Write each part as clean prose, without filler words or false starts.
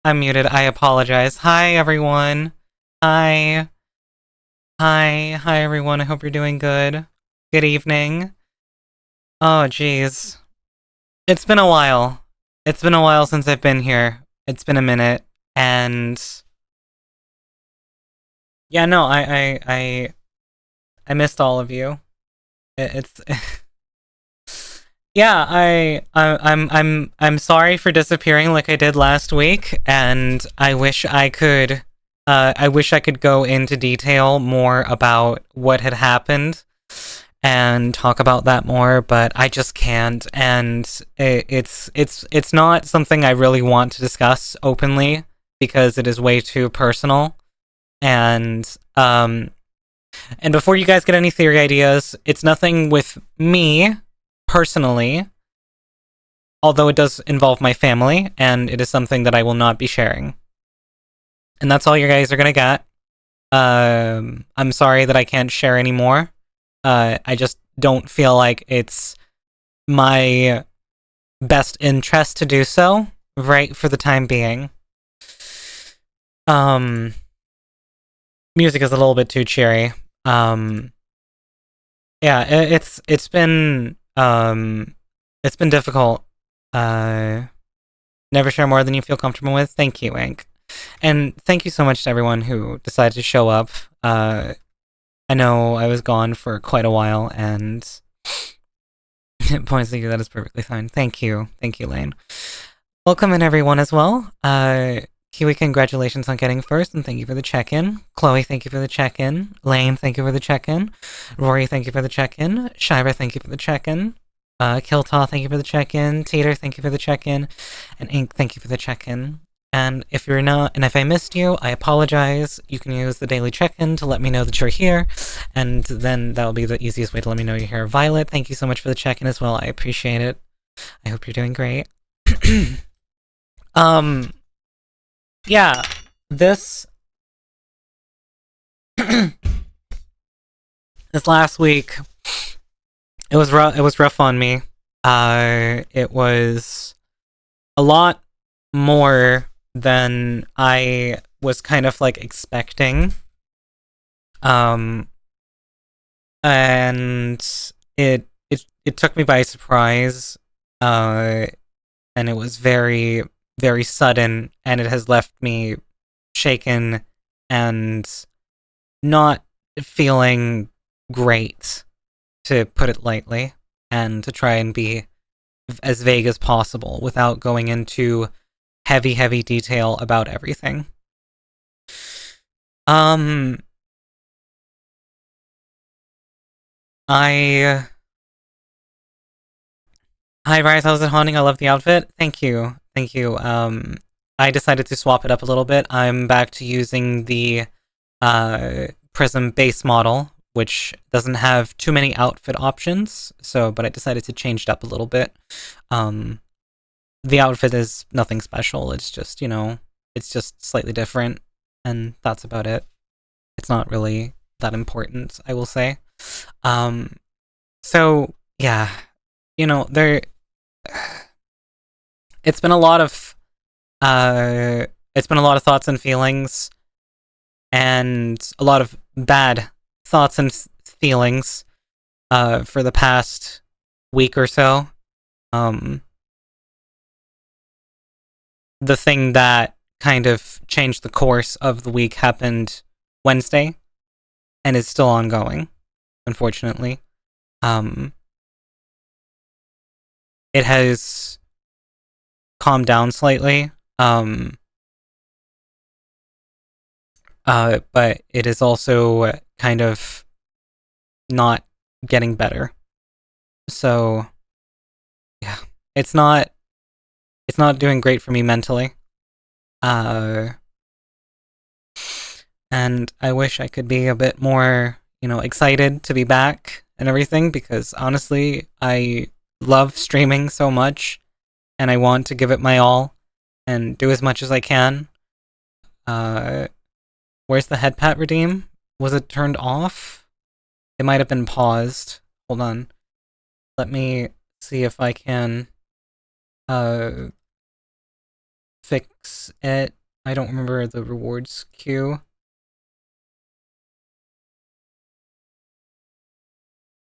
I'm muted. I apologize. Hi, everyone. Hi. Hi, everyone. I hope you're doing good. Good evening. Oh, jeez. It's been a while. It's been a while since I've been here. It's been a minute. And yeah, no, I missed all of you. It's yeah, I'm sorry for disappearing like I did last week, and I wish I could go into detail more about what had happened and talk about that more, but I just can't, and it's not something I really want to discuss openly because it is way too personal. And and before you guys get any theory ideas, it's nothing with me personally, although it does involve my family, and it is something that I will not be sharing. And that's all you guys are gonna get. I'm sorry that I can't share anymore. I just don't feel like it's my best interest to do so, right for the time being. Music is a little bit too cheery. Yeah, it's been difficult. Never share more than you feel comfortable with. Thank you, Ink. And thank you so much to everyone who decided to show up. I know I was gone for quite a while, and points to you, that is perfectly fine. Thank you, Lane. Welcome in, everyone, as well. Kiwi, congratulations on getting first, and thank you for the check-in. Chloe, thank you for the check-in. Lane, thank you for the check-in. Rory, thank you for the check-in. Shira, thank you for the check-in. Kiltaw, thank you for the check-in. Teeter, thank you for the check-in. And Ink, thank you for the check-in. And if you're not, and if I missed you, I apologize. You can use the daily check-in to let me know that you're here, and then that'll be the easiest way to let me know you're here. Violet, thank you so much for the check-in as well. I appreciate it. I hope you're doing great. Yeah, this this last week, it was rough on me. It was a lot more than I was kind of like expecting. And it took me by surprise. And it was very, very sudden, and it has left me shaken and not feeling great, to put it lightly, and to try and be as vague as possible without going into heavy detail about everything. Hi, Rise, how's it haunting? I love the outfit. Thank you. I decided to swap it up a little bit. I'm back to using the Prism base model, which doesn't have too many outfit options, but I decided to change it up a little bit. The outfit is nothing special, it's just, it's just slightly different, and that's about it. It's not really that important, I will say. So, yeah, it's been a lot of thoughts and feelings, and a lot of bad thoughts and feelings for the past week or so. The thing that kind of changed the course of the week happened Wednesday, and is still ongoing, unfortunately. It has calmed down slightly, but it is also kind of not getting better. So, yeah, it's not doing great for me mentally. And I wish I could be a bit more, excited to be back and everything, because honestly, I love streaming so much, and I want to give it my all and do as much as I can. Where's the head pat redeem? Was it turned off? It might have been paused. Hold on. Let me see if I can fix it. I don't remember the rewards queue.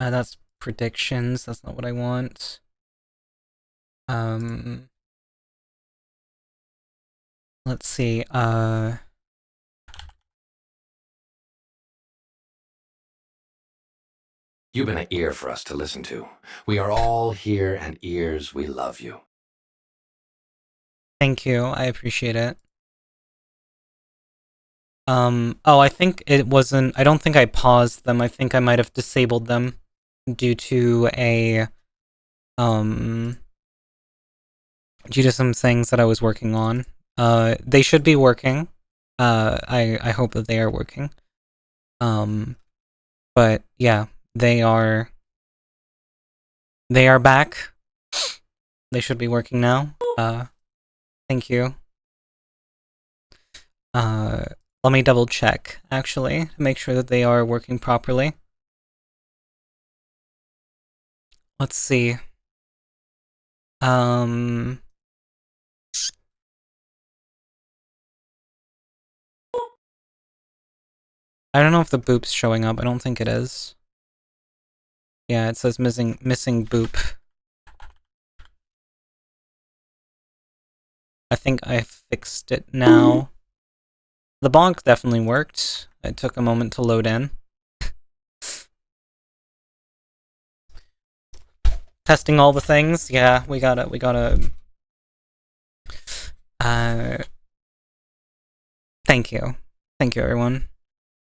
That's predictions. That's not what I want. Let's see. You've been an ear for us to listen to. We are all here, and ears, we love you. Thank you. I appreciate it. Oh, I think it wasn't. I don't think I paused them. I think I might have disabled them due to due to some things that I was working on. They should be working. I hope that they are working. But yeah, they are back. They should be working now. Thank you. Let me double check, actually, to make sure that they are working properly. Let's see. I don't know if the boop's showing up. I don't think it is. Yeah, it says missing boop. I think I fixed it now. The bonk definitely worked. It took a moment to load in. Testing all the things. Yeah, we gotta thank you. Thank you, everyone.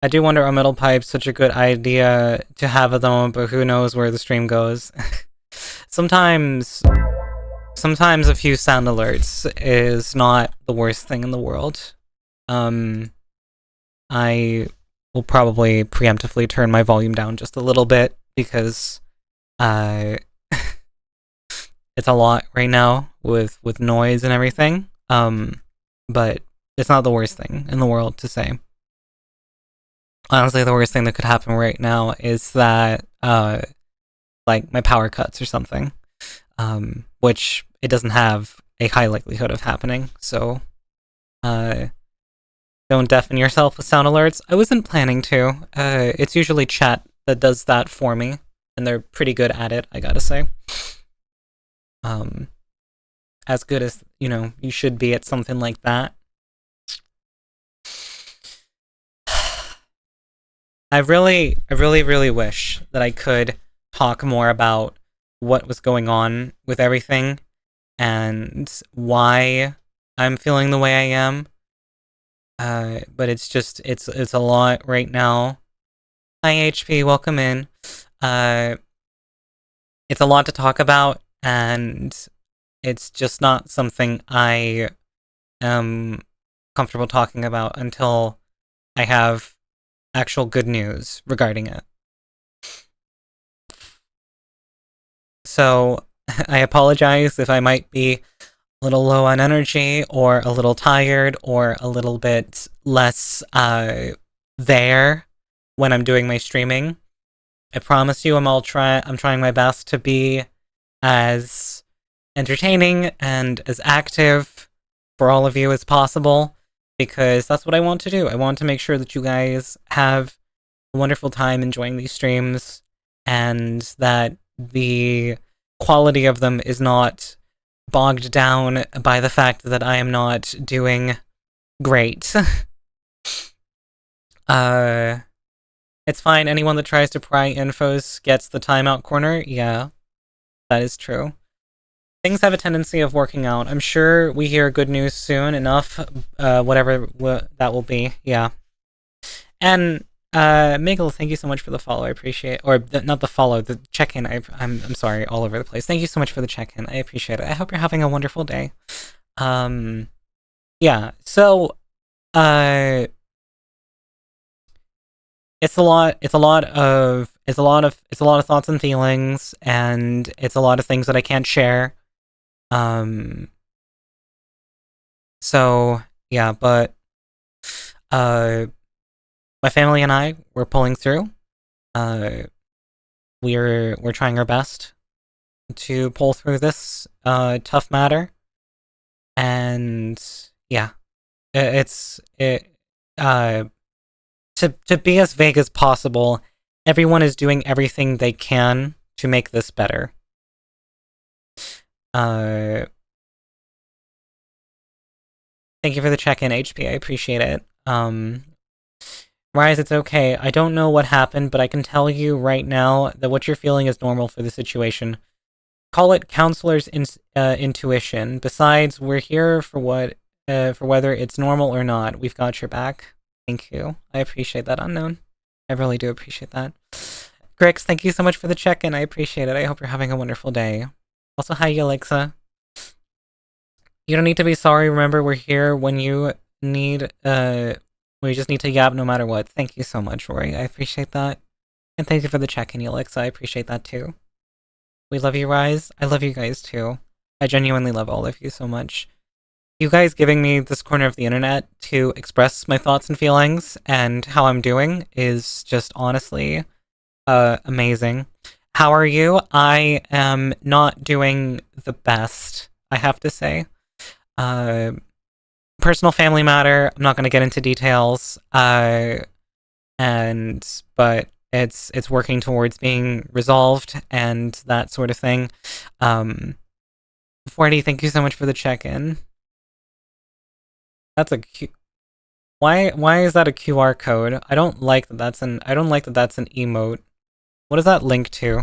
I do wonder, are metal pipes such a good idea to have at the moment, but who knows where the stream goes. Sometimes a few sound alerts is not the worst thing in the world. I will probably preemptively turn my volume down just a little bit because it's a lot right now with noise and everything. But it's not the worst thing in the world to say. Honestly, the worst thing that could happen right now is that like my power cuts or something. Which it doesn't have a high likelihood of happening, so don't deafen yourself with sound alerts. I wasn't planning to. It's usually chat that does that for me, and they're pretty good at it, I gotta say. As good as, you should be at something like that. I really wish that I could talk more about what was going on with everything and why I'm feeling the way I am. But it's just, it's a lot right now. Hi HP, welcome in. It's a lot to talk about, and it's just not something I am comfortable talking about until I have actual good news regarding it. So, I apologize if I might be a little low on energy, or a little tired, or a little bit less there when I'm doing my streaming. I promise you I'm trying my best to be as entertaining and as active for all of you as possible, because that's what I want to do. I want to make sure that you guys have a wonderful time enjoying these streams, and that the quality of them is not bogged down by the fact that I am not doing great. It's fine. Anyone that tries to pry infos gets the timeout corner. Yeah, that is true. Things have a tendency of working out. I'm sure we hear good news soon enough, whatever that will be. Yeah. And Miguel, thank you so much for the follow. I appreciate, or not the follow, the check-in. I'm sorry, all over the place. Thank you so much for the check-in. I appreciate it. I hope you're having a wonderful day. Yeah. So, it's a lot of thoughts and feelings, and it's a lot of things that I can't share. So yeah, but my family and I, we're pulling through. We're trying our best to pull through this tough matter. And yeah, to be as vague as possible, everyone is doing everything they can to make this better. Thank you for the check-in, HP. I appreciate it. Rise, it's okay. I don't know what happened, but I can tell you right now that what you're feeling is normal for the situation. Call it counselor's intuition. Besides, we're here for whether it's normal or not. We've got your back. Thank you. I appreciate that, Unknown. I really do appreciate that. Grix, thank you so much for the check-in. I appreciate it. I hope you're having a wonderful day. Also, hi, Alexa. You don't need to be sorry. Remember, we're here when you need, we just need to yap no matter what. Thank you so much, Rory. I appreciate that. And thank you for the check-in, Alexa. I appreciate that, too. We love you, Rise. I love you guys, too. I genuinely love all of you so much. You guys giving me this corner of the internet to express my thoughts and feelings and how I'm doing is just honestly amazing. How are you? I am not doing the best, I have to say. Personal family matter. I'm not going to get into details. But it's working towards being resolved and that sort of thing. 40, thank you so much for the check-in. That's a why is that a QR code? I don't like that that's an emote. What does that link to?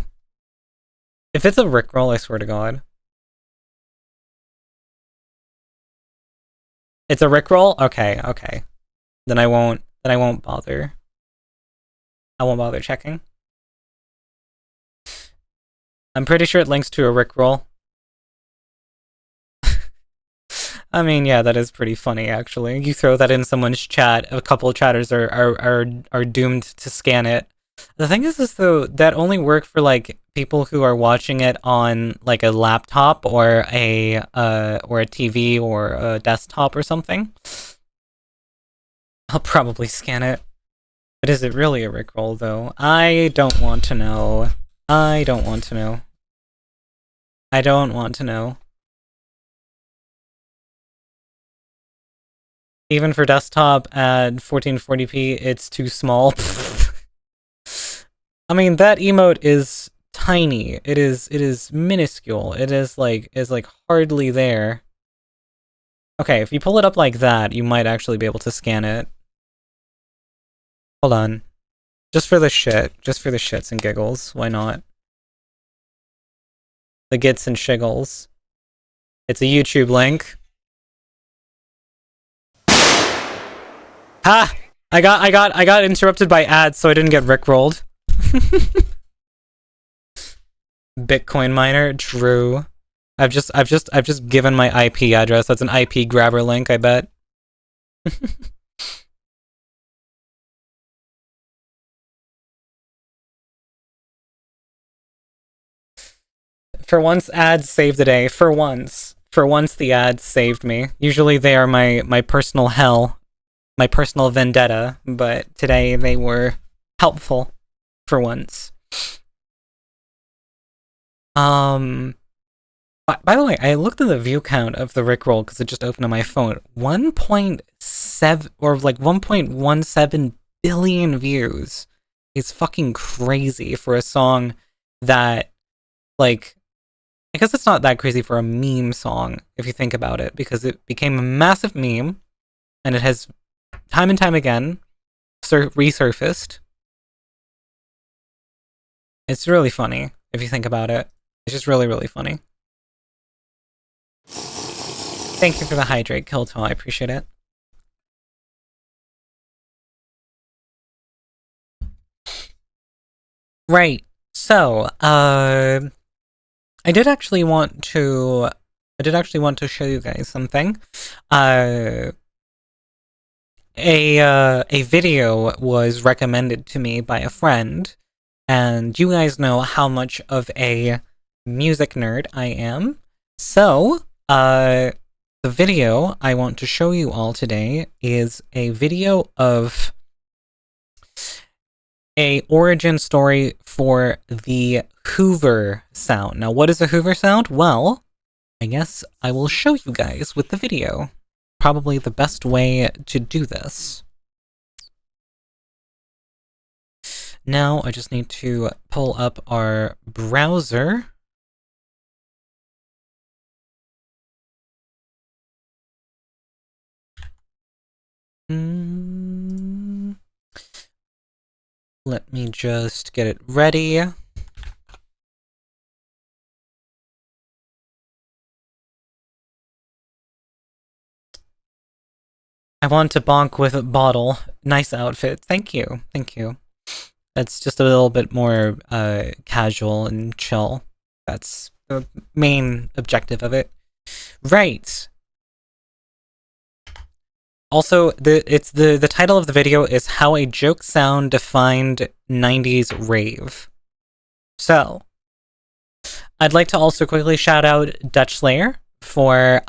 If it's a Rickroll, I swear to God. It's a Rickroll? Okay, okay. Then I won't bother. I won't bother checking. I'm pretty sure it links to a Rickroll. I mean, yeah, that is pretty funny, actually. You throw that in someone's chat, a couple of chatters are doomed to scan it. The thing is though, that only worked for, like, people who are watching it on, like, a laptop or a TV or a desktop or something. I'll probably scan it. But is it really a Rickroll, though? I don't want to know. I don't want to know. I don't want to know. Even for desktop at 1440p, it's too small. I mean, that emote is tiny. It is minuscule. It is like hardly there. Okay, if you pull it up like that, you might actually be able to scan it. Hold on. Just for the shits and giggles, why not? The gits and shiggles. It's a YouTube link. Ha! I got interrupted by ads, so I didn't get rickrolled. Bitcoin miner, true. I've just given my IP address. That's an IP grabber link, I bet. For once, ads saved the day. For once, the ads saved me. Usually they are my personal hell, my personal vendetta, but today they were helpful for once. By the way, I looked at the view count of the Rickroll because it just opened on my phone. 1.7 or like 1.17 billion views is fucking crazy for a song that, like, I guess it's not that crazy for a meme song if you think about it, because it became a massive meme and it has time and time again resurfaced. It's really funny if you think about it. It's just really, really funny. Thank you for the hydrate, Kilto. I appreciate it. Right. So, I did actually want to show you guys something. A video was recommended to me by a friend, and you guys know how much of a music nerd I am. So, the video I want to show you all today is a video of a origin story for the Hoover sound. Now, what is a Hoover sound? Well, I guess I will show you guys with the video. Probably the best way to do this. Now I just need to pull up our browser. Let me just get it ready. I want to bonk with a bottle. Nice outfit. Thank you. Thank you. That's just a little bit more casual and chill. That's the main objective of it. Right. Also, the title of the video is How a Joke Sound Defined 90s Rave. So, I'd like to also quickly shout out Dutch Slayer for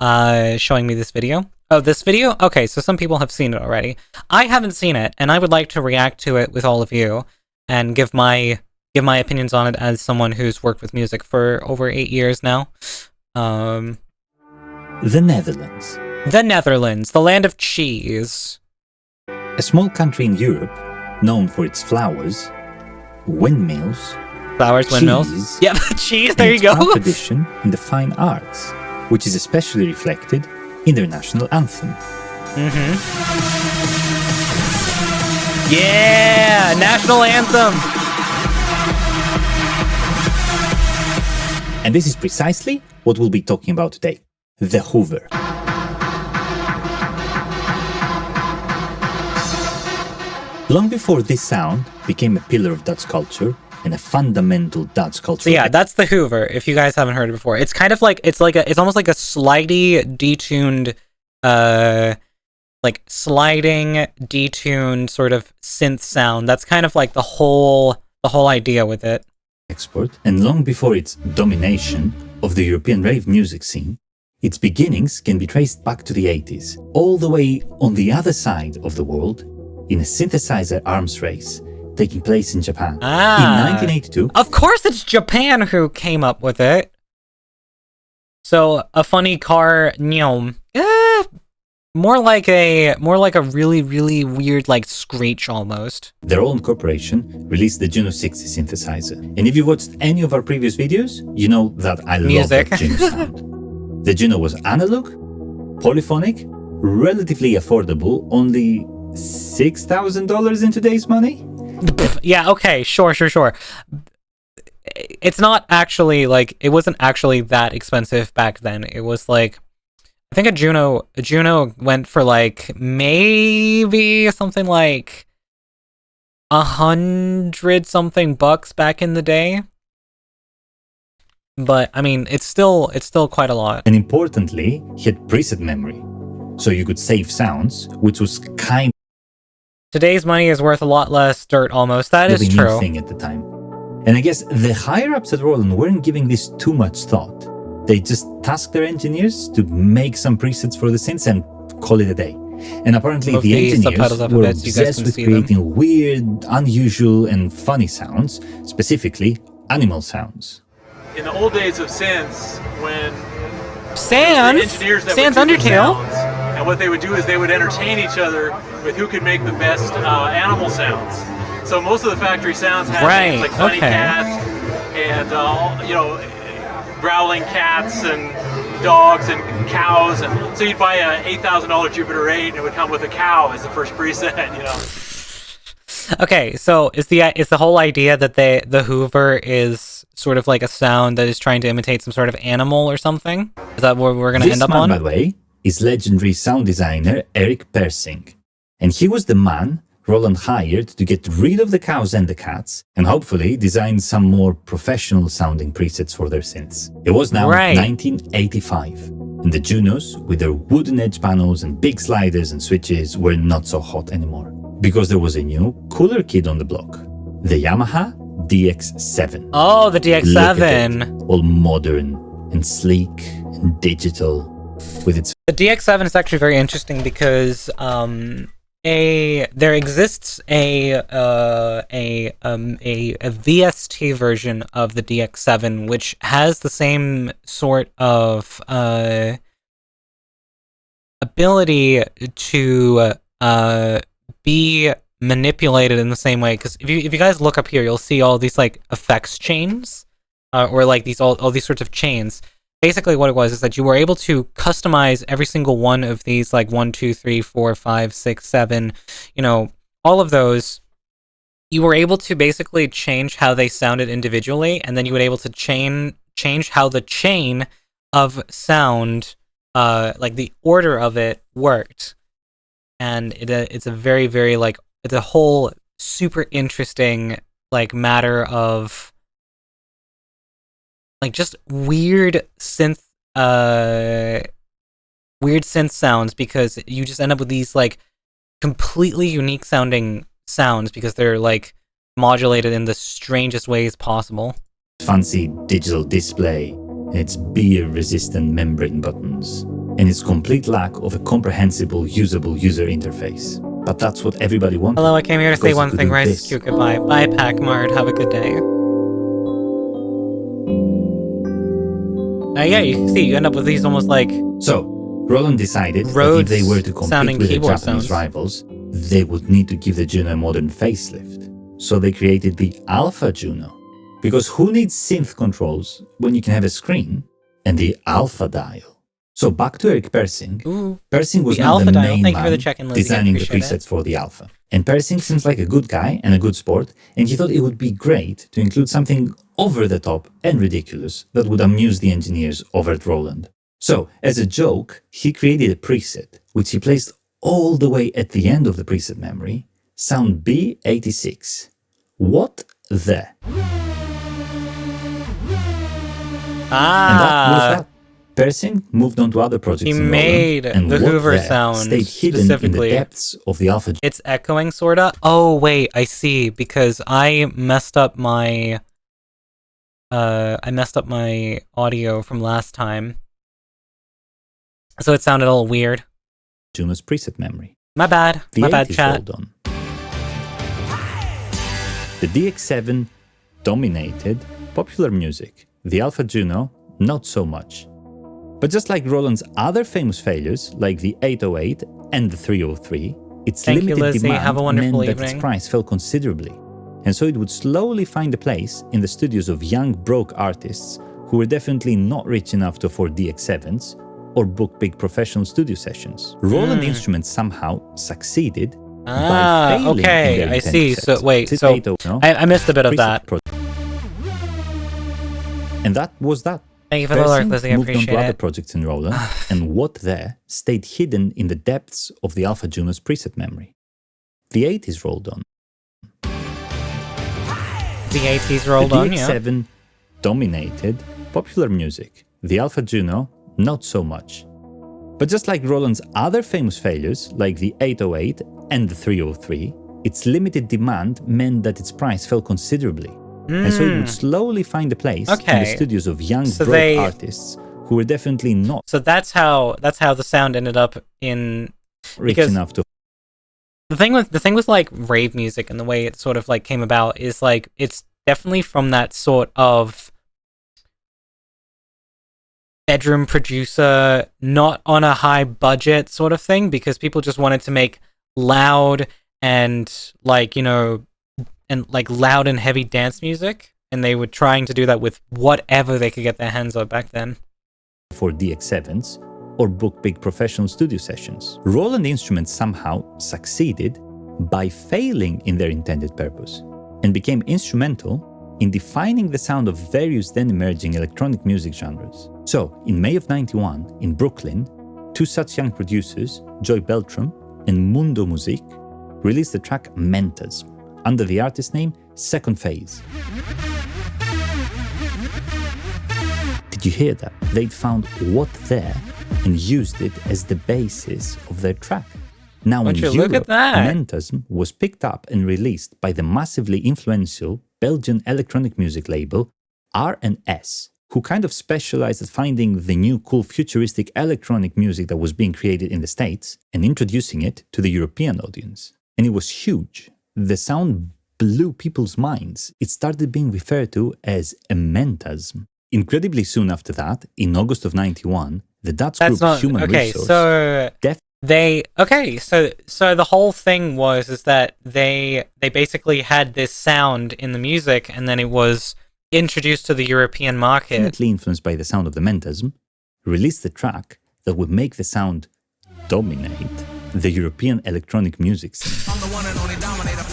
showing me this video. Oh, this video? Okay, so some people have seen it already. I haven't seen it, and I would like to react to it with all of you and give my opinions on it as someone who's worked with music for over 8 years now. The Netherlands. The Netherlands, the land of cheese. A small country in Europe known for its flowers, windmills, Flowers, windmills. cheese, Yep, cheese, there you and go. its tradition in the fine arts, which is especially reflected in their national anthem. Yeah, national anthem. And this is precisely what we'll be talking about today. The Hoover. Long before this sound became a pillar of Dutch culture and a fundamental Dutch culture. So yeah, that's the Hoover. If you guys haven't heard it before, it's kind of like it's almost like a slightly detuned, like sliding detuned sort of synth sound. That's kind of like the whole idea with it. Export, and long before its domination of the European rave music scene, its beginnings can be traced back to the 80s, all the way on the other side of the world, in a synthesizer arms race taking place in Japan. In 1982. Of course it's Japan who came up with it. So a funny car gnome. More like a really, really weird like screech almost. Their own corporation released the Juno 60 synthesizer. And if you watched any of our previous videos, you know that I love that Juno sound. The Juno was analog, polyphonic, relatively affordable, only $6,000 in today's money? Yeah, okay, sure. It's not actually, like, it wasn't actually that expensive back then. It was like, I think a Juno went for like, maybe something like $100-something back in the day. But, I mean, it's still quite a lot. And importantly, he had preset memory, so you could save sounds, which was kind Today's money is worth a lot less dirt almost. That is of a true. new thing at the time. And I guess the higher-ups at Roland weren't giving this too much thought. They just tasked their engineers to make some presets for the synths and call it a day. And apparently Move the engineers subtitles up a were bit so you guys obsessed can with see them. creating weird, unusual, and funny sounds, specifically animal sounds. In the old days of synths, when Sans? the engineers that Sans would do the Undertale? sounds, and what they would do is they would entertain each other with who could make the best animal sounds. So most of the factory sounds had things like funny cats and growling cats and dogs and cows, and so you'd buy a $8,000 Jupiter 8 and it would come with a cow as the first preset, you know. Okay, so is the whole idea that the Hoover is sort of like a sound that is trying to imitate some sort of animal or something? Is that what we're going to end up This man, on? by the way, is legendary sound designer Eric Persing. And he was the man Roland hired to get rid of the cows and the cats, and hopefully design some more professional sounding presets for their synths. It was now 1985, and the Junos, with their wooden edge panels and big sliders and switches, were not so hot anymore. Because there was a new, cooler kid on the block. The Yamaha DX7. Oh, the Look at DX7. it, all modern and sleek and digital, with its The DX7 is actually very interesting because there exists a VST version of the DX7 which has the same sort of ability to be manipulated in the same way, because if you guys look up here, you'll see all these like effects chains, or like these all these sorts of chains. Basically what it was is that you were able to customize every single one of these, like 1, 2, 3, 4, 5, 6, 7, you know, all of those. You were able to basically change how they sounded individually, and then you were able to change how the chain of sound, like the order of it, worked. And it's a very, very, like, it's a whole super interesting, like, matter of, like, just weird synth sounds, because you just end up with these, like, completely unique sounding sounds because they're, like, modulated in the strangest ways possible. Fancy digital display, its beer-resistant membrane buttons, and its complete lack of a comprehensible, usable user interface. But that's what everybody wanted. Hello, I came here to say one thing, Rice Q, goodbye. Bye, Packmart, have a good day. Yeah, you can see, you end up with these almost like... So, Roland decided that if they were to compete with their Japanese rivals, they would need to give the Juno a modern facelift. So they created the Alpha Juno. Because who needs synth controls when you can have a screen and the Alpha dial? So back to Eric Persing. Persing was not the main man designing the presets for the Alpha. And Persing seems like a good guy and a good sport, and he thought it would be great to include something over the top and ridiculous that would amuse the engineers over at Roland. So, as a joke, he created a preset, which he placed all the way at the end of the preset memory, sound B86. What the? And that was that. Persing moved on to other projects. He made the Hoover sound stayed hidden in the depths of the Alpha. It's echoing, sorta. Oh wait, I see, because I messed up my audio from last time, so it sounded a little weird. Juno's preset memory. My bad. My bad, chat. The DX7 dominated popular music. The Alpha Juno, not so much. But just like Roland's other famous failures, like the 808 and the 303, its limited demand meant that its price fell considerably. And so it would slowly find a place in the studios of young, broke artists who were definitely not rich enough to afford DX7s or book big professional studio sessions. Roland Instruments somehow succeeded by failing in their I see. set. So wait, so I missed a bit of that. And that was that. Thank you for the alert, Lizzie. I moved on appreciate to other it. projects in Roland, and what there stayed hidden in the depths of the Alpha Juno's preset memory. The 80s rolled on. The 80s rolled on, yeah. The DX7 dominated popular music. The Alpha Juno, not so much. But just like Roland's other famous failures, like the 808 and the 303, its limited demand meant that its price fell considerably. And so it would slowly find a place in the studios of young, broke artists who were definitely not. So that's how the sound ended up in rich enough to. The thing with like rave music and the way it sort of like came about is like it's definitely from that sort of bedroom producer, not on a high budget sort of thing, because people just wanted to make loud and like, you know, and like loud and heavy dance music, and they were trying to do that with whatever they could get their hands on back then. For DX7s or book big professional studio sessions. Roland Instruments somehow succeeded by failing in their intended purpose and became instrumental in defining the sound of various then emerging electronic music genres. So, in May of '91, in Brooklyn, two such young producers, Joy Beltram and Mundo Music, released the track Mentas, under the artist name Second Phase. Did you hear that? They'd found what there and used it as the basis of their track. Now in Europe, Mentasm was picked up and released by the massively influential Belgian electronic music label R&S, who kind of specialized at finding the new cool futuristic electronic music that was being created in the States and introducing it to the European audience. And it was huge. The sound blew people's minds. It started being referred to as ENvtubers. Incredibly soon after that, in August of 91, the Dutch group Human Resource... So the whole thing is that they basically had this sound in the music, and then it was introduced to the European market. Definitely influenced by the sound of the ENvtubers, released the track that would make the sound dominate the European electronic music scene. I'm the one and only dominator.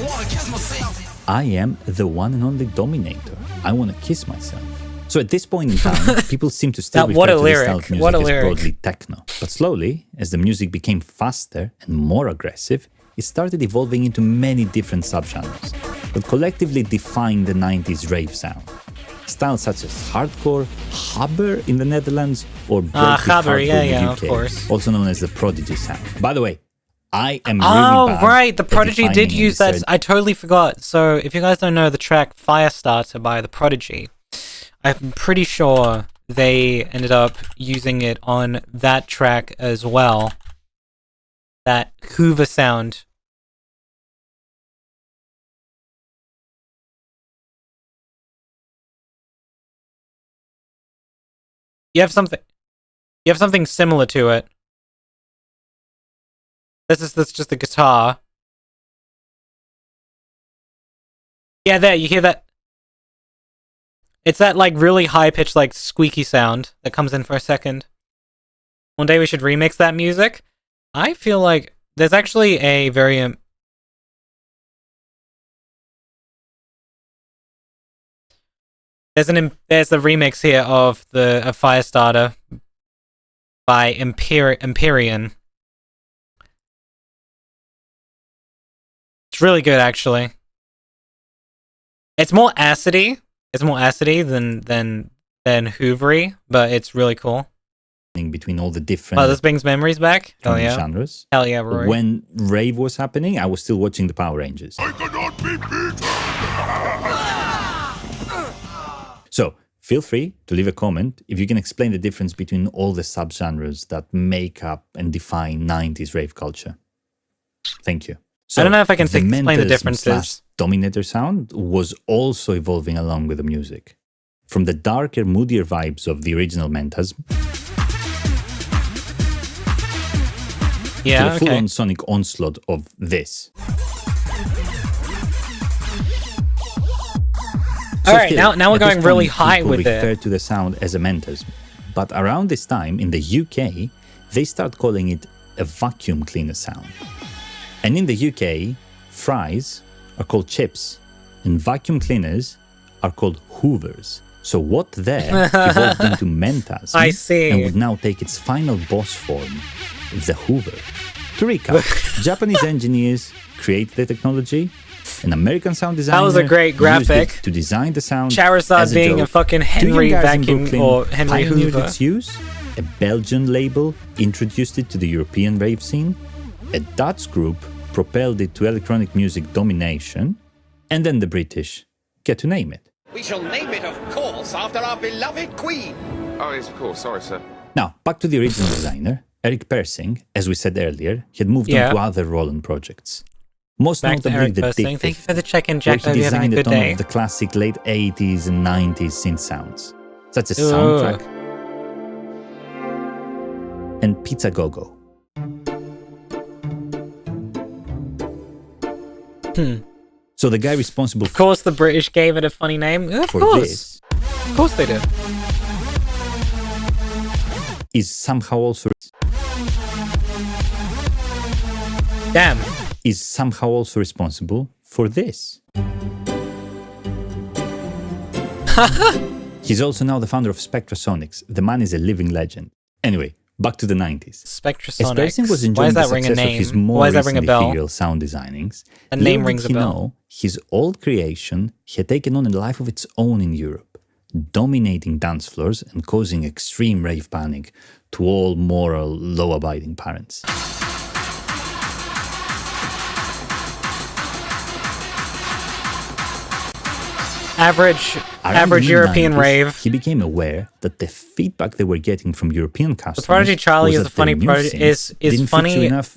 Wanna kiss myself. I am the one and only dominator. I want to kiss myself. So at this point in time, people seem to still refer to this style of music as broadly techno. But slowly, as the music became faster and more aggressive, it started evolving into many different subgenres that collectively defined the 90s rave sound. Styles such as hardcore, Haber in the Netherlands, or breakbeat hardcore in the UK, of course. also known as the Prodigy sound. By the way, I am really bad right, the Prodigy at did use that. certain... I totally forgot. So if you guys don't know the track Firestarter by the Prodigy, I'm pretty sure they ended up using it on that track as well. That Hoover sound. You have something similar to it. That's just the guitar. Yeah, there, you hear that? It's that, like, really high-pitched, like, squeaky sound that comes in for a second. One day we should remix that music. I feel like there's actually a very... There's the remix here of Firestarter by Empyrean. It's really good, actually. It's more acidy. It's more acidy than Hoovery, but it's really cool. Between all the different... Oh, this brings memories back? Hell yeah. Genres. Hell yeah, Rory. When rave was happening, I was still watching the Power Rangers. I cannot be beaten! So, feel free to leave a comment if you can explain the difference between all the subgenres that make up and define 90s rave culture. Thank you. So, I don't know if I can explain the differences. Dominator sound was also evolving along with the music. From the darker, moodier vibes of the original Mentas to the full-on sonic onslaught of this. Alright, now we're going really high with it. People refer to the sound as a Mentas, but around this time in the UK, they start calling it a vacuum cleaner sound. And in the UK, fries are called chips, and vacuum cleaners are called hoovers. So what there evolved into Mentas and would now take its final boss form, the hoover. To recap, Japanese engineers created the technology, an American sound designer that was a great graphic to design the sound. Charizard being a fucking Henry vacuum or Henry Hoover. Its use. A Belgian label introduced it to the European rave scene. A Dutch group propelled it to electronic music domination, and then the British get to name it. We shall name it, of course, after our beloved Queen. Oh, yes, of course. Sorry, sir. Now, back to the original designer. Eric Persing, as we said earlier, he had moved on to other Roland projects. Most notably the Dick. Thank you for the check-in, Jack. Where he having a good designed a ton day. of the classic late 80s and 90s synth sounds, such as Soundtrack and Pizza Go-Go. So the guy responsible Of course the British gave it a funny name. Of course. Of course they did. Is somehow also responsible for this. He's also now the founder of Spectrasonics. The man is a living legend. Anyway, back to the 90s. Spectrasonics. Persing was enjoying the success of his more recent ethereal sound designings. The name rings a bell. His old creation had taken on a life of its own in Europe, dominating dance floors and causing extreme rave panic to all moral, law-abiding parents. average European rave. He became aware that the feedback they were getting from European customers. The Prodigy Charlie is a funny is funny. Enough.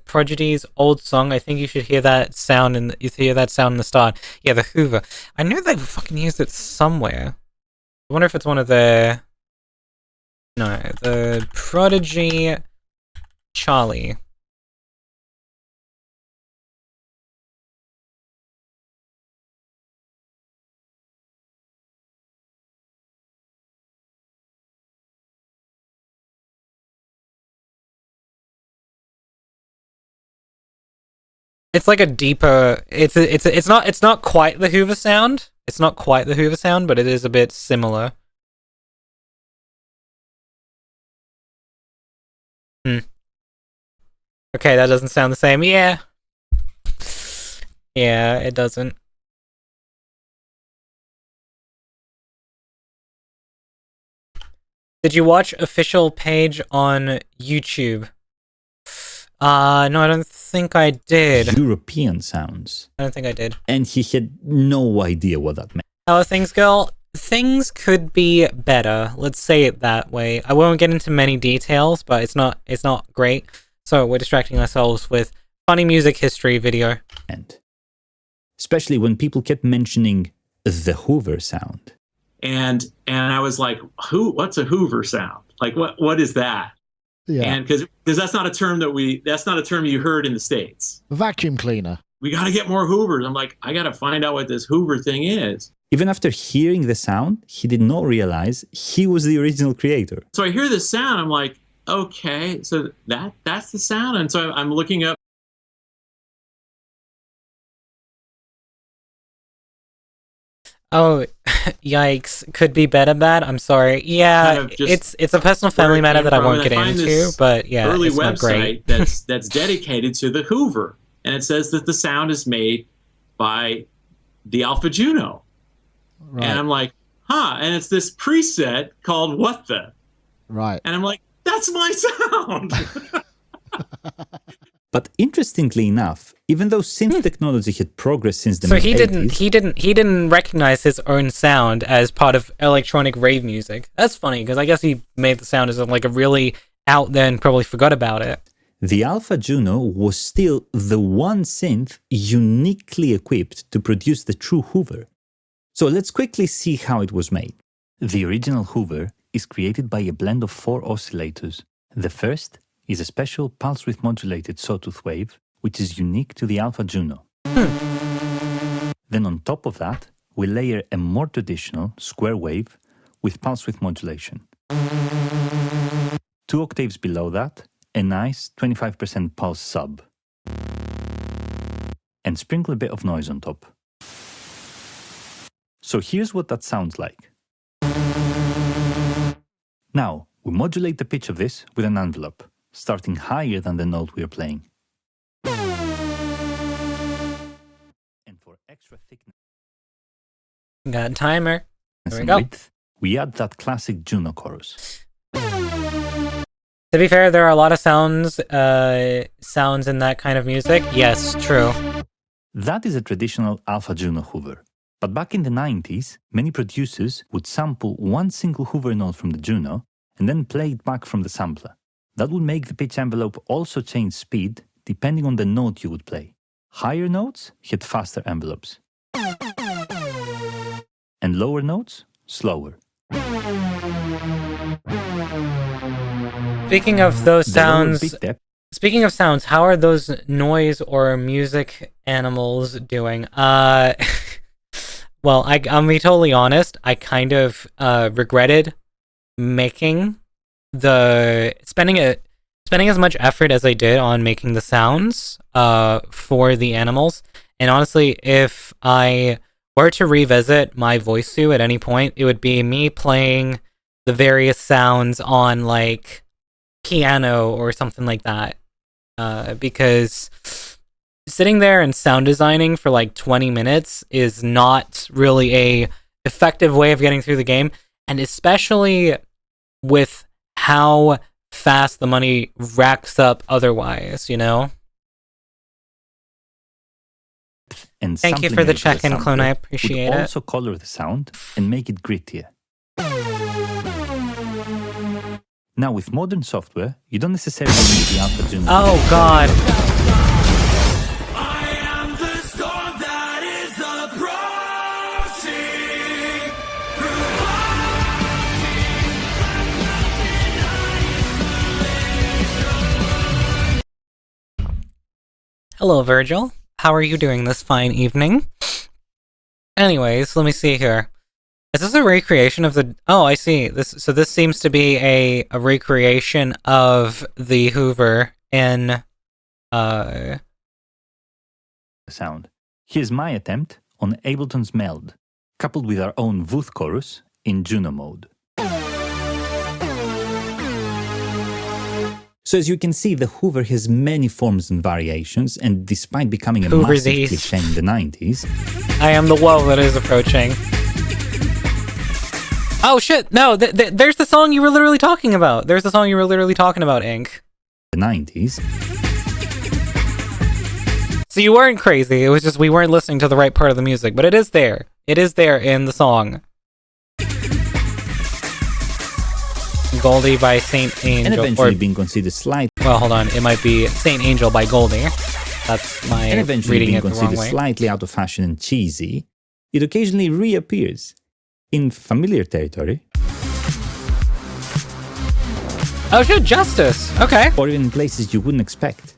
Prodigy's old song. I think you should hear that sound in the start. Yeah, the Hoover. I knew they fucking used it somewhere. I wonder if it's one of the. No, the Prodigy Charlie. It's like a deeper. It's not quite the Hoover sound. It's not quite the Hoover sound, but it is a bit similar. Okay, that doesn't sound the same. Yeah. Yeah, it doesn't. Did you watch official page on YouTube? No, I don't think I did. European sounds. I don't think I did. And he had no idea what that meant. How are things, girl? Things could be better. Let's say it that way. I won't get into many details, but it's not great. So we're distracting ourselves with funny music history video. And especially when people kept mentioning the Hoover sound. And I was like, what's a Hoover sound? Like what is that? Yeah. And because that's not a term that's not a term you heard in the States. A vacuum cleaner. We got to get more Hoovers. I'm like, I got to find out what this Hoover thing is. Even after hearing the sound, he did not realize he was the original creator. So I hear this sound. I'm like, okay, so that's the sound. And so I'm looking up. Oh, yikes! Could be better, bad. I'm sorry. Yeah, Kind of it's a personal family matter that I won't get into. But yeah, early it's not great. website that's dedicated to the Hoover, and it says that the sound is made by the Alpha Juno. Right. And I'm like, and it's this preset called What The? Right. And I'm like, that's my sound. But interestingly enough, even though synth technology had progressed since the So mid-80s, he didn't recognize his own sound as part of electronic rave music. That's funny because I guess he made the sound as like a really out there and probably forgot about it. the Alpha Juno was still the one synth uniquely equipped to produce the true Hoover. So let's quickly see how it was made. The original Hoover is created by a blend of 4 oscillators. The first is a special pulse width modulated sawtooth wave, which is unique to the Alpha Juno. Then on top of that, we layer a more traditional square wave with pulse width modulation. 2 octaves below that, a nice 25% pulse sub. And sprinkle a bit of noise on top. So here's what that sounds like. Now, we modulate the pitch of this with an envelope, starting higher than the note we are playing. And for extra thickness Got a timer. There we and go. width, we add that classic Juno chorus. To be fair, there are a lot of sounds in that kind of music. Yes, true. That is a traditional Alpha Juno Hoover. But back in the 90s, many producers would sample one single Hoover note from the Juno and then play it back from the sampler. That would make the pitch envelope also change speed depending on the note you would play. Higher notes had faster envelopes. And lower notes, slower. Speaking of those The lower sounds, beat depth speaking of sounds, how are those noise or music animals doing? Well, I'll be totally honest. I kind of regretted making spending as much effort as I did on making the sounds for the animals. And honestly, if I were to revisit my voice to at any point, it would be me playing the various sounds on like piano or something like that. Because sitting there and sound designing for like 20 minutes is not really a effective way of getting through the game, and especially with how fast the money racks up otherwise, you know? and Thank you sampling for the rate of check-in, sampler Clone. I appreciate would it. also color the sound and make it grittier. Now, with modern software, you don't necessarily need the alpha generation. Oh God. I am the storm that is approaching. Hello, Virgil. How are you doing this fine evening? Anyways, let me see here. Is this a recreation of the... Oh, I see. So this seems to be a recreation of the Hoover in... sound. Here's my attempt on Ableton's Meld, coupled with our own VOD chorus in Juno mode. So as you can see, the Hoover has many forms and variations, and despite becoming a Hoover's massive East. cliche in the 90s... I am the woe that is approaching. Oh shit, no, there's the song you were literally talking about. There's the song you were literally talking about, Ink. The 90s... So you weren't crazy, it was just we weren't listening to the right part of the music, but it is there. It is there in the song. Goldie by Saint Angel. and eventually being considered slight... Well, hold on, it might be Saint Angel by Goldie. That's my and eventually reading being it the wrong considered way. slightly out of fashion and cheesy, it occasionally reappears in familiar territory, Oh shit, Justice! Okay. or even in places you wouldn't expect.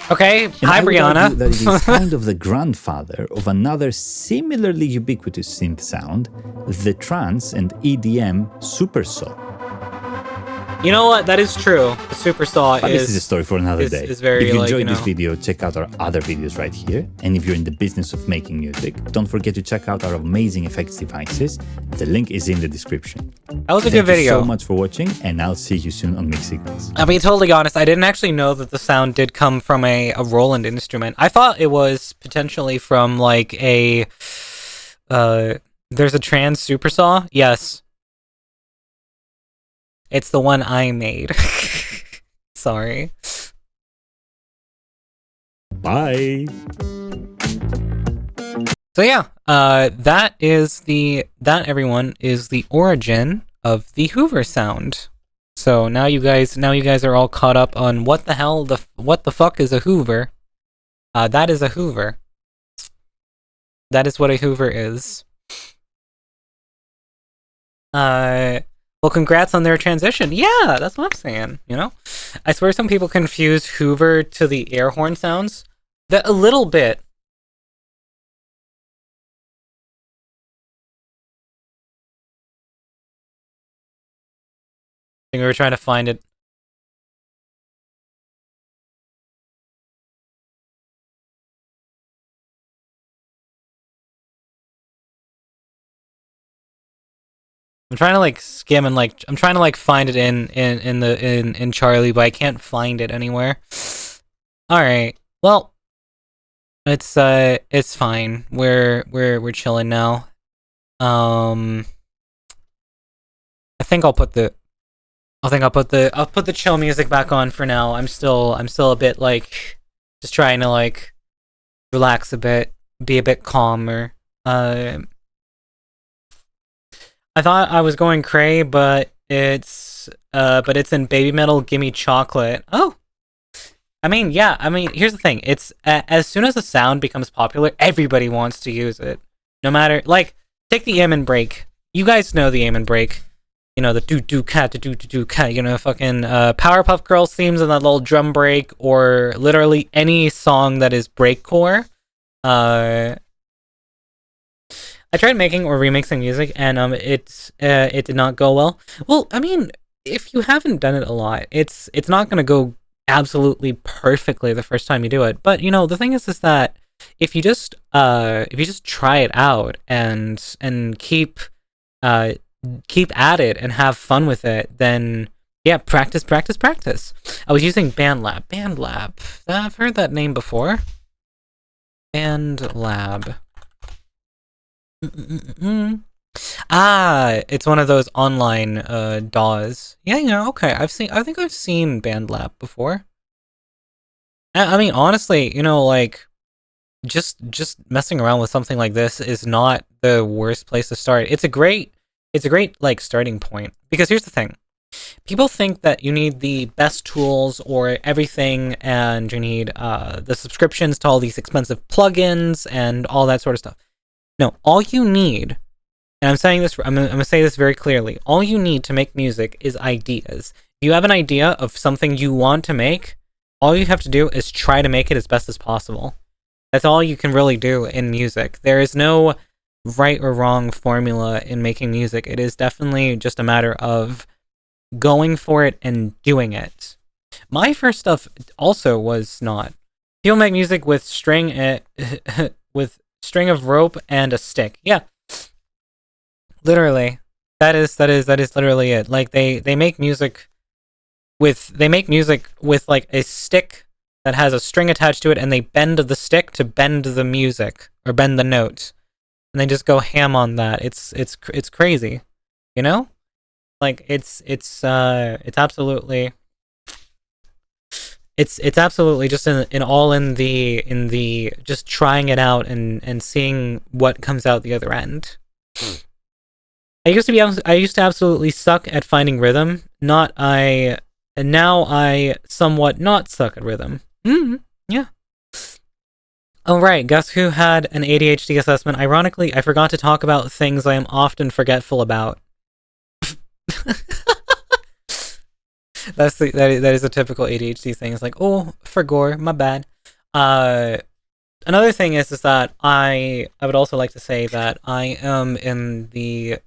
Okay, And hi I would argue Brianna. that it is kind of the grandfather of another similarly ubiquitous synth sound, the trance and EDM super saw. You know what? That is true. The Super Saw But is... this is a story for another day. is very, if you like, enjoyed you this know... video, check out our other videos right here. And if you're in the business of making music, don't forget to check out our amazing effects devices. The link is in the description. That was a Thank good video. you so much for watching, and I'll see you soon on Mix Sequence. I'll be totally honest, I didn't actually know that the sound did come from a Roland instrument. I thought it was potentially from, like, a... there's a trans Super Saw? Yes. It's the one I made. Sorry. Bye! So yeah, that everyone is the origin of the Hoover sound. So now you guys are all caught up on what the fuck is a Hoover. That is a Hoover. That is what a Hoover is. Well, congrats on their transition. Yeah, that's what I'm saying, you know? I swear some people confuse Hoover to the air horn sounds. A little bit. I think we were trying to find it. I'm trying to like skim and like I'm trying to like find it in Charlie, but I can't find it anywhere. All right. Well, it's fine. We're chilling now. I think I'll put the chill music back on for now. I'm still a bit like just trying to like relax a bit, be a bit calmer. I thought I was going cray, but it's in Baby Metal Gimme Chocolate. Oh. I mean, yeah, here's the thing. It's as soon as a sound becomes popular, everybody wants to use it. No matter, like, take the aim and break. You guys know the aim and break. You know, the do-do-cat, you know, fucking Powerpuff Girls themes and that little drum break, or literally any song that is breakcore. I tried making or remixing music, and it did not go well. Well, I mean, if you haven't done it a lot, it's not gonna go absolutely perfectly the first time you do it. But you know, the thing is that if you just try it out and keep at it and have fun with it, then yeah, practice. I was using BandLab. I've heard that name before. BandLab. Ah, it's one of those online DAWs. Yeah, okay. I think I've seen BandLab before. I mean, honestly, you know, like, just messing around with something like this is not the worst place to start. It's a great like starting point, because here's the thing. People think that you need the best tools or everything, and you need the subscriptions to all these expensive plugins and all that sort of stuff. No, all you need, and I'm saying this, I'm gonna say this very clearly, all you need to make music is ideas. If you have an idea of something you want to make, all you have to do is try to make it as best as possible. That's all you can really do in music. There is no right or wrong formula in making music. It is definitely just a matter of going for it and doing it. My first stuff also was not. People make music with with string of rope and a stick. Yeah, literally. That is literally it. Like they make music with like a stick that has a string attached to it, and they bend the stick to bend the music or bend the note, and they just go ham on that. It's crazy, you know? Like it's absolutely just in the just trying it out and seeing what comes out the other end. I used to absolutely suck at finding rhythm. Now I somewhat not suck at rhythm. Yeah. Oh right, guess who had an ADHD assessment? Ironically, I forgot to talk about things I am often forgetful about. That is a typical ADHD thing. It's like, oh, forgore, my bad. Another thing is that I would also like to say that I am in the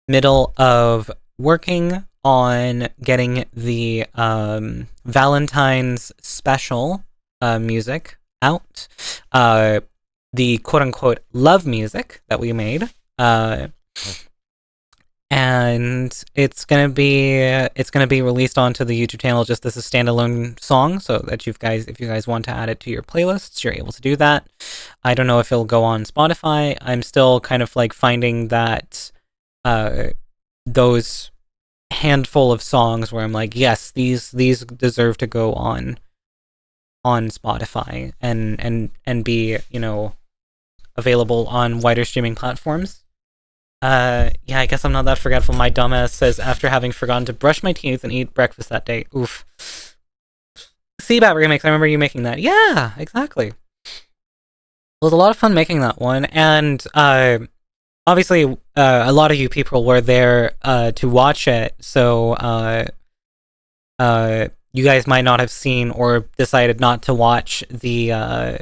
middle of working on getting the Valentine's special music out. The quote-unquote love music that we made. And it's gonna be released onto the YouTube channel just as a standalone song, so that if you guys want to add it to your playlists, you're able to do that. I don't know if it'll go on Spotify. I'm still kind of like finding that those handful of songs where I'm like, yes, these deserve to go on Spotify and be, you know, available on wider streaming platforms. Yeah, I guess I'm not that forgetful. My dumbass says, after having forgotten to brush my teeth and eat breakfast that day. Oof. Seabat remix, I remember you making that. Yeah, exactly. It was a lot of fun making that one, and obviously a lot of you people were there to watch it, so you guys might not have seen or decided not to watch the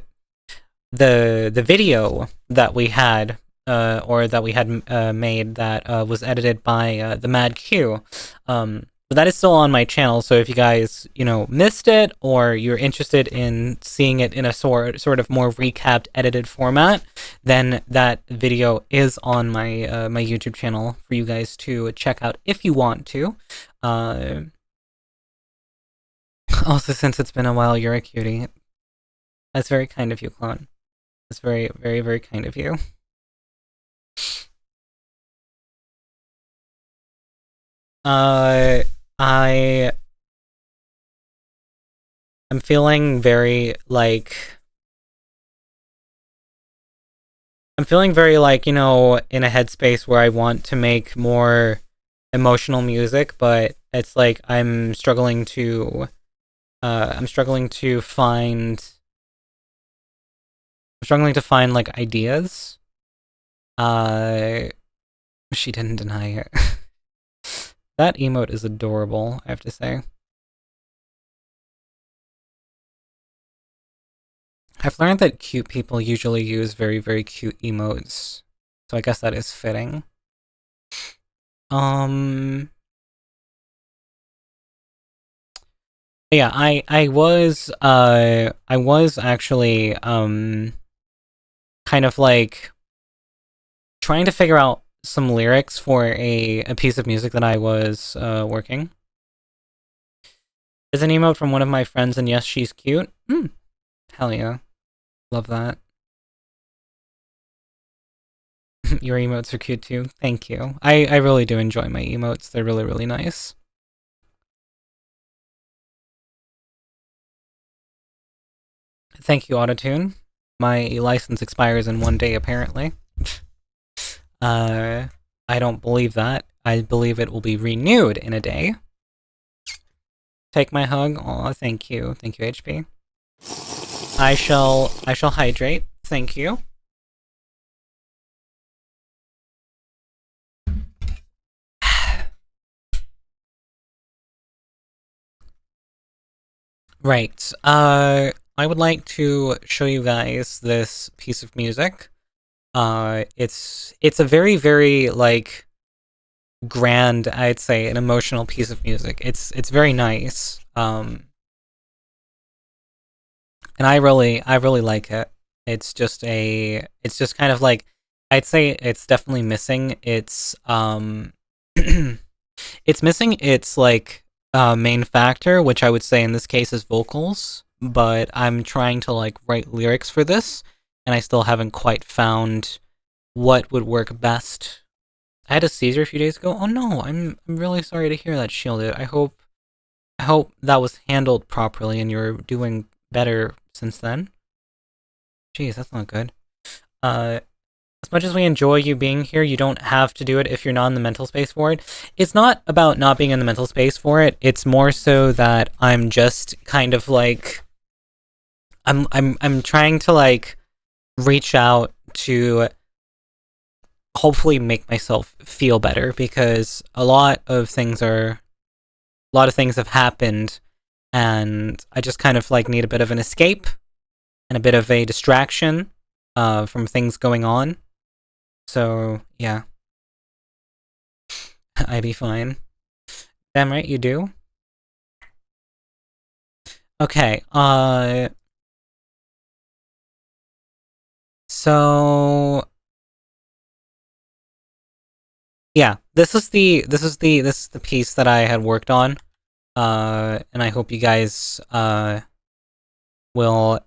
video that we had made that was edited by the Mad Q. But that is still on my channel, so if you guys, you know, missed it, or you're interested in seeing it in a sort of more recapped, edited format, then that video is on my my YouTube channel for you guys to check out if you want to. Also, since it's been a while, you're a cutie. That's very kind of you, Clone. That's very, very, very kind of you. I'm feeling very like you know, in a headspace where I want to make more emotional music, but it's like I'm struggling to find like ideas. She didn't deny it. That emote is adorable, I have to say. I've learned that cute people usually use very, very cute emotes, so I guess that is fitting. Yeah, I was actually kind of like trying to figure out some lyrics for a piece of music that I was working. There's an emote from one of my friends, and yes, she's cute. Hell yeah. Love that. Your emotes are cute too. Thank you. I really do enjoy my emotes. They're really, really nice. Thank you, Autotune. My license expires in 1 day, apparently. I don't believe that. I believe it will be renewed in a day. Take my hug. Aw, thank you. Thank you, HP. I shall hydrate. Thank you. Right. I would like to show you guys this piece of music. It's a very, very, like, grand, I'd say, an emotional piece of music. It's very nice. And I really like it. It's just kind of like, I'd say it's definitely missing its it's missing its like main factor, which I would say in this case is vocals, but I'm trying to like write lyrics for this, and I still haven't quite found what would work best. I had a seizure a few days ago. Oh no, I'm really sorry to hear that, Shielded. I hope that was handled properly and you're doing better since then. Jeez, that's not good. As much as we enjoy you being here, you don't have to do it if you're not in the mental space for it. It's not about not being in the mental space for it. It's more so that I'm just kind of like I'm trying to like reach out to hopefully make myself feel better, because a lot of things have happened and I just kind of like need a bit of an escape and a bit of a distraction from things going on. So, yeah. I'd be fine. Damn right you do. Okay, so yeah, this is the piece that I had worked on. And I hope you guys will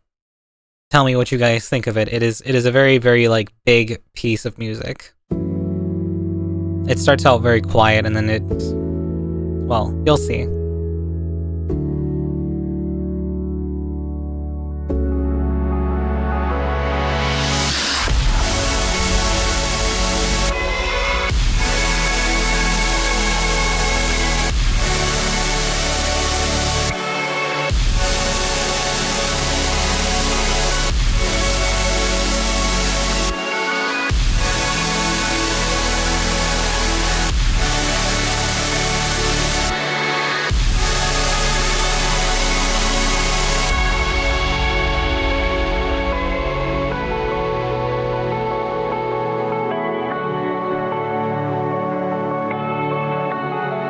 tell me what you guys think of it. It is a very, very like big piece of music. It starts out very quiet and then well, you'll see.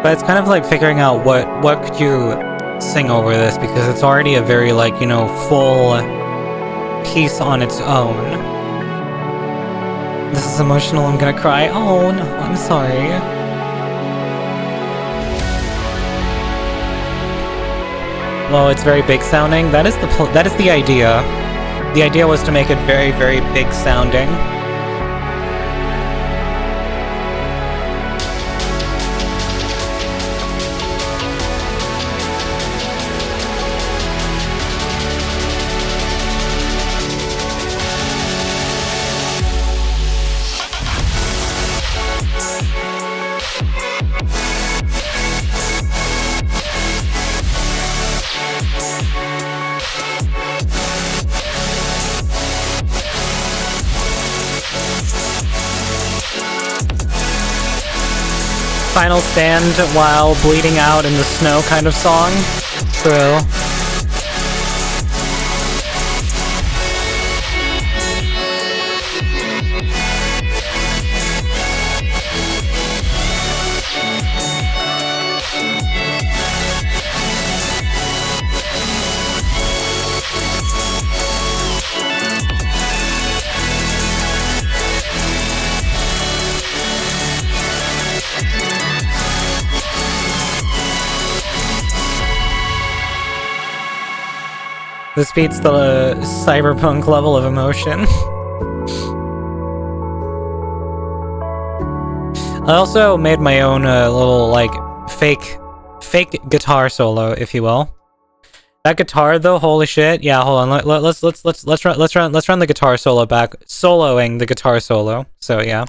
But it's kind of like figuring out what could you sing over this, because it's already a very like, you know, full piece on its own. This is emotional, I'm gonna cry. Oh no, I'm sorry. Well, it's very big sounding. That is the idea. The idea was to make it very, very big sounding. Final stand while bleeding out in the snow kind of song. True. This beats the cyberpunk level of emotion. I also made my own little like fake guitar solo, if you will. That guitar though, holy shit! Yeah, hold on. Let's run the guitar solo back, soloing the guitar solo. So yeah.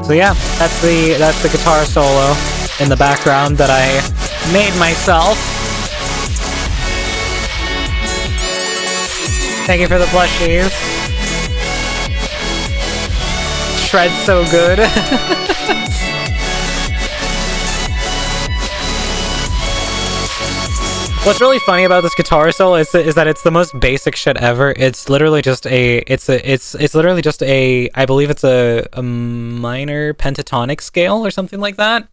So yeah, that's the guitar solo in the background that I made myself. Thank you for the plushies. Shred's so good. What's really funny about this guitar solo is that it's the most basic shit ever. It's literally just it's literally just a, I believe it's a minor pentatonic scale or something like that.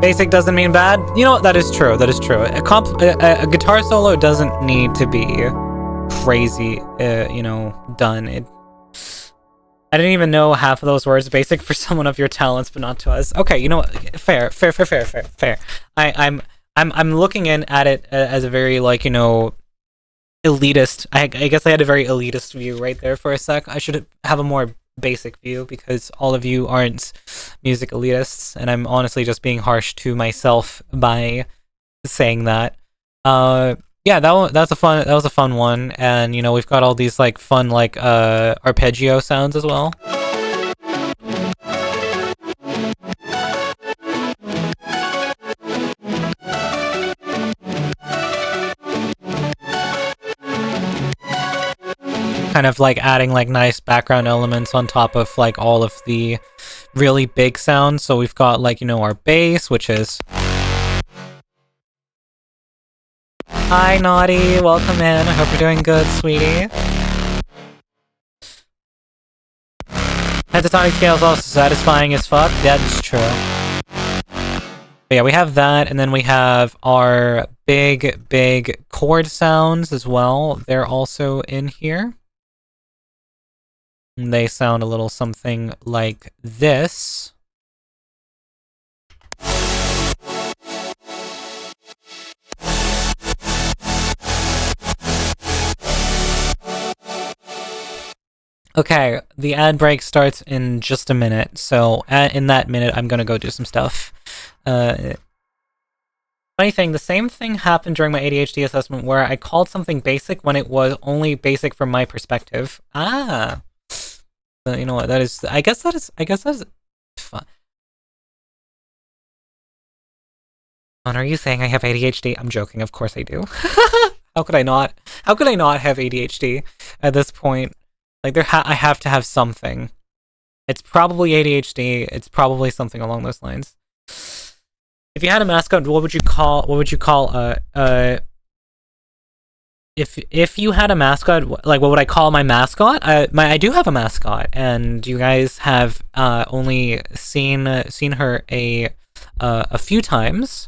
Basic doesn't mean bad. You know what? That is true. That is true. A guitar solo doesn't need to be crazy, you know, done. I didn't even know half of those words. Basic for someone of your talents, but not to us. Okay, you know what? Fair. I'm looking in at it as a very, like, you know, elitist. I guess I had a very elitist view right there for a sec. I should have a more basic view because all of you aren't music elitists, and I'm honestly just being harsh to myself by saying that. Yeah, that was a fun one, and you know, we've got all these like fun like arpeggio sounds as well. Kind of like adding like nice background elements on top of like all of the really big sounds. So we've got like, you know, our bass, which is... Hi, Naughty. Welcome in. I hope you're doing good, sweetie. Pentatonic scale is also satisfying as fuck. That's true. But yeah, we have that, and then we have our big chord sounds as well. They're also in here. And they sound a little something like this. Okay, the ad break starts in just a minute, so in that minute I'm gonna go do some stuff. Funny thing, the same thing happened during my ADHD assessment where I called something basic when it was only basic from my perspective. Ah! You know what, I guess that is fun. Are you saying I have ADHD? I'm joking, of course I do. How could I not have ADHD at this point? Like, I have to have something. It's probably ADHD, it's probably something along those lines. If you had a mascot, what would you call if you had a mascot, like, what would I call my mascot? I do have a mascot, and you guys have only seen her a few times.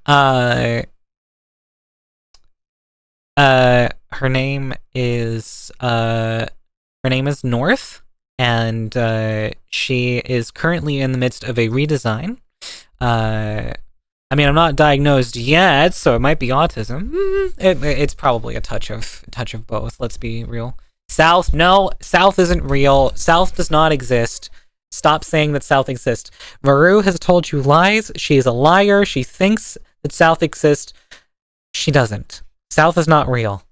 Her name is North, and she is currently in the midst of a redesign. I mean, I'm not diagnosed yet, so it might be autism. It's probably a touch of both. Let's be real. South, no, South isn't real. South does not exist. Stop saying that South exists. Varu has told you lies. She is a liar. She thinks that South exists. She doesn't. South is not real.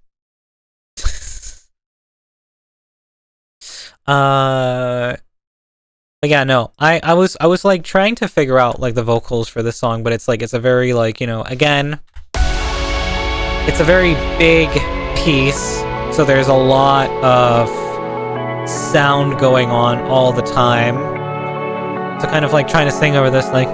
But yeah, no, I was like trying to figure out like the vocals for this song, but it's like, it's a very like, you know, again, it's a very big piece, so there's a lot of sound going on all the time. So kind of like trying to sing over this, like.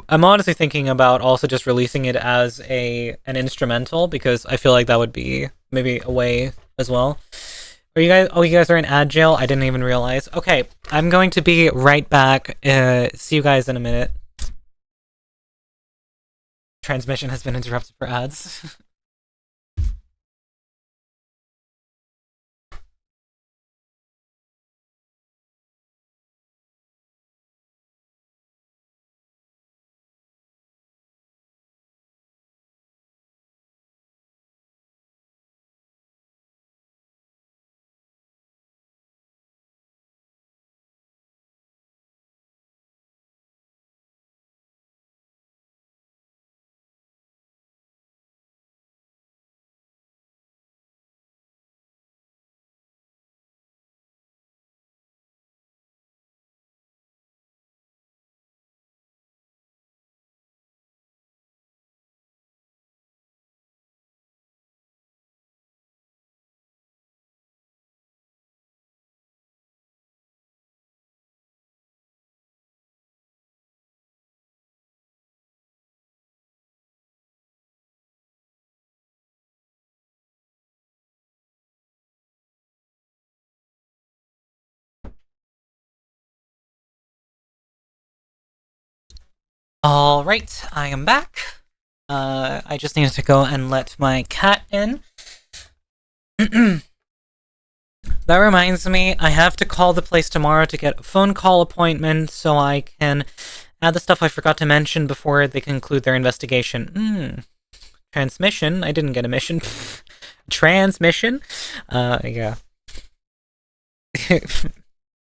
I'm honestly thinking about also just releasing it as an instrumental, because I feel like that would be maybe a way as well. Are you guys? Oh, you guys are in ad jail? I didn't even realize. Okay, I'm going to be right back. See you guys in a minute. Transmission has been interrupted for ads. All right, I am back. I just needed to go and let my cat in. That reminds me, I have to call the place tomorrow to get a phone call appointment so I can add the stuff I forgot to mention before they conclude their investigation. Transmission? I didn't get a mission. Transmission? Yeah.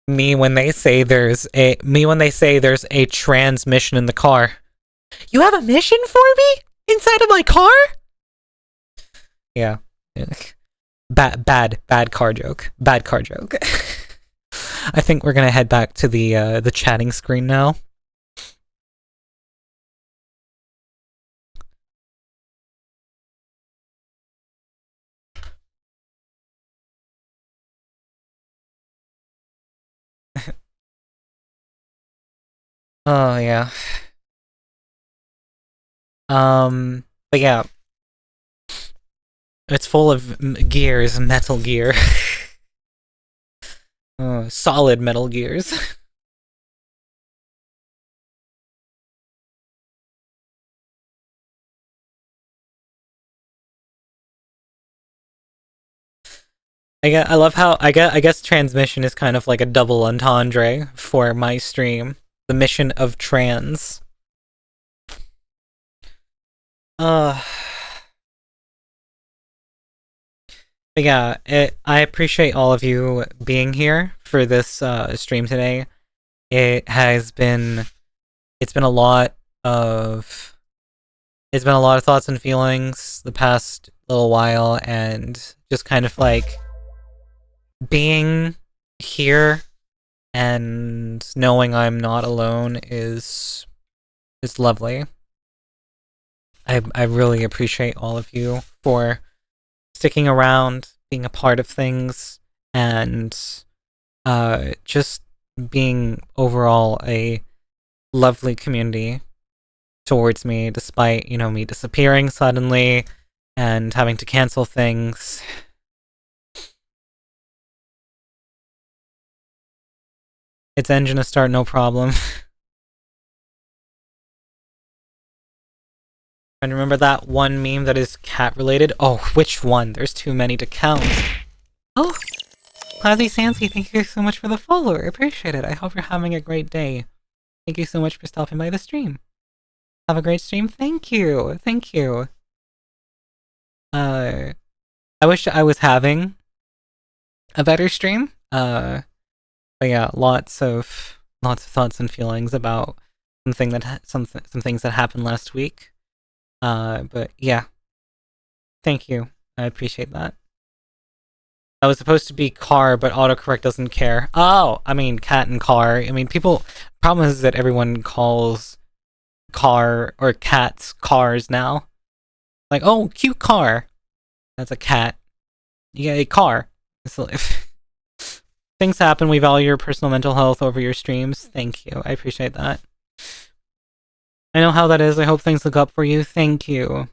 Me when they say there's a transmission in the car. You have a mission for me inside of my car? Yeah. Bad car joke. Bad car joke. I think we're gonna head back to the chatting screen now. Oh yeah. But yeah. It's full of gears, metal gear. Solid metal gears. I love how I guess transmission is kind of like a double entendre for my stream. The mission of trans. But yeah, I appreciate all of you being here for this stream today. It's been a lot of thoughts and feelings the past little while, and just kind of like being here and knowing I'm not alone is lovely. I really appreciate all of you for sticking around, being a part of things, and just being overall a lovely community towards me, despite, you know, me disappearing suddenly and having to cancel things. Its engine to start, no problem. And remember that one meme that is cat related? Oh, which one? There's too many to count. Oh, Cloudy Sansky, thank you so much for the follower. I appreciate it. I hope you're having a great day. Thank you so much for stopping by the stream. Have a great stream. Thank you. Thank you. I wish I was having a better stream. But yeah, lots of thoughts and feelings about some things that happened last week. But yeah, thank you. I appreciate that. I was supposed to be car, but autocorrect doesn't care. Oh, I mean, cat and car. I mean, problem is that everyone calls car or cats cars now. Like, oh, cute car. That's a cat. You get a car. So if things happen, we value your personal mental health over your streams. Thank you. I appreciate that. I know how that is. I hope things look up for you. Thank you.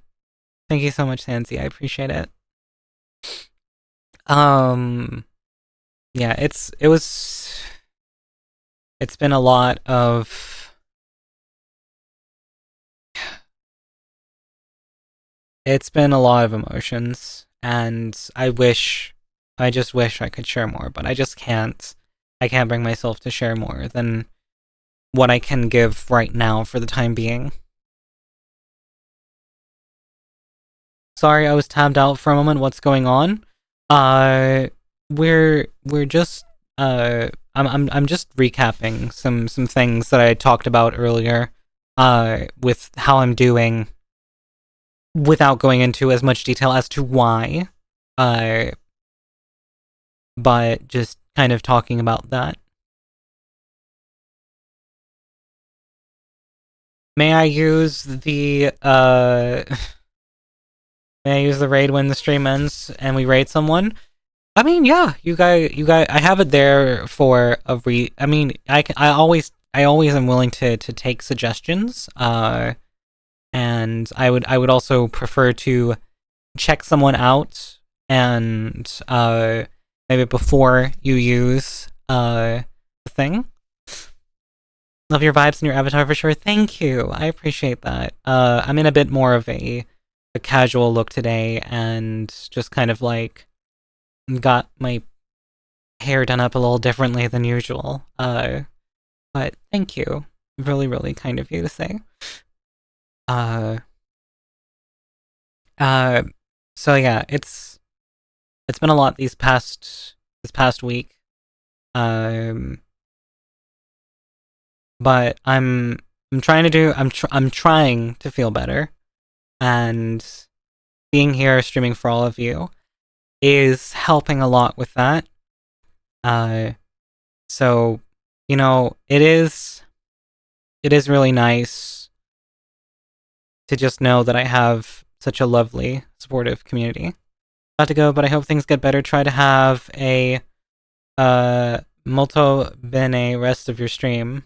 Thank you so much, Sansi. I appreciate it. Yeah, it's been a lot of emotions, and I just wish I could share more, but I just can't. I can't bring myself to share more than what I can give right now for the time being. Sorry, I was tabbed out for a moment. What's going on? We're just I'm just recapping some things that I talked about earlier with how I'm doing without going into as much detail as to why, but just kind of talking about that. May I use the raid when the stream ends and we raid someone? I mean, yeah, you guys, I have it there for a I mean, I always am willing to take suggestions. And I would also prefer to check someone out and maybe before you use the thing. Love your vibes and your avatar for sure. Thank you. I appreciate that. I'm in a bit more of a casual look today and just kind of like got my hair done up a little differently than usual. But thank you. Really, really kind of you to say. So yeah, it's been a lot this past week. But I'm trying to feel better, and being here streaming for all of you is helping a lot with that. So, you know, it is really nice to just know that I have such a lovely, supportive community. About to go, but I hope things get better. Try to have a molto bene rest of your stream.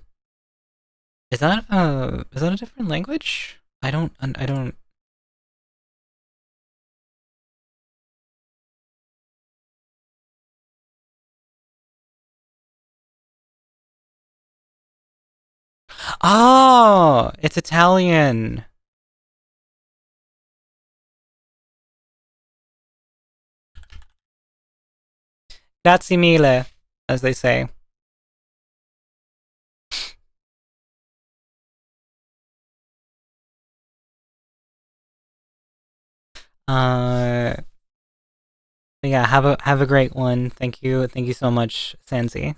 Is that a different language? I don't. Oh, it's Italian. Grazie mille, as they say. Yeah, have a great one. Thank you so much, Sansi.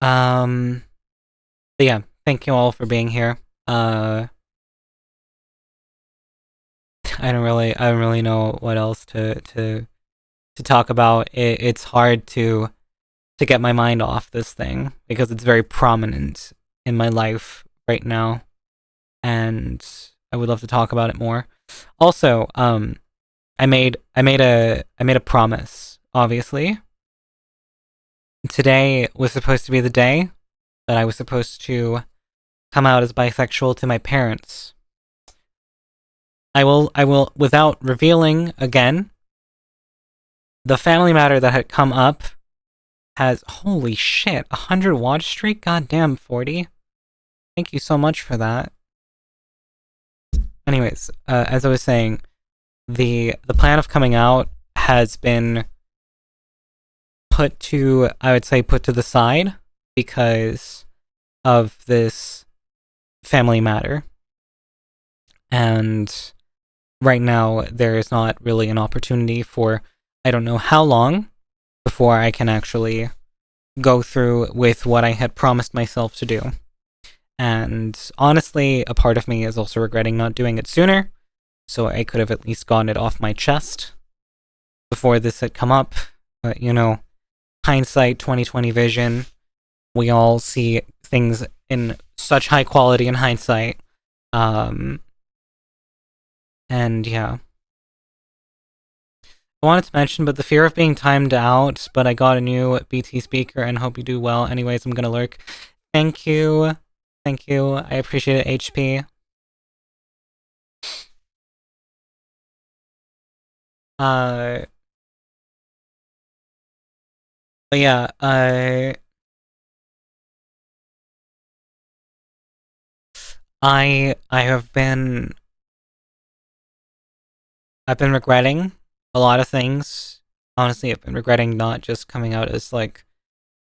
But yeah, thank you all for being here. I don't really know what else to talk about. It's hard to get my mind off this thing because it's very prominent in my life right now, and I would love to talk about it more. Also, I made a promise, obviously. Today was supposed to be the day that I was supposed to come out as bisexual to my parents. I will, without revealing again, the family matter that had come up has, holy shit, 100 watch streak? Goddamn, 40. Thank you so much for that. Anyways, as I was saying, the plan of coming out has been put to the side because of this family matter. And right now there is not really an opportunity for I don't know how long before I can actually go through with what I had promised myself to do. And honestly, a part of me is also regretting not doing it sooner, so I could have at least gotten it off my chest before this had come up. But, you know, hindsight, 2020 vision, we all see things in such high quality in hindsight. And yeah. I wanted to mention, but the fear of being timed out, but I got a new BT speaker and hope you do well. Anyways, I'm gonna lurk. Thank you. Thank you. I appreciate it, HP. But yeah, I've been regretting a lot of things. Honestly, I've been regretting not just coming out as like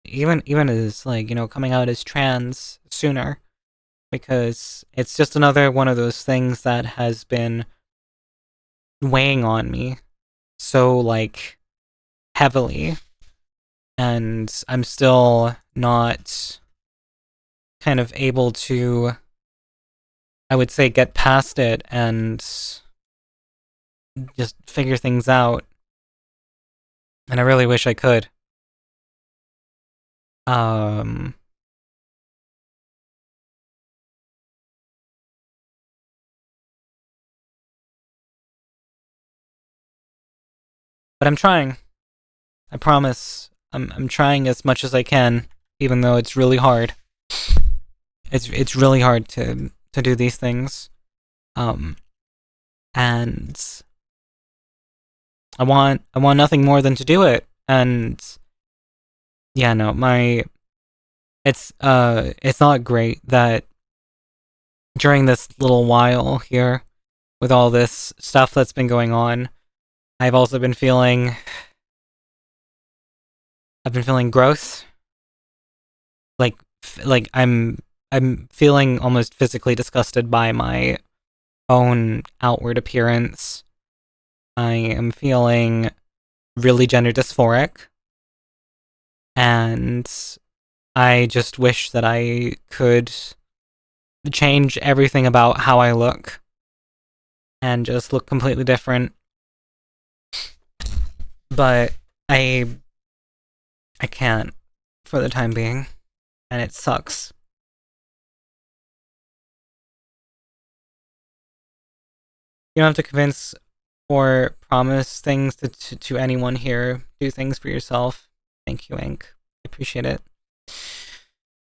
even as like, you know, coming out as trans sooner, because it's just another one of those things that has been weighing on me so like heavily, and I'm still not kind of able to, I would say, get past it and just figure things out. And I really wish I could. But I'm trying. I promise. I'm trying as much as I can, even though it's really hard. It's really hard to do these things. And I want nothing more than to do it. And yeah, no, it's not great that during this little while here with all this stuff that's been going on, I've also been feeling gross. Like I'm feeling almost physically disgusted by my own outward appearance. I am feeling really gender dysphoric, and I just wish that I could change everything about how I look and just look completely different. But I can't for the time being, and it sucks. You don't have to convince or promise things to anyone here. Do things for yourself. Thank you, Ink. I appreciate it.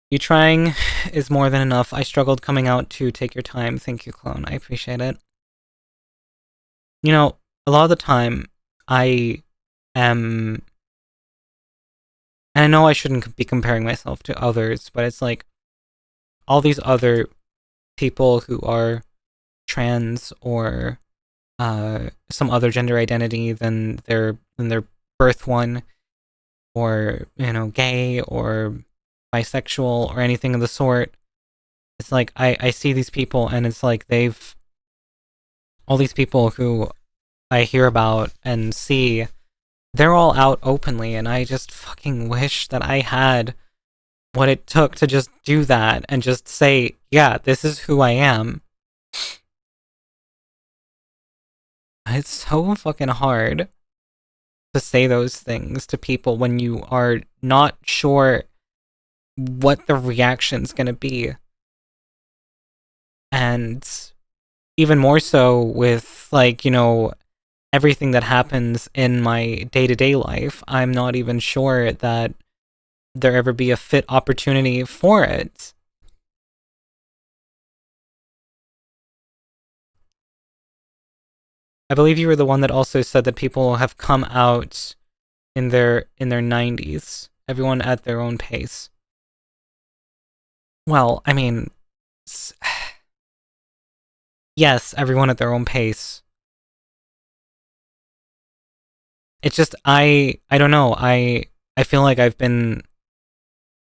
You trying is more than enough. I struggled coming out to take your time. Thank you, Clone. I appreciate it. You know, a lot of the time, I am... And I know I shouldn't be comparing myself to others, but it's like all these other people who are trans or some other gender identity than their birth one, or, you know, gay or bisexual or anything of the sort. It's like I see these people, and it's like all these people who I hear about and see, they're all out openly, and I just fucking wish that I had what it took to just do that and just say, yeah, this is who I am. It's so fucking hard to say those things to people when you are not sure what the reaction's gonna be. And even more so with, like, you know, everything that happens in my day-to-day life, I'm not even sure that there ever be a fit opportunity for it. I believe you were the one that also said that people have come out in their 90s, everyone at their own pace. Well, I mean, yes, everyone at their own pace. It's just, I don't know, I feel like I've been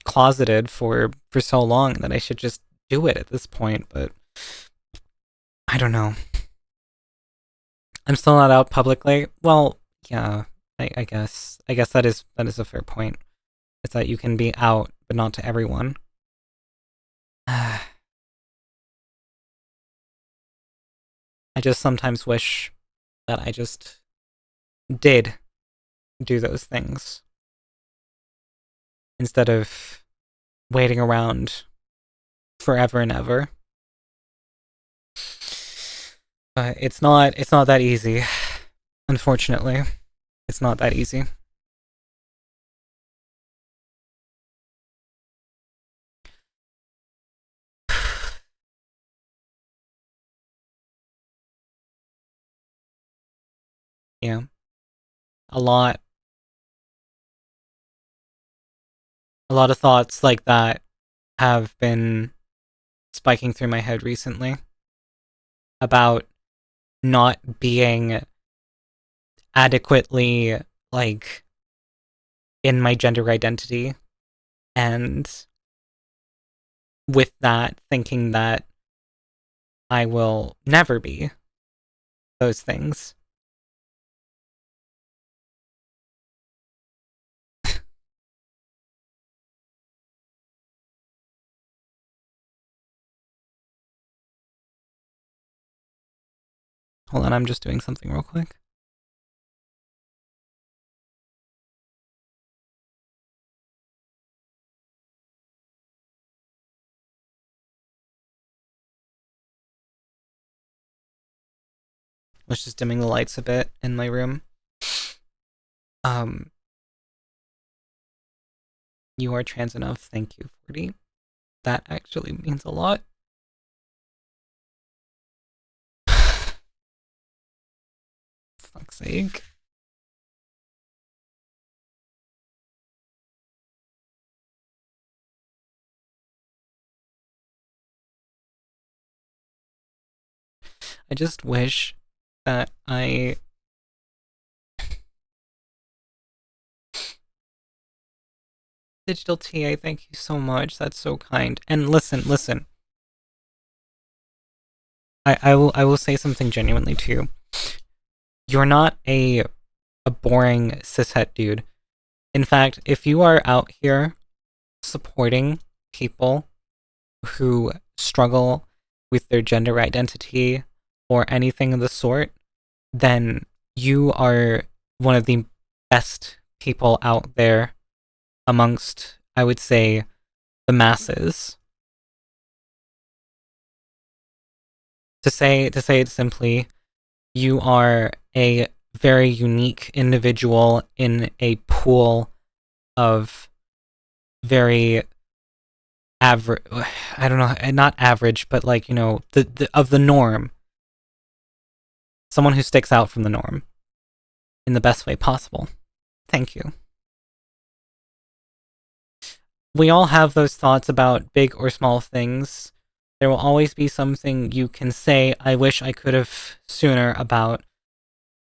closeted for so long that I should just do it at this point, but I don't know. I'm still not out publicly. Well, yeah, I guess that is a fair point. It's that you can be out, but not to everyone. I just sometimes wish that I just did do those things instead of waiting around forever and ever. But it's not that easy. Unfortunately, it's not that easy. Yeah. A lot of thoughts like that have been spiking through my head recently about not being adequately, like, in my gender identity, and with that, thinking that I will never be those things. Hold on, I'm just doing something real quick. Was just dimming the lights a bit in my room. You are trans enough. Thank you, 40. That actually means a lot. Fuck's sake. I just wish that I... Digital TA, thank you so much. That's so kind. And listen. I will say something genuinely to you. You're not a boring cishet dude. In fact, if you are out here supporting people who struggle with their gender identity or anything of the sort, then you are one of the best people out there amongst, I would say, the masses. To say it simply, you are a very unique individual in a pool of very average, I don't know, not average, but like, you know, of the norm. Someone who sticks out from the norm in the best way possible. Thank you. We all have those thoughts about big or small things. There will always be something you can say, I wish I could have sooner about.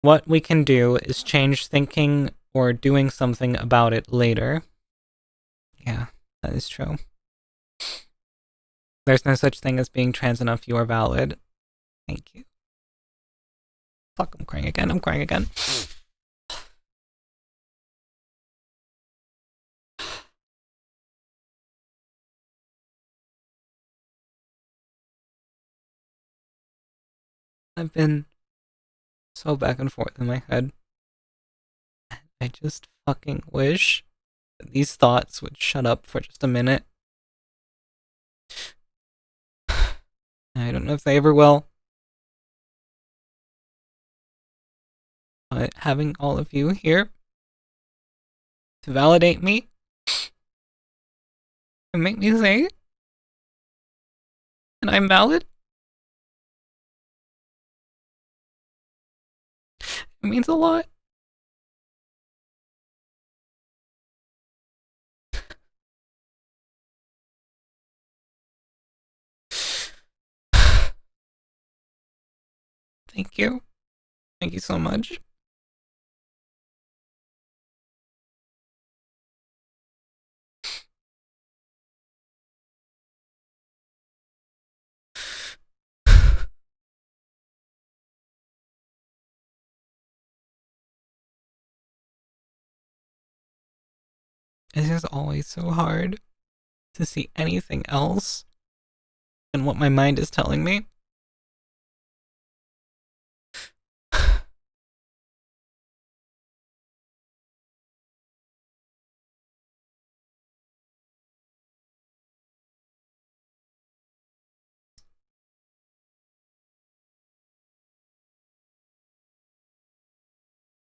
What we can do is change thinking or doing something about it later. Yeah, that is true. There's no such thing as being trans enough. You are valid. Thank you. Fuck, I'm crying again. I've been so back and forth in my head. I just fucking wish that these thoughts would shut up for just a minute. I don't know if they ever will. But having all of you here to validate me and make me say and I'm valid, it means a lot. Thank you. Thank you so much. It's just always so hard to see anything else than what my mind is telling me.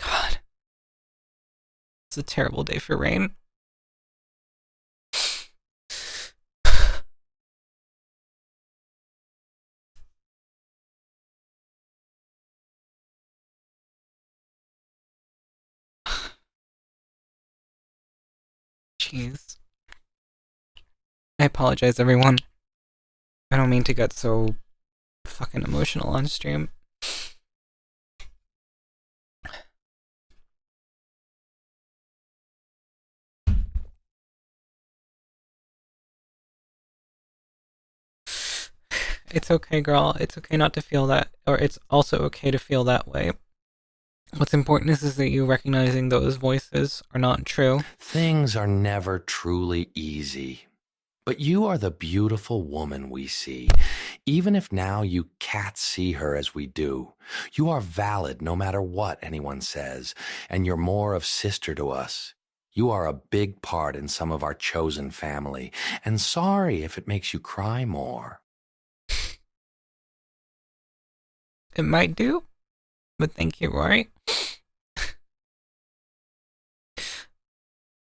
God. It's a terrible day for rain. Jeez. I apologize, everyone. I don't mean to get so fucking emotional on stream. It's okay, girl. It's okay not to feel that, or it's also okay to feel that way. What's important is that you recognizing those voices are not true. Things are never truly easy. But you are the beautiful woman we see. Even if now you can't see her as we do, you are valid no matter what anyone says, and you're more of sister to us. You are a big part in some of our chosen family, and sorry if it makes you cry more. It might do, but thank you, Rory.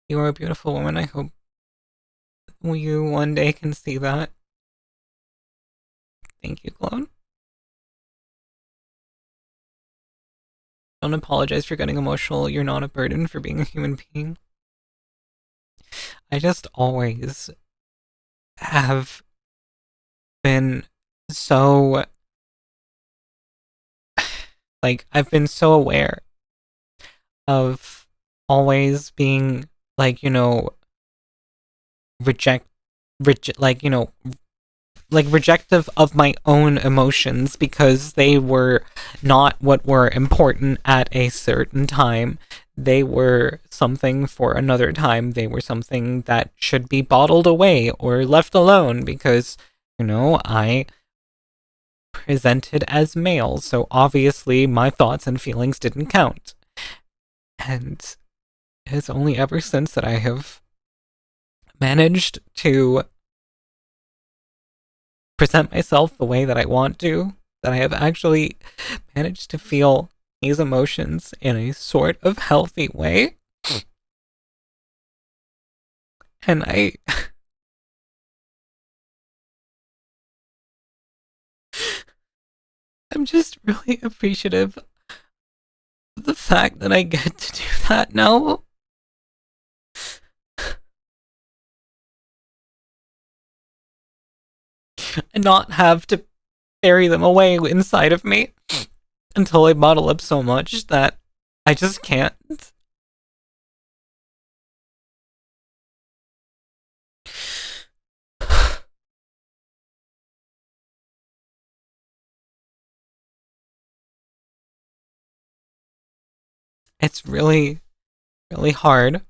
You are a beautiful woman. I hope you one day can see that. Thank you, Clone. Don't apologize for getting emotional. You're not a burden for being a human being. I just always have been so... like, I've been so aware of always being, like, you know, rejective of my own emotions because they were not what were important at a certain time. They were something for another time. They were something that should be bottled away or left alone because, you know, I presented as male, so obviously my thoughts and feelings didn't count. And it's only ever since that I have managed to present myself the way that I want to, that I have actually managed to feel these emotions in a sort of healthy way. And I'm just really appreciative of the fact that I get to do that now. And not have to bury them away inside of me until I bottle up so much that I just can't. It's really, really hard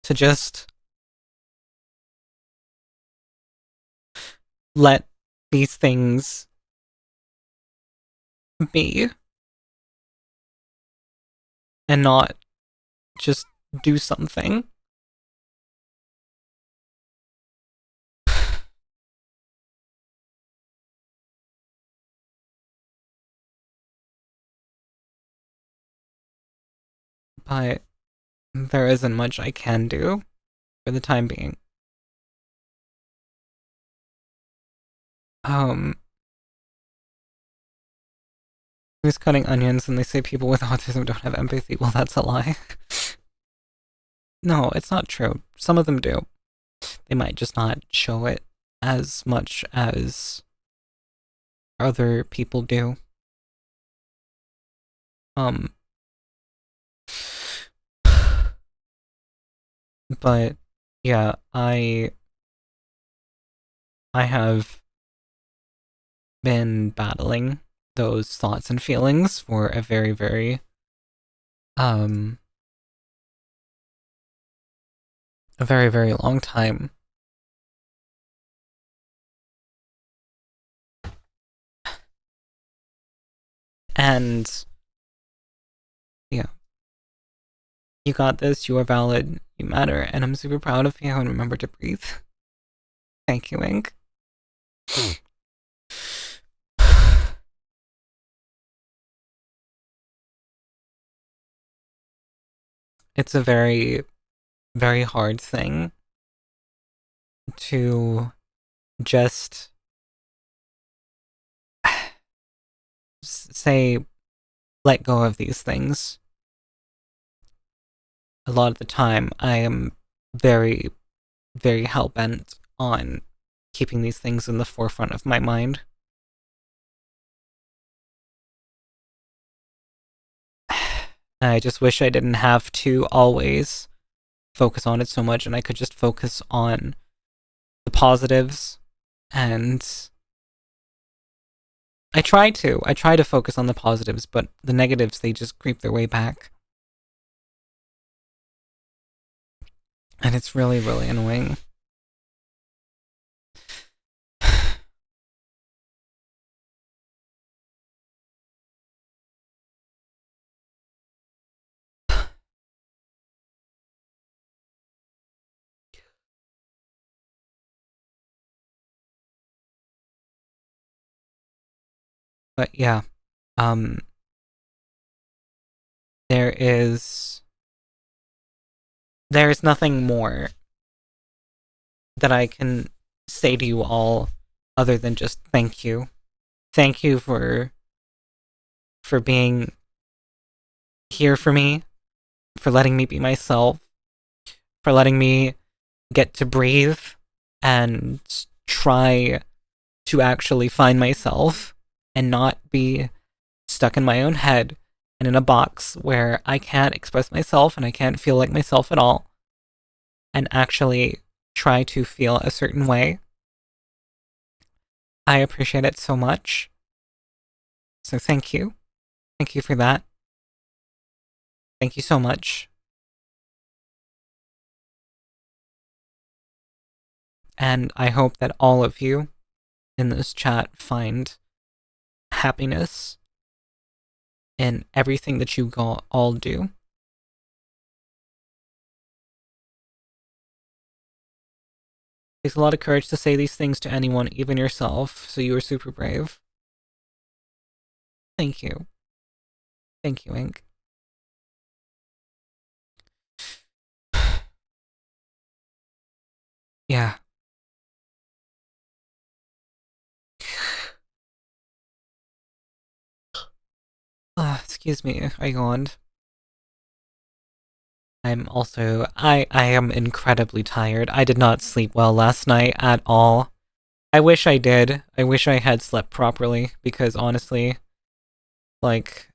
to just let these things be and not just do something. But there isn't much I can do for the time being. Who's cutting onions and they say people with autism don't have empathy? Well, that's a lie. No, it's not true. Some of them do. They might just not show it as much as other people do. But yeah, I have been battling those thoughts and feelings for a very, very a very, very long time. And yeah, you got this, you are valid, you matter, and I'm super proud of you, and remember to breathe. Thank you, Ink. It's a very, very hard thing to just say, let go of these things. A lot of the time, I am very, very hell-bent on keeping these things in the forefront of my mind. I just wish I didn't have to always focus on it so much, and I could just focus on the positives. And I try to focus on the positives, but the negatives, they just creep their way back. And it's really, really annoying. But yeah, there is nothing more that I can say to you all other than just thank you. Thank you for being here for me, for letting me be myself, for letting me get to breathe and try to actually find myself and not be stuck in my own head and in a box where I can't express myself and I can't feel like myself at all, and actually try to feel a certain way. I appreciate it so much. So thank you. Thank you for that. Thank you so much. And I hope that all of you in this chat find happiness in everything that you all do. It takes a lot of courage to say these things to anyone, even yourself, so you are super brave. Thank you. Thank you, Ink. Yeah. Excuse me, I yawned. I'm also, I am incredibly tired. I did not sleep well last night at all. I wish I did. I wish I had slept properly, because honestly, like,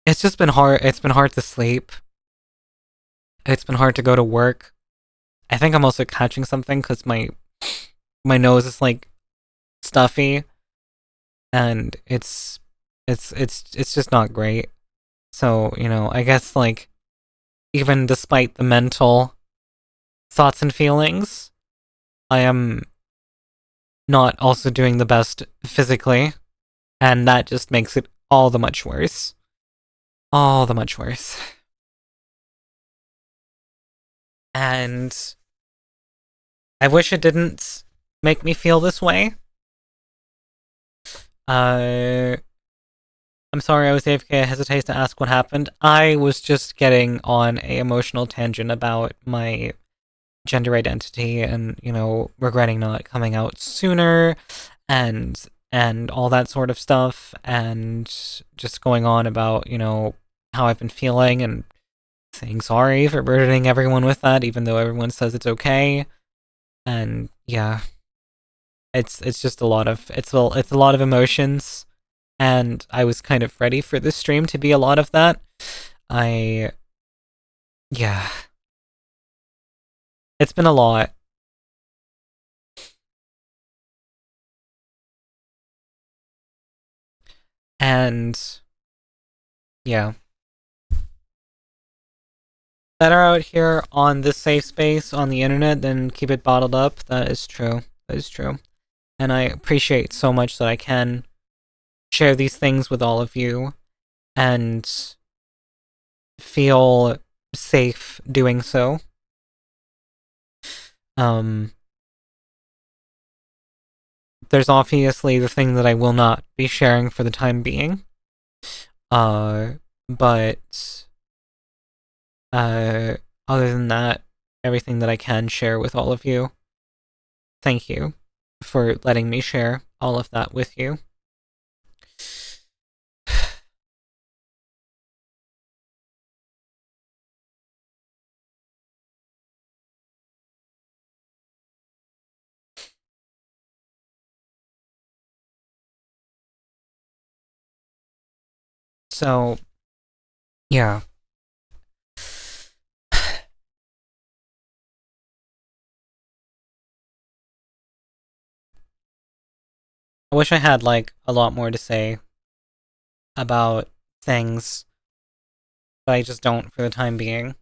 it's just been hard. It's been hard to sleep. It's been hard to go to work. I think I'm also catching something because my nose is like stuffy, and it's just not great. So, you know, I guess like even despite the mental thoughts and feelings, I am not also doing the best physically, and that just makes it all the much worse. All the much worse. And I wish it didn't make me feel this way. I'm sorry I was AFK. I hesitate to ask what happened. I was just getting on a emotional tangent about my gender identity and, you know, regretting not coming out sooner and all that sort of stuff, and just going on about, you know, how I've been feeling and saying sorry for burdening everyone with that, even though everyone says it's okay. And yeah, it's just a lot of it's a lot of emotions, and I was kind of ready for this stream to be a lot of that. Yeah, it's been a lot. And yeah, better out here on this safe space on the internet than keep it bottled up. That is true. That is true. And I appreciate so much that I can share these things with all of you and feel safe doing so. There's obviously the thing that I will not be sharing for the time being. But other than that, everything that I can share with all of you, thank you for letting me share all of that with you. So, yeah. I wish I had, like, a lot more to say about things, but I just don't for the time being.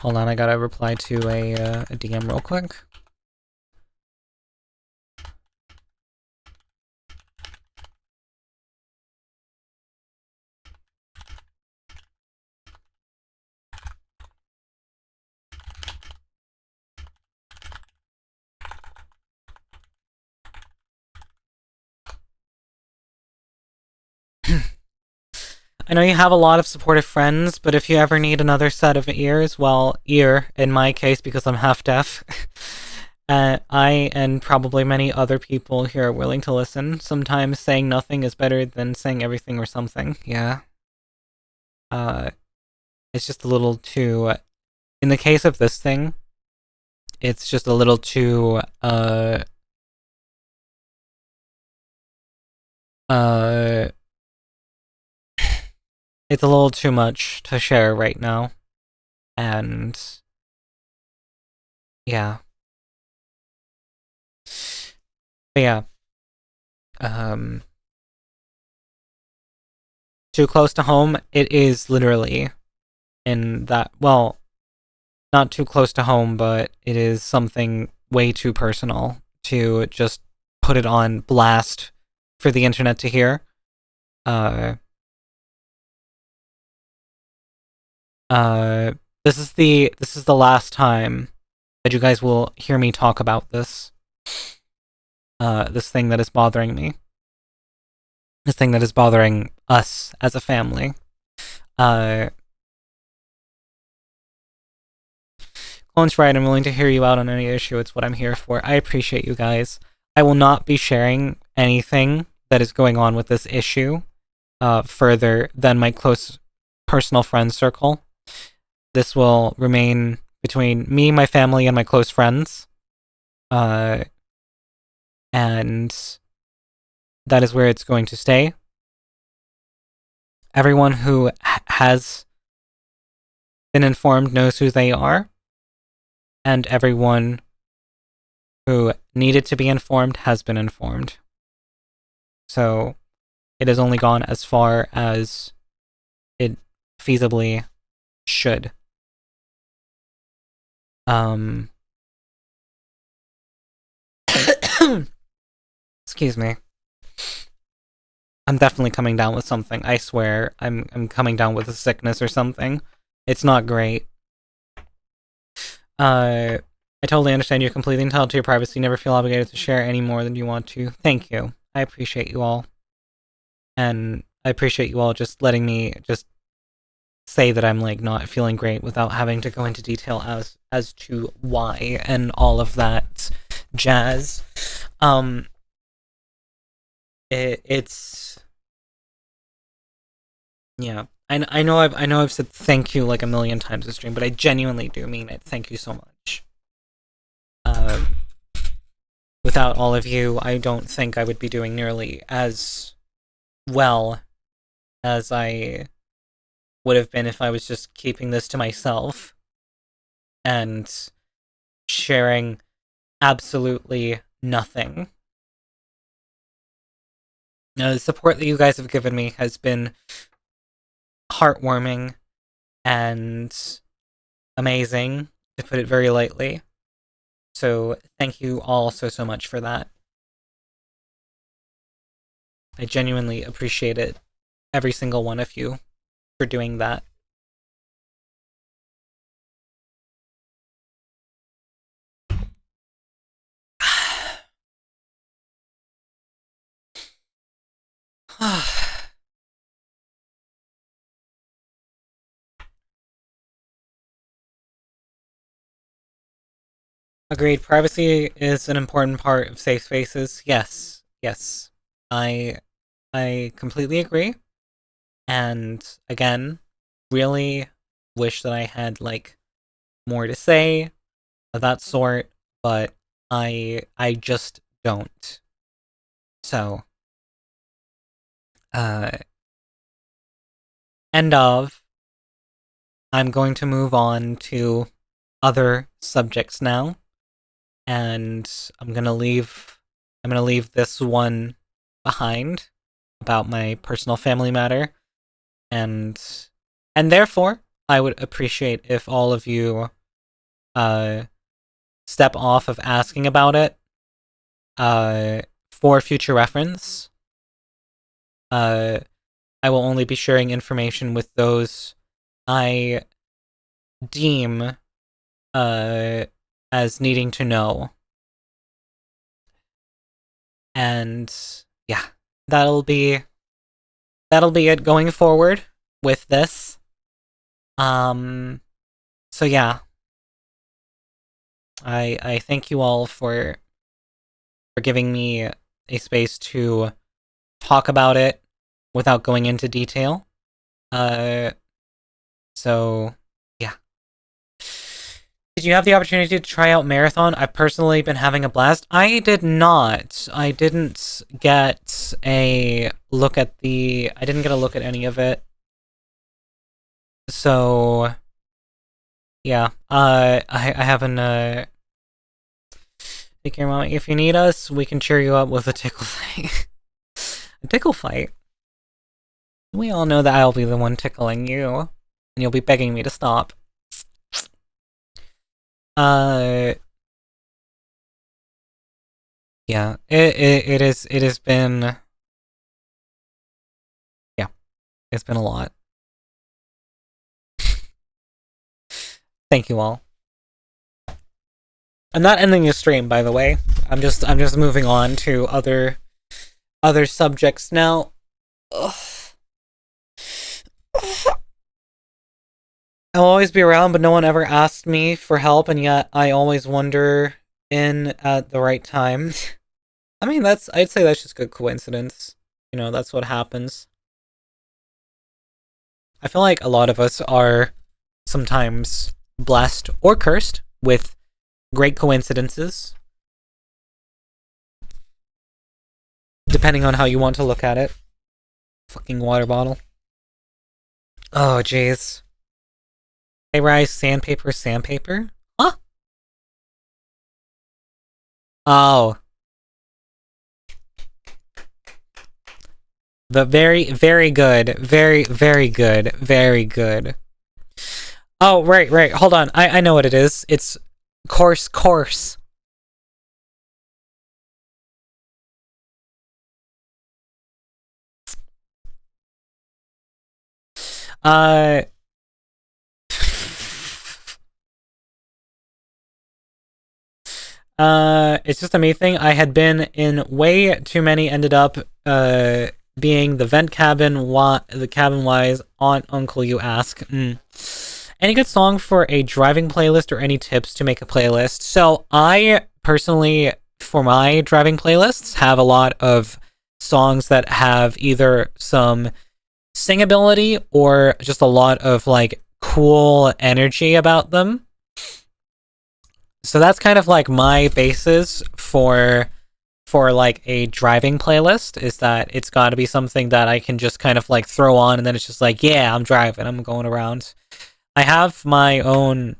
Hold on, I gotta reply to a DM real quick. I know you have a lot of supportive friends, but if you ever need another set of ears, well, ear, in my case, because I'm half-deaf, I and probably many other people here are willing to listen. Sometimes saying nothing is better than saying everything or something, yeah. It's just a little too... in the case of this thing, it's just a little too, it's a little too much to share right now, and yeah. But yeah. Too close to home, it is literally in that, well, not too close to home, but it is something way too personal to just put it on blast for the internet to hear. This is the last time that you guys will hear me talk about this. This thing that is bothering me. This thing that is bothering us as a family. Colin's right, I'm willing to hear you out on any issue, it's what I'm here for. I appreciate you guys. I will not be sharing anything that is going on with this issue further than my close personal friend circle. This will remain between me, my family, and my close friends. And that is where it's going to stay. Everyone who has been informed knows who they are, and everyone who needed to be informed has been informed. So it has only gone as far as it feasibly should. Excuse me. I'm definitely coming down with something. I swear, I'm coming down with a sickness or something. It's not great. I totally understand you're completely entitled to your privacy. Never feel obligated to share any more than you want to. Thank you. I appreciate you all. And I appreciate you all just letting me just say that I'm, like, not feeling great without having to go into detail as to why and all of that jazz. It's... yeah. I know I've said thank you like a million times this stream, but I genuinely do mean it. Thank you so much. without all of you, I don't think I would be doing nearly as well as I would have been if I was just keeping this to myself and sharing absolutely nothing. Now, the support that you guys have given me has been heartwarming and amazing, to put it very lightly. So thank you all so much for that. I genuinely appreciate it, every single one of you, for doing that. Agreed. Privacy is an important part of safe spaces. Yes. Yes. I completely agree. And again, really wish that I had like more to say of that sort, but I just don't. So end of. I'm going to move on to other subjects now. And I'm gonna leave this one behind about my personal family matter, and therefore I would appreciate if all of you step off of asking about it for future reference. I will only be sharing information with those I deem as needing to know. And yeah, that'll be it going forward with this. So yeah. I thank you all for giving me a space to talk about it without going into detail. So yeah. Did you have the opportunity to try out Marathon? I've personally been having a blast. I did not. I didn't get a look at any of it. So yeah, I haven't take care, Mama. If you need us, we can cheer you up with a tickle fight. A tickle fight? We all know that I'll be the one tickling you, and you'll be begging me to stop. Yeah, it has been, yeah, it's been a lot. Thank you all. I'm not ending the stream, by the way. I'm just moving on to other subjects now. Ugh. I'll always be around, but no one ever asked me for help, and yet I always wander in at the right time. I mean, I'd say that's just good coincidence. You know, that's what happens. I feel like a lot of us are sometimes blessed or cursed with great coincidences, depending on how you want to look at it. Fucking water bottle. Oh, jeez. Hey, Rise, sandpaper? Huh? Oh. But very, very good. Very, very good. Very good. Oh, right. Hold on. I know what it is. It's course. It's just a me thing. I had been in way too many, ended up, being the vent cabin, the cabin wise, aunt, uncle, you ask. Any good song for a driving playlist or any tips to make a playlist? So I personally, for my driving playlists, have a lot of songs that have either some singability or just a lot of like cool energy about them. So that's kind of like my basis for for like a driving playlist is that it's got to be something that I can just kind of like throw on and then it's just like, yeah, I'm driving, I'm going around. I have my own.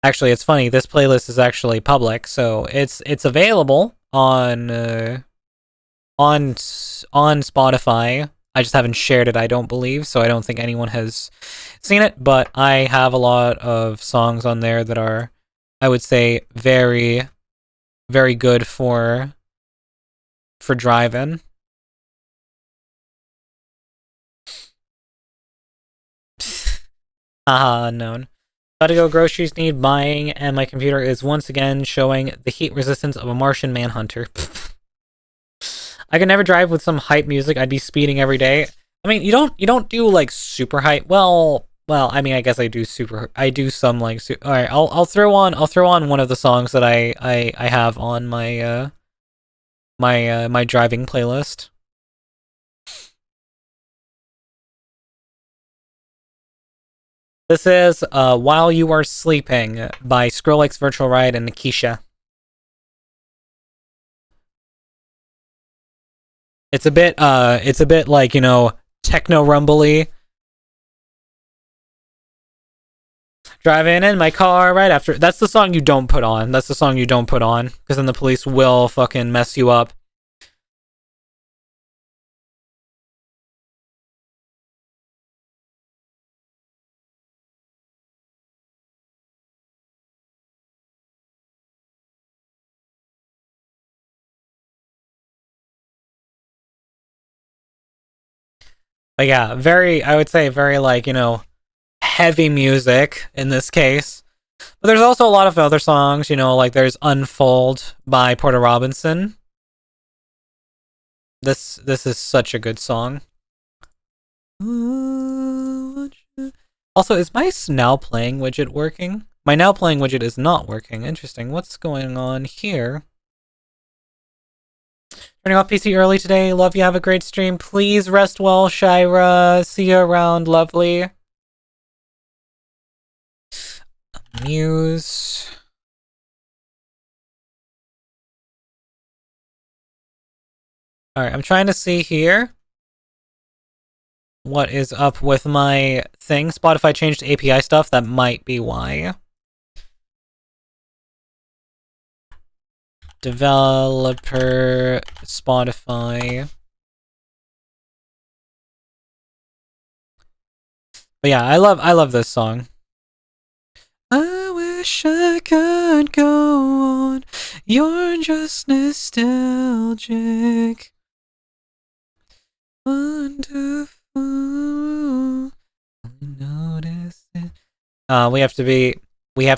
Actually, it's funny. This playlist is actually public, so it's available on Spotify. I just haven't shared it, I don't believe, so I don't think anyone has seen it. But I have a lot of songs on there that are, I would say, very, very good for driving. Haha, unknown. Gotta go, groceries need buying, and my computer is once again showing the heat resistance of a Martian Manhunter. I could never drive with some hype music. I'd be speeding every day. I mean, you don't do like super hype. Well, I mean, I guess I do some like. All right, I'll throw on one of the songs that I have on my my driving playlist. This is While You Are Sleeping by Skrillex, Virtual Ride, and Nikisha. It's a bit like, you know, techno rumbly. Driving in my car right after. That's the song you don't put on. That's the song you don't put on, because then the police will fucking mess you up. But yeah, I would say very like, you know, heavy music in this case. But there's also a lot of other songs, you know, like there's Unfold by Porter Robinson. This is such a good song. Also, is my now playing widget working? My now playing widget is not working. Interesting. What's going on here? Turning off PC early today. Love you. Have a great stream. Please rest well, Shira. See you around, lovely. Muse. Alright, I'm trying to see here what is up with my thing. Spotify changed API stuff. That might be why. Developer Spotify. But yeah, I love this song. I wish I could go on. You're just nostalgic. Wonderful. Notice it. We have to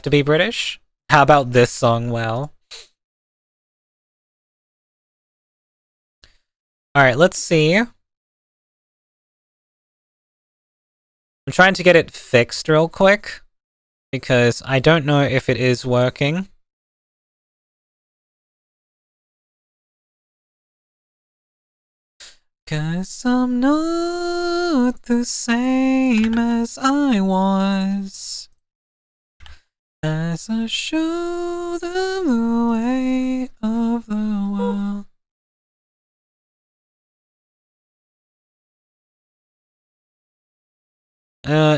be British. How about this song? Well. Alright, let's see. I'm trying to get it fixed real quick, because I don't know if it is working. Cause I'm not the same as I was, as I show them the way of the world.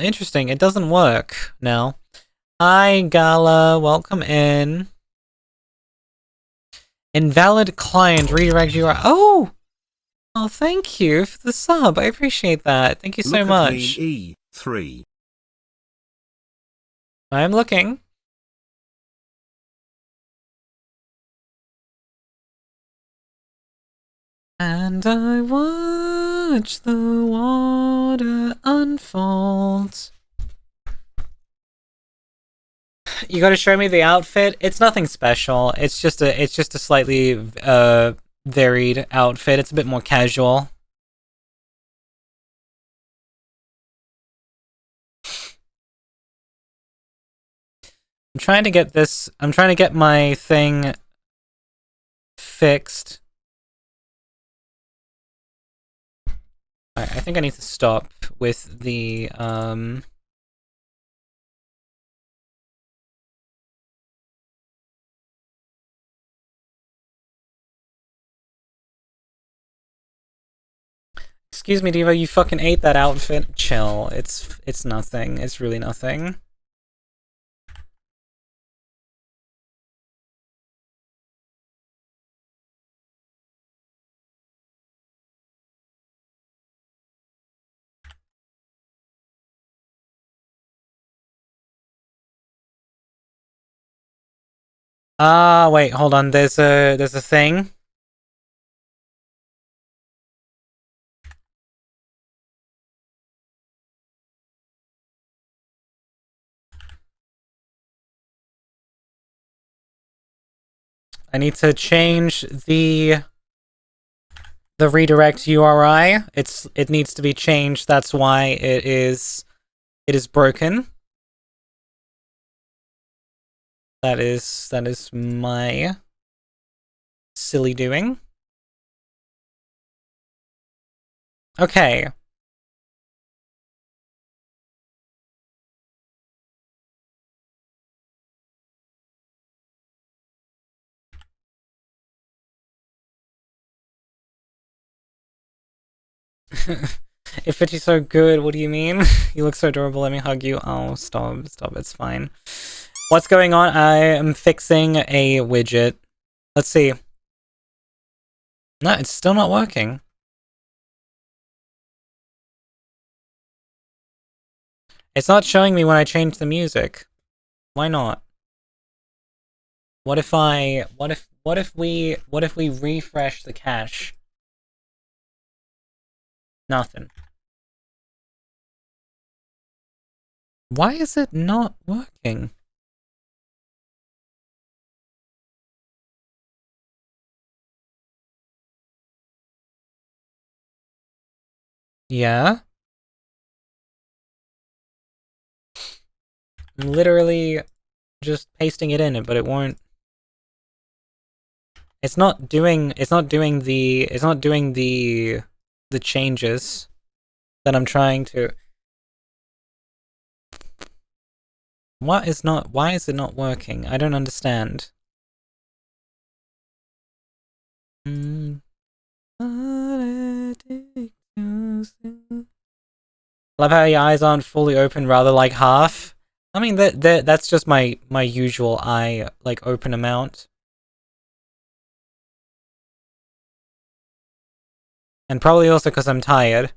Interesting. It doesn't work now. Hi, Gala. Welcome in. Invalid client redirect you. Oh! Oh, thank you for the sub. I appreciate that. Thank you so much. E3. I'm looking. And I watch the water unfold. You gotta show me the outfit. It's nothing special. It's just a slightly varied outfit. It's a bit more casual. I'm trying to get my thing fixed. Alright, I think I need to stop with the Excuse me, Diva, you fucking ate that outfit. Chill. It's nothing. It's really nothing. Wait, hold on. There's a thing. I need to change the redirect URI. It needs to be changed. That's why it is broken. That is my silly doing. Okay. If it's so good, what do you mean? You look so adorable, let me hug you. Oh, stop, it's fine. What's going on? I am fixing a widget. Let's see. No, it's still not working. It's not showing me when I change the music. Why not? What if we refresh the cache? Nothing. Why is it not working? Yeah? I'm literally just pasting it in, but it won't. It's not doing the changes that I'm trying to. Why is it not working? I don't understand. Love how your eyes aren't fully open, rather like half. I mean, that's just my usual eye, like, open amount. And probably also because I'm tired.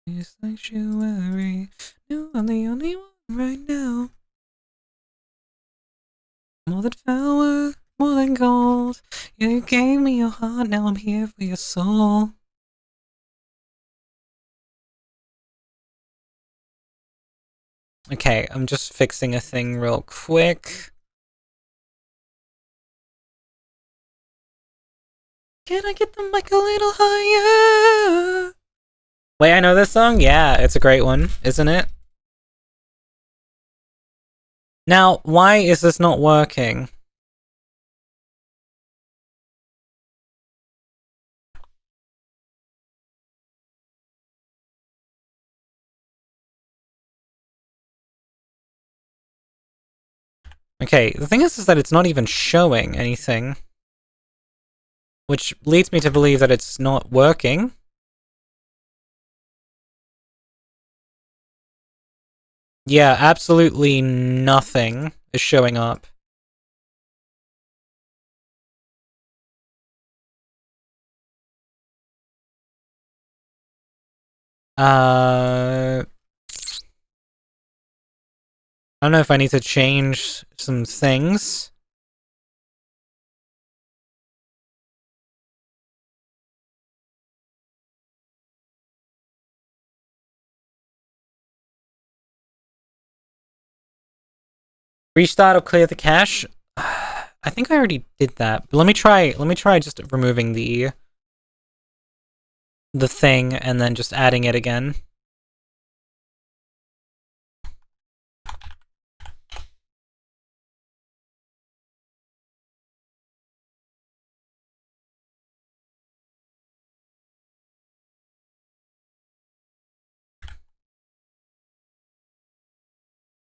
Sanctuary. No, I'm the only one right now. More than power, more than gold. You gave me your heart, now I'm here for your soul. Okay, I'm just fixing a thing real quick. Can I get the mic a little higher? Wait, I know this song? Yeah, it's a great one, isn't it? Now, why is this not working? Okay, the thing is that it's not even showing anything. Which leads me to believe that it's not working. Yeah, absolutely nothing is showing up. I don't know if I need to change some things. Restart or clear the cache? I think I already did that. But let me try just removing the thing and then just adding it again.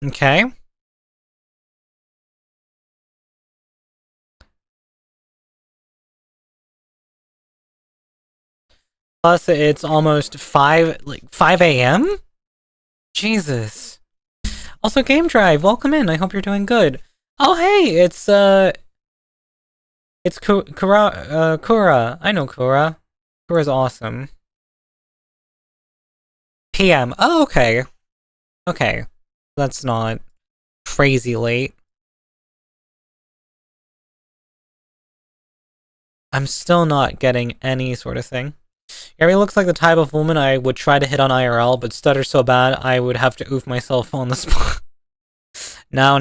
Okay. Plus, it's almost 5 a.m. Jesus. Also, Game Drive, welcome in. I hope you're doing good. Oh, hey, it's Kura. I know Kura. Kura's awesome. PM. Oh, okay. Okay. That's not crazy late. I'm still not getting any sort of thing. Gary looks like the type of woman I would try to hit on IRL, but stutter so bad I would have to oof myself on the spot. Now.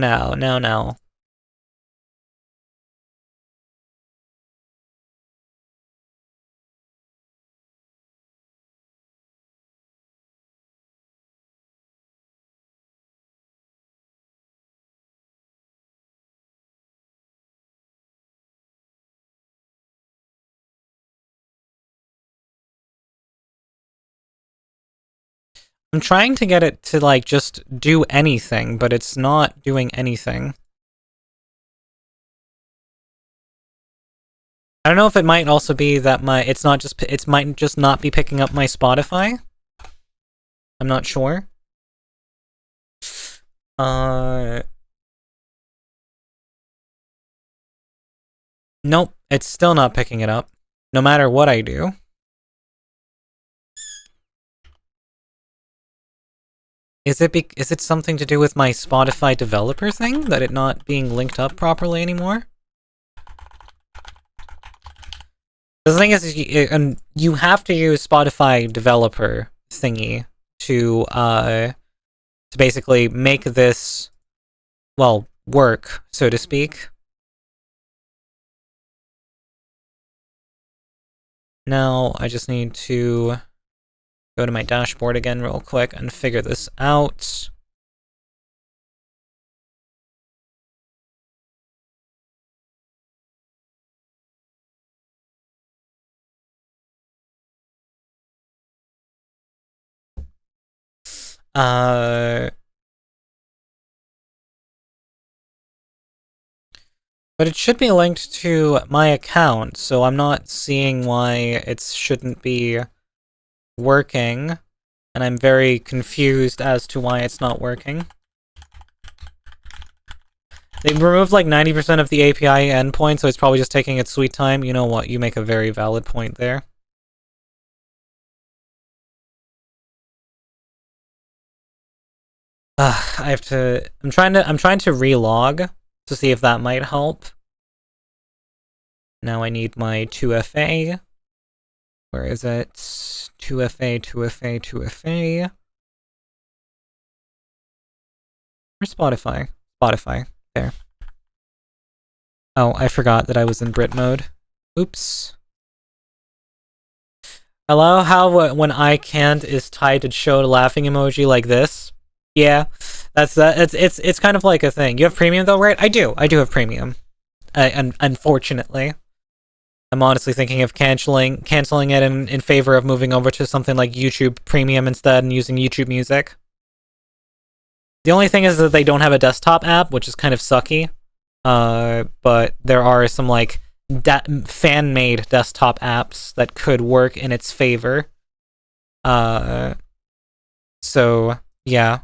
I'm trying to get it to, like, just do anything, but it's not doing anything. I don't know if it might also be that it might just not be picking up my Spotify. I'm not sure. Nope, it's still not picking it up, no matter what I do. Is it something to do with my Spotify developer thing, that it not being linked up properly anymore? The thing is, you have to use Spotify developer thingy to basically make this, well, work, so to speak. Now, I just need to go to my dashboard again real quick and figure this out. But it should be linked to my account, so I'm not seeing why it shouldn't be working, and I'm very confused as to why it's not working. They removed like 90% of the API endpoint, so it's probably just taking its sweet time. You know what? You make a very valid point there. I'm trying to relog to see if that might help. Now I need my 2FA. Where is it? 2FA. Where's Spotify? Spotify. There. Oh, I forgot that I was in Brit mode. Oops. Hello, how when I can't is tied to show laughing emoji like this? Yeah, it's kind of like a thing. You have premium though, right? I do have premium. Unfortunately. I'm honestly thinking of canceling it in favor of moving over to something like YouTube Premium instead and using YouTube Music. The only thing is that they don't have a desktop app, which is kind of sucky. But there are some like fan-made desktop apps that could work in its favor. So yeah.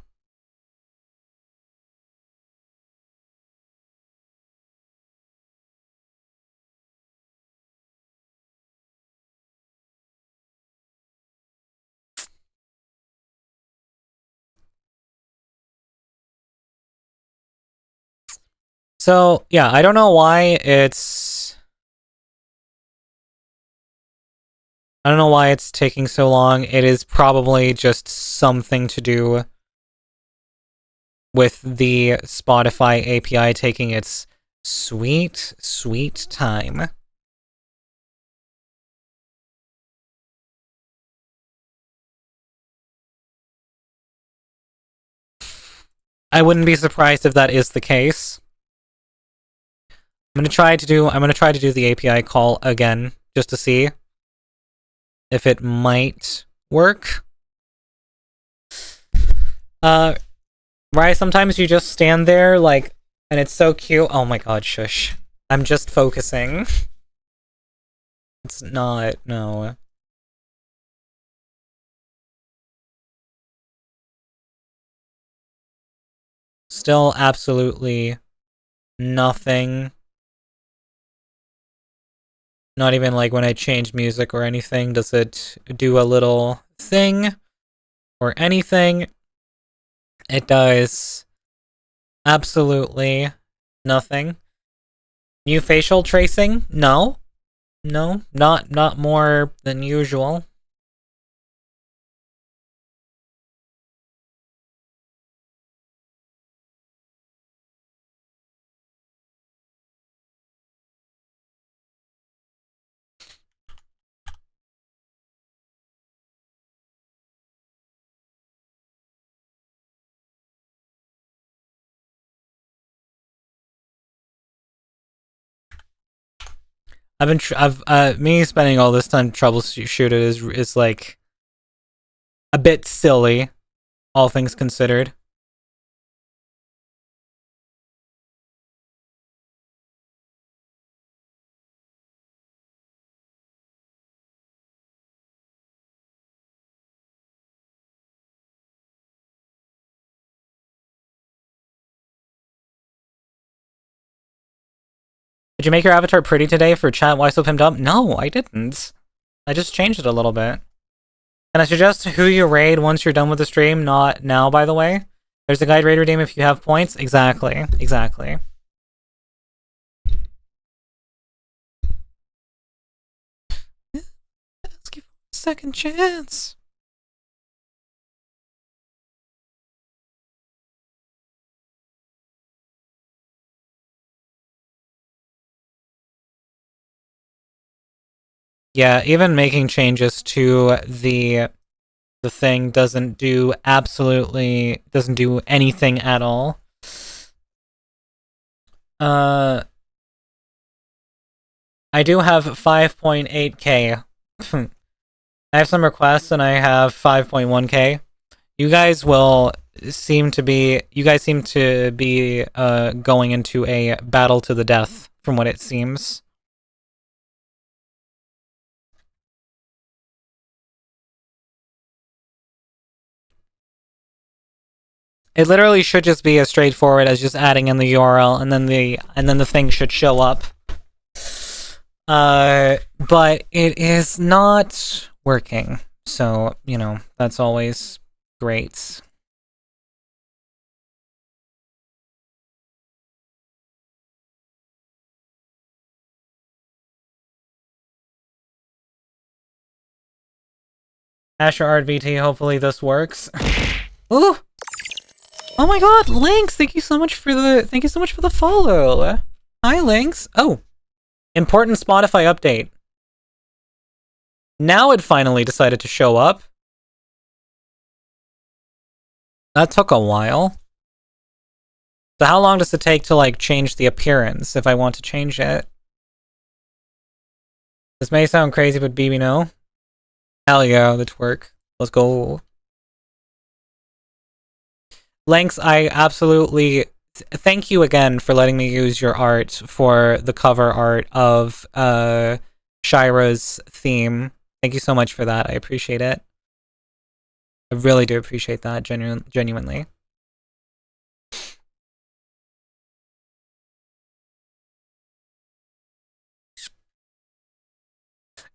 So, yeah, I don't know why it's taking so long. It is probably just something to do with the Spotify API taking its sweet, sweet time. I wouldn't be surprised if that is the case. I'm gonna try to do the API call again, just to see if it might work. Right, sometimes you just stand there, like, and it's so cute. Oh my god, shush. I'm just focusing. It's not, no. Still absolutely nothing. Not even like when I change music or anything, does it do a little thing or anything. It does absolutely nothing. New facial tracing? No. No, not more than usual. Me spending all this time troubleshooting is like a bit silly, all things considered. Did you make your avatar pretty today for chat? Why so pimped up? No, I didn't. I just changed it a little bit. Can I suggest who you raid once you're done with the stream? Not now, by the way. There's a guide raid redeem if you have points. Exactly. Exactly. Let's give a second chance. Yeah, even making changes to the thing doesn't do anything at all. I do have 5.8k. I have some requests and I have 5.1k. You guys seem to be going into a battle to the death from what it seems. It literally should just be as straightforward as just adding in the URL and then the thing should show up. But it is not working. So, you know, that's always great. Asher Art VT, hopefully this works. Ooh! Oh my god, Lynx, thank you so much for the follow. Hi, Lynx. Oh. Important Spotify update. Now it finally decided to show up. That took a while. So how long does it take to, like, change the appearance if I want to change it? This may sound crazy, but BB, no. Hell yeah, the twerk. Let's go. Lynx, I absolutely... Thank you again for letting me use your art for the cover art of Shira's theme. Thank you so much for that. I appreciate it. I really do appreciate that, genuinely.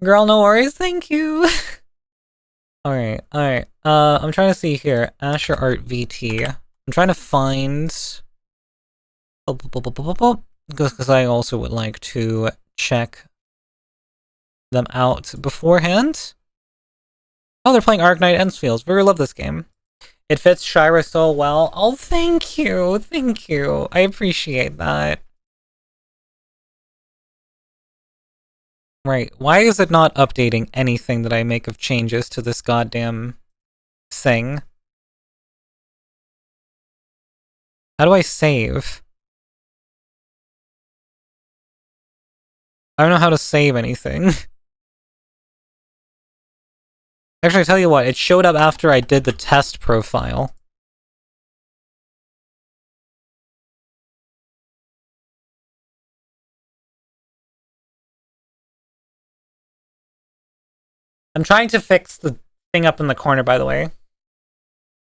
Girl, no worries. Thank you. Alright. I'm trying to see here. Asher Art VT. I'm trying to find... Because I also would like to check them out beforehand. Oh, they're playing Arknight Ensfields. Very love this game. It fits Shira so well. Oh, thank you. Thank you. I appreciate that. Right. Why is it not updating anything that I make of changes to this goddamn thing? How do I save? I don't know how to save anything. Actually, I tell you what, it showed up after I did the test profile. I'm trying to fix the thing up in the corner, by the way.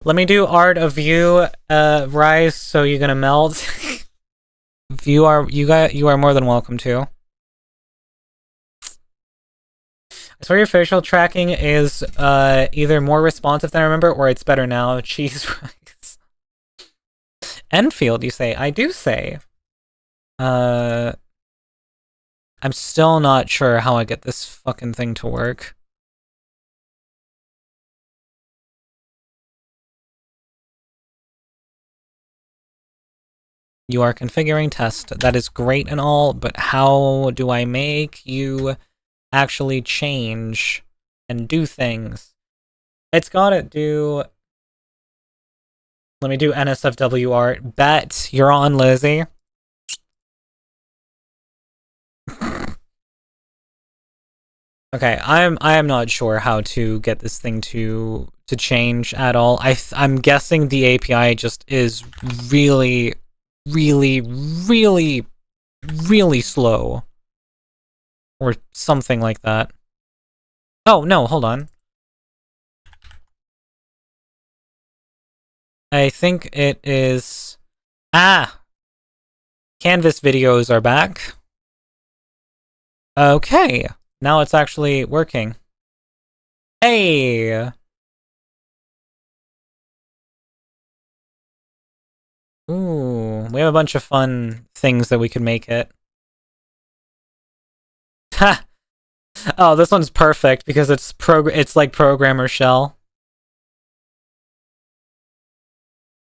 Let me do art of you, Rise, so you're gonna melt. you are more than welcome to. I swear your facial tracking is either more responsive than I remember, or it's better now. Cheese Rice. Enfield, you say? I do say. I'm still not sure how I get this fucking thing to work. You are configuring test. That is great and all, but how do I make you actually change and do things? It's gotta do... Let me do NSFW art. Bet you're on, Lizzie. Okay, I am not sure how to get this thing to change at all. I'm guessing the API just is really slow. Or something like that. Oh, no, hold on. I think it is... Ah! Canvas videos are back. Okay. Now it's actually working. Hey! Ooh, we have a bunch of fun things that we could make it. Ha! Oh, this one's perfect because it's like programmer shell.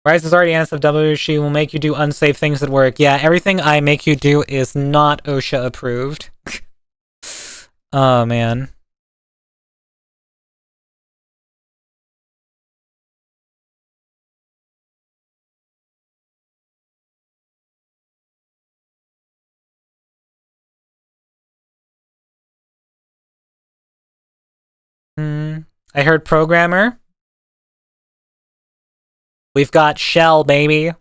Rise is already NSFW. She will make you do unsafe things at work. Yeah, everything I make you do is not OSHA approved. Oh, man. I heard programmer. We've got shell, baby.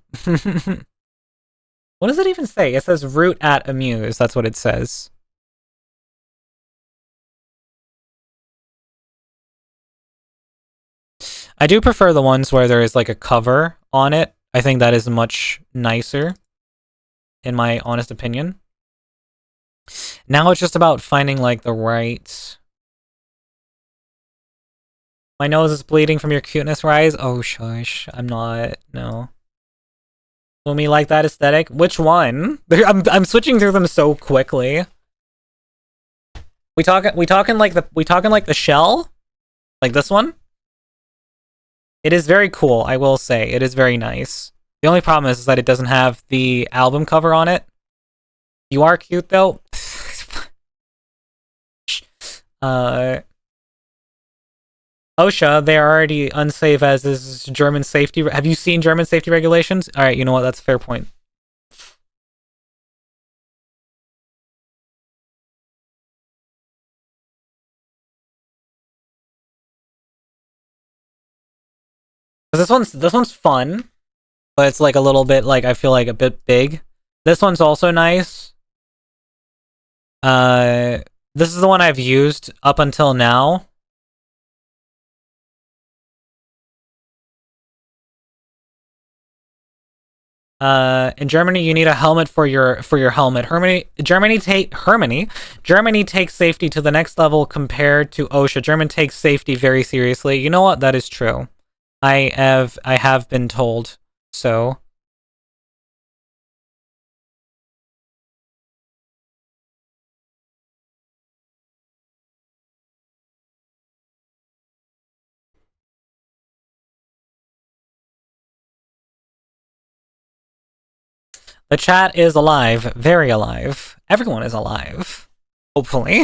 What does it even say? It says root at amuse. That's what it says. I do prefer the ones where there is like a cover on it. I think that is much nicer, in my honest opinion. Now it's just about finding like the right... My nose is bleeding from your cuteness, Rise. Oh, shush. I'm not. No. Will me like that aesthetic? Which one? I'm switching through them so quickly. We talking like the shell? Like this one? It is very cool, I will say. It is very nice. The only problem is that it doesn't have the album cover on it. You are cute though. OSHA, they are already unsafe as is German safety. Have you seen German safety regulations? Alright, you know what? That's a fair point. This one's fun, but it's like a little bit like I feel like a bit big. This one's also nice. This is the one I've used up until now. In Germany, you need a helmet for your helmet. Germany takes safety to the next level compared to OSHA. German takes safety very seriously. You know what? That is true. I have been told so. The chat is alive, very alive. Everyone is alive, hopefully.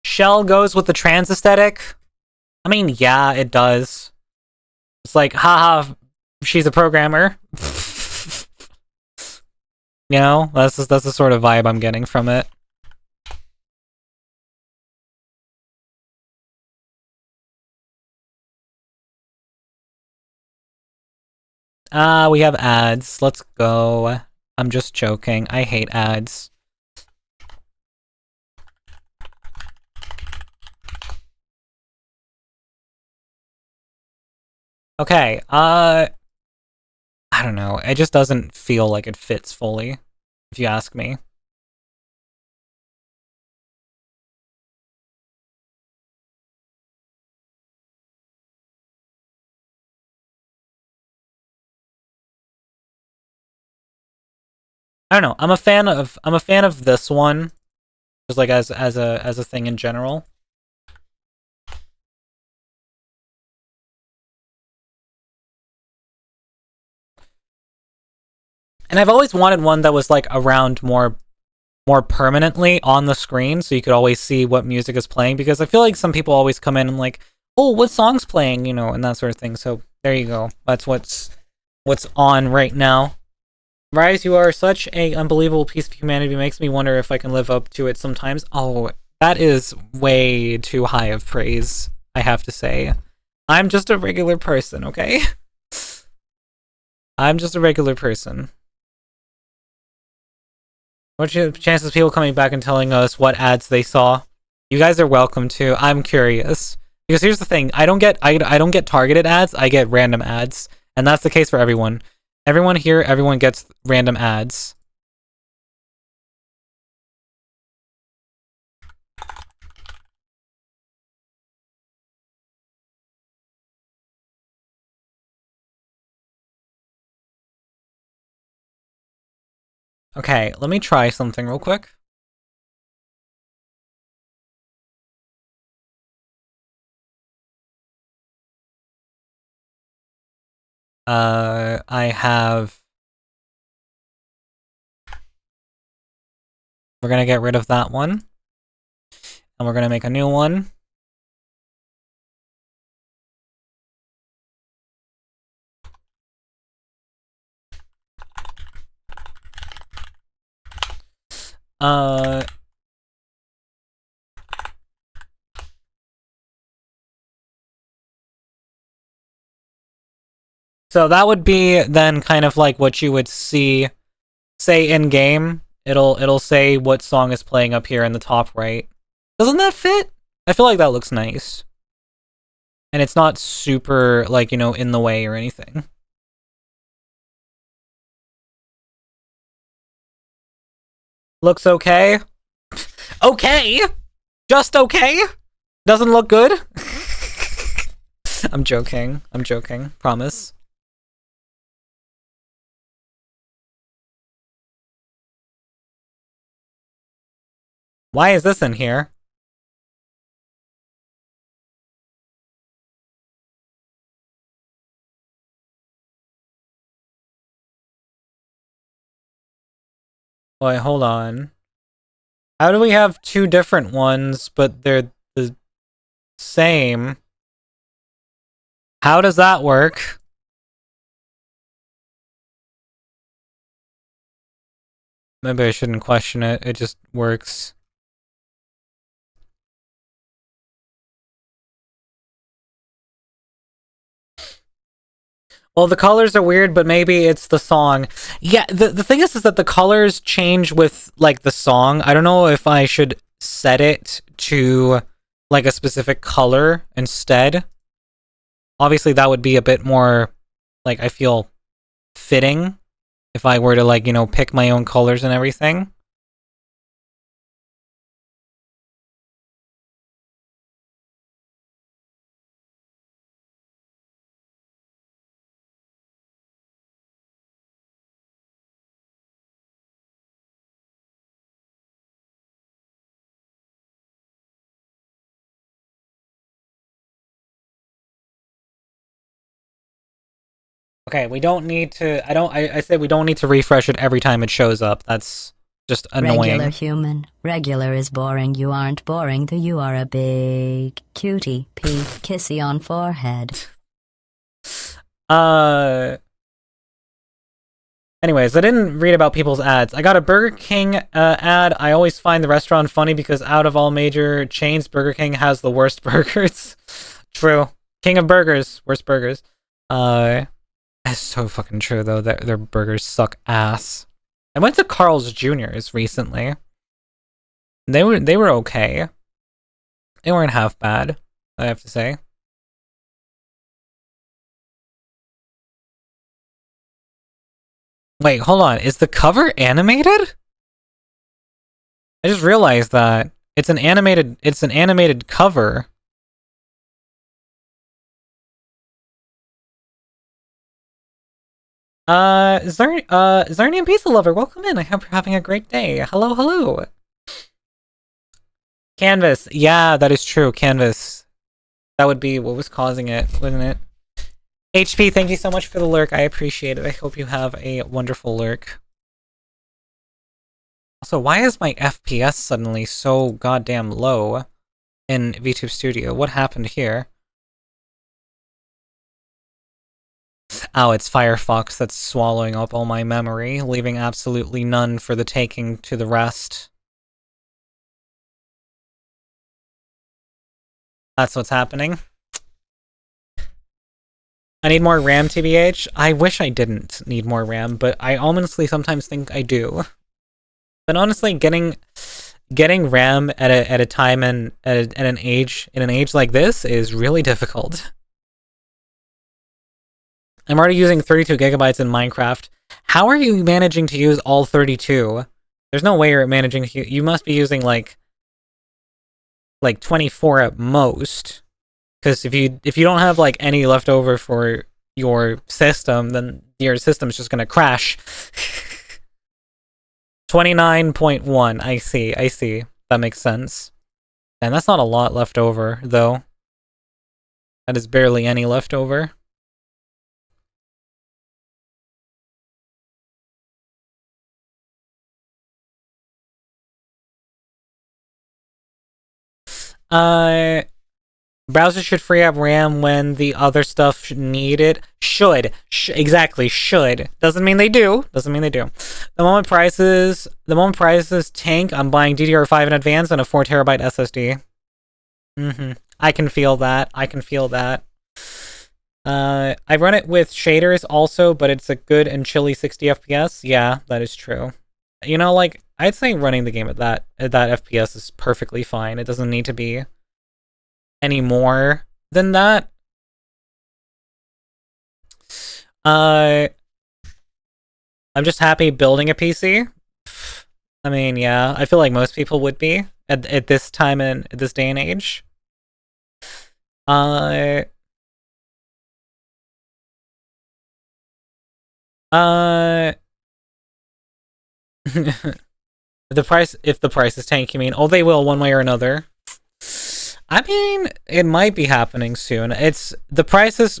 Shell goes with the trans aesthetic. I mean, yeah, it does. It's like, haha, she's a programmer. You know, that's the sort of vibe I'm getting from it. We have ads. Let's go. I'm just joking. I hate ads. Okay, I don't know. It just doesn't feel like it fits fully, if you ask me. I don't know. I'm a fan of this one, just like as a thing in general. And I've always wanted one that was like around more permanently on the screen, so you could always see what music is playing, because I feel like some people always come in and like, oh, what song's playing, you know, and that sort of thing. So there you go. That's what's on right now. Rise, you are such a unbelievable piece of humanity. It makes me wonder if I can live up to it sometimes. Oh, that is way too high of praise, I have to say. I'm just a regular person, okay? I'm just a regular person. What's your chances of people coming back and telling us what ads they saw? You guys are welcome to. I'm curious. Because here's the thing, I don't get targeted ads, I get random ads. And that's the case for everyone. Everyone gets random ads. Okay, let me try something real quick. We're gonna get rid of that one. And we're gonna make a new one. So that would be then kind of like what you would see, say in game. It'll say what song is playing up here in the top right. Doesn't that fit? I feel like that looks nice. And it's not super, like, you know, in the way or anything. Looks okay. Okay! Just okay? Doesn't look good? I'm joking. I'm joking. Promise. Why is this in here? Wait, hold on. How do we have two different ones, but they're the same? How does that work? Maybe I shouldn't question it. It just works. Well, the colors are weird, but maybe it's the song. Yeah, the thing is that the colors change with, like, the song. I don't know if I should set it to, like, a specific color instead. Obviously, that would be a bit more, like, I feel fitting if I were to, like, you know, pick my own colors and everything. Okay, we don't need to, I said we don't need to refresh it every time it shows up. That's just annoying. Regular human. Regular is boring. You aren't boring, though you are a big cutie. P. Kissy on forehead. Anyways, I didn't read about people's ads. I got a Burger King ad. I always find the restaurant funny because out of all major chains, Burger King has the worst burgers. True. King of burgers. Worst burgers. That's so fucking true, though. Their burgers suck ass. I went to Carl's Jr.'s recently. They were okay. They weren't half bad, I have to say. Wait, hold on. Is the cover animated? I just realized that it's an animated cover. Zarnian Pizza Lover, welcome in. I hope you're having a great day. Hello, hello. Canvas. Yeah, that is true. Canvas. That would be what was causing it, wouldn't it? HP, thank you so much for the lurk. I appreciate it. I hope you have a wonderful lurk. Also, why is my FPS suddenly so goddamn low in VTube Studio? What happened here? Oh, it's Firefox that's swallowing up all my memory, leaving absolutely none for the taking to the rest. That's what's happening. I need more RAM, TBH. I wish I didn't need more RAM, but I honestly sometimes think I do. But honestly, getting RAM at a time and at an age like this is really difficult. I'm already using 32 gigabytes in Minecraft. How are you managing to use all 32? There's no way you're managing to. You must be using like 24 at most. Because if you don't have like any left over for your system, then your system's just gonna crash. 29.1. I see. That makes sense. And that's not a lot left over, though. That is barely any left over. Browsers should free up RAM when the other stuff need it. Exactly, should. Doesn't mean they do. The moment prices tank, I'm buying DDR5 in advance and a 4TB SSD. I can feel that. I run it with shaders also, but it's a good and chilly 60 FPS. Yeah, that is true. You know, like, I'd say running the game at that FPS is perfectly fine. It doesn't need to be any more than that. I'm just happy building a PC. I mean, yeah, I feel like most people would be at this time and at this day and age. If the price is tank, you mean? Oh, they will one way or another. I mean, it might be happening soon. The prices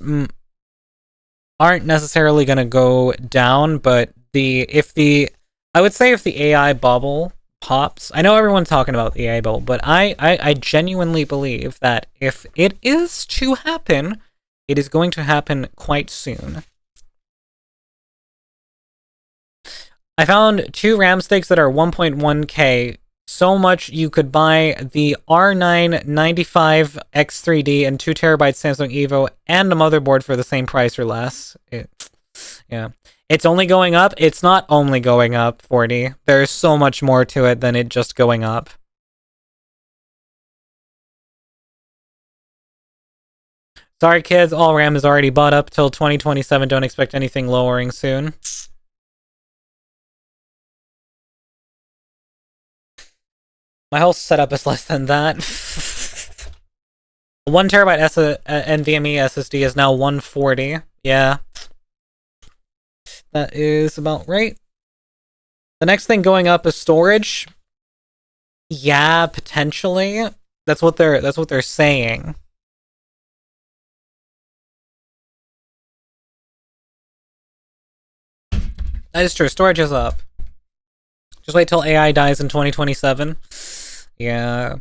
aren't necessarily going to go down, but I would say if the AI bubble pops, I know everyone's talking about the AI bubble, but I genuinely believe that if it is to happen, it is going to happen quite soon. I found 2 RAM sticks that are 1.1K. So much you could buy the R9 95X3D and 2TB Samsung Evo and a motherboard for the same price or less. Yeah. It's only going up. It's not only going up, 40. There's so much more to it than it just going up. Sorry, kids. All RAM is already bought up till 2027. Don't expect anything lowering soon. My whole setup is less than that. 1TB NVMe SSD is now 140. Yeah. That is about right. The next thing going up is storage. Yeah, potentially. That's what they're saying. That is true. Storage is up. Just wait till AI dies in 2027. Yeah.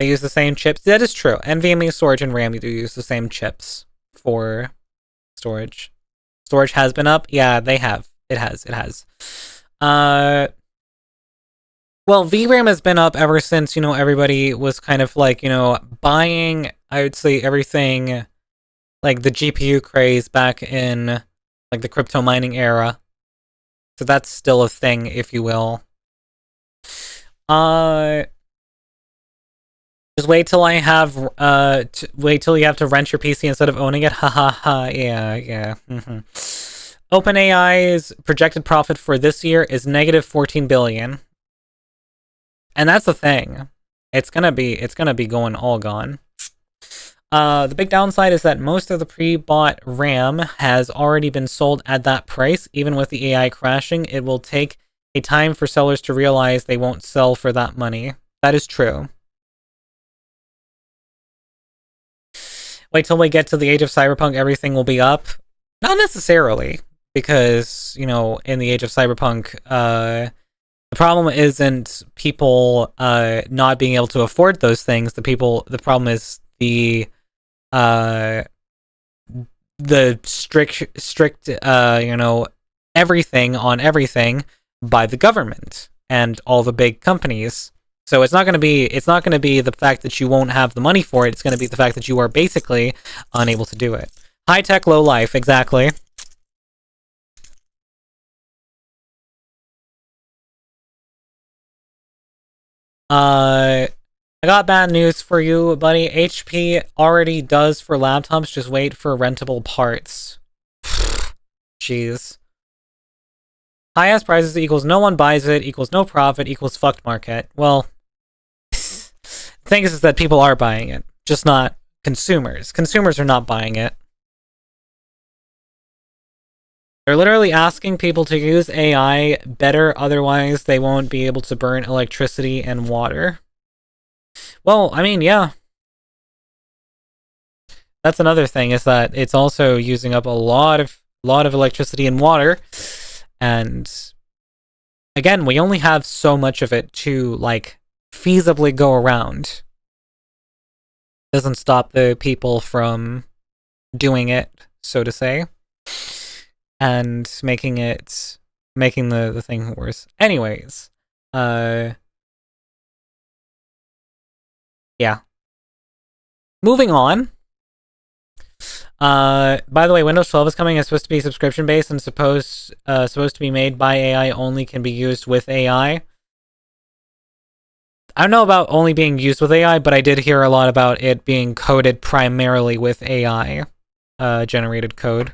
They use the same chips. That is true. NVMe storage and RAM do use the same chips for storage. Storage has been up. Yeah, they have. It has. Well, VRAM has been up ever since, you know, everybody was kind of like, you know, buying, I would say, everything, like the GPU craze back in, like, the crypto mining era. So that's still a thing, if you will. Just wait till I have, wait till you have to rent your PC instead of owning it. Ha ha ha, yeah. OpenAI's projected profit for this year is negative 14 billion. And that's the thing. It's gonna be going all gone. The big downside is that most of the pre-bought RAM has already been sold at that price. Even with the AI crashing, it will take a time for sellers to realize they won't sell for that money. That is true. Wait till we get to the age of Cyberpunk, everything will be up. Not necessarily, because, you know, in the age of Cyberpunk, the problem isn't people not being able to afford those things. The problem is the strict you know, everything on everything by the government and all the big companies. So it's not going to be the fact that you won't have the money for it. It's going to be the fact that you are basically unable to do it. High tech, low life, exactly. I got bad news for you, buddy. HP already does for laptops. Just wait for rentable parts. Jeez. Highest prices equals no one buys it, equals no profit, equals fucked market. Well, the thing is that people are buying it, just not consumers. Consumers are not buying it. They're literally asking people to use AI better, otherwise they won't be able to burn electricity and water. Well, I mean, yeah. That's another thing, is that it's also using up a lot of electricity and water. And again, we only have so much of it to, like, feasibly go around. Doesn't stop the people from doing it, so to say, and making the thing worse. Anyways, yeah. Moving on. By the way, Windows 12 is coming. It's supposed to be subscription based and supposed to be made by AI only, can be used with AI. I don't know about only being used with AI, but I did hear a lot about it being coded primarily with AI generated code.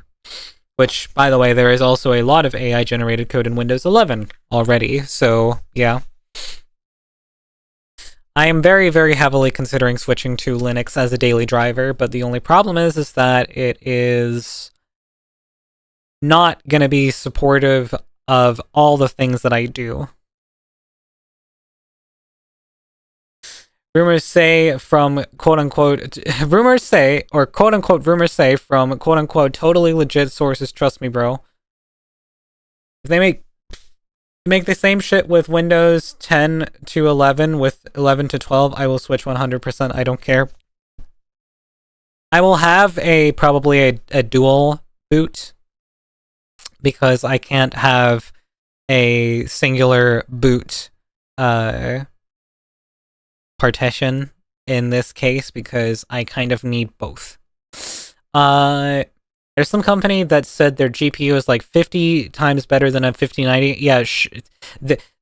Which, by the way, there is also a lot of AI generated code in Windows 11 already. So yeah. I am very, very heavily considering switching to Linux as a daily driver, but the only problem is that it is not going to be supportive of all the things that I do. Rumors say from quote-unquote rumors say from quote-unquote totally legit sources, trust me, bro. If they make the same shit with Windows 10 to 11, with 11 to 12, I will switch 100%. I don't care. I will have probably a dual boot, because I can't have a singular boot partition in this case, because I kind of need both. There's some company that said their GPU is like 50 times better than a 5090. Yeah,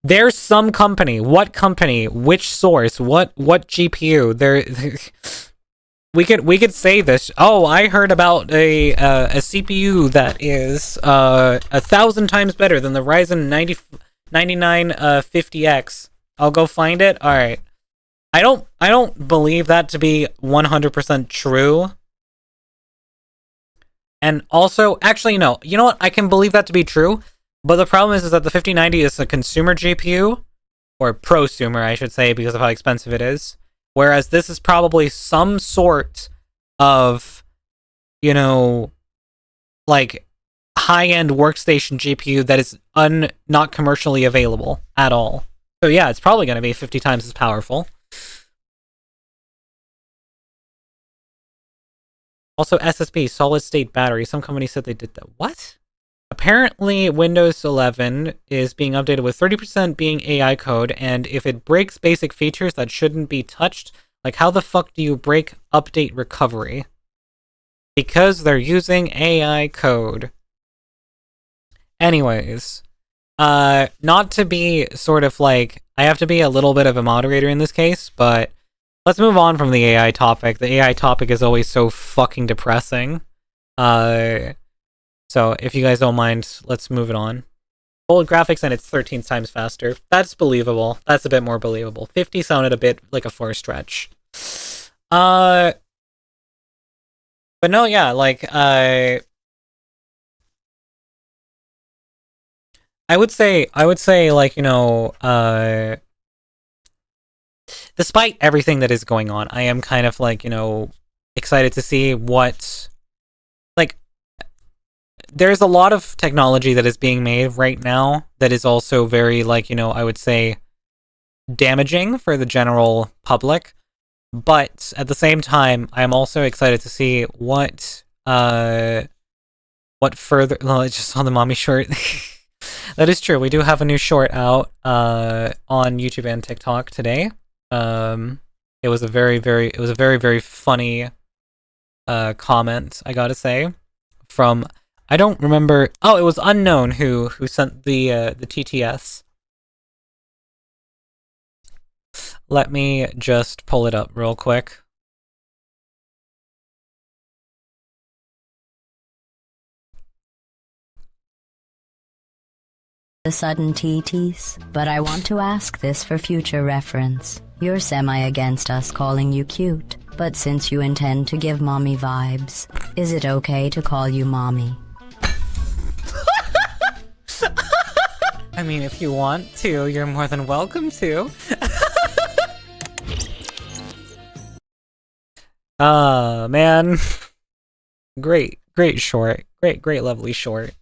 there's some company. What company? Which source? What GPU? We could say this. Oh, I heard about a CPU that is 1,000 times better than the Ryzen 9950X. I'll go find it. All right. I don't believe that to be 100% true. And also, actually, no. You know what? I can believe that to be true. But the problem is that the 5090 is a consumer GPU, or prosumer, I should say, because of how expensive it is. Whereas this is probably some sort of, you know, like, high-end workstation GPU that is not commercially available at all. So yeah, it's probably going to be 50 times as powerful. Also, SSB, solid-state battery. Some company said they did that. What? apparently Windows 11 is being updated with 30% being AI code, and if it breaks basic features that shouldn't be touched, like how the fuck do you break update recovery? Because they're using AI code. Anyways, not to be sort of like, I have to be a little bit of a moderator in this case, but let's move on from the AI topic. The AI topic is always so fucking depressing. So if you guys don't mind, let's move it on. Old graphics and it's 13 times faster. That's believable. That's a bit more believable. 50 sounded a bit like a far stretch. But no, yeah, like, I would say, like, you know, despite everything that is going on, I am kind of like, you know, excited to see what, like, there's a lot of technology that is being made right now that is also very, like, you know, I would say damaging for the general public. But at the same time, I'm also excited to see what further. No, I just saw the mommy short. That is true. We do have a new short out on YouTube and TikTok today. It was a very, very funny comment, I gotta say, from, I don't remember. Oh, it was Unknown who sent the TTS. Let me just pull it up real quick. The sudden TTs, but I want to ask this for future reference. You're semi-against us calling you cute, but since you intend to give mommy vibes, is it okay to call you mommy? I mean, if you want to, you're more than welcome to. Man. Great short. Great lovely short.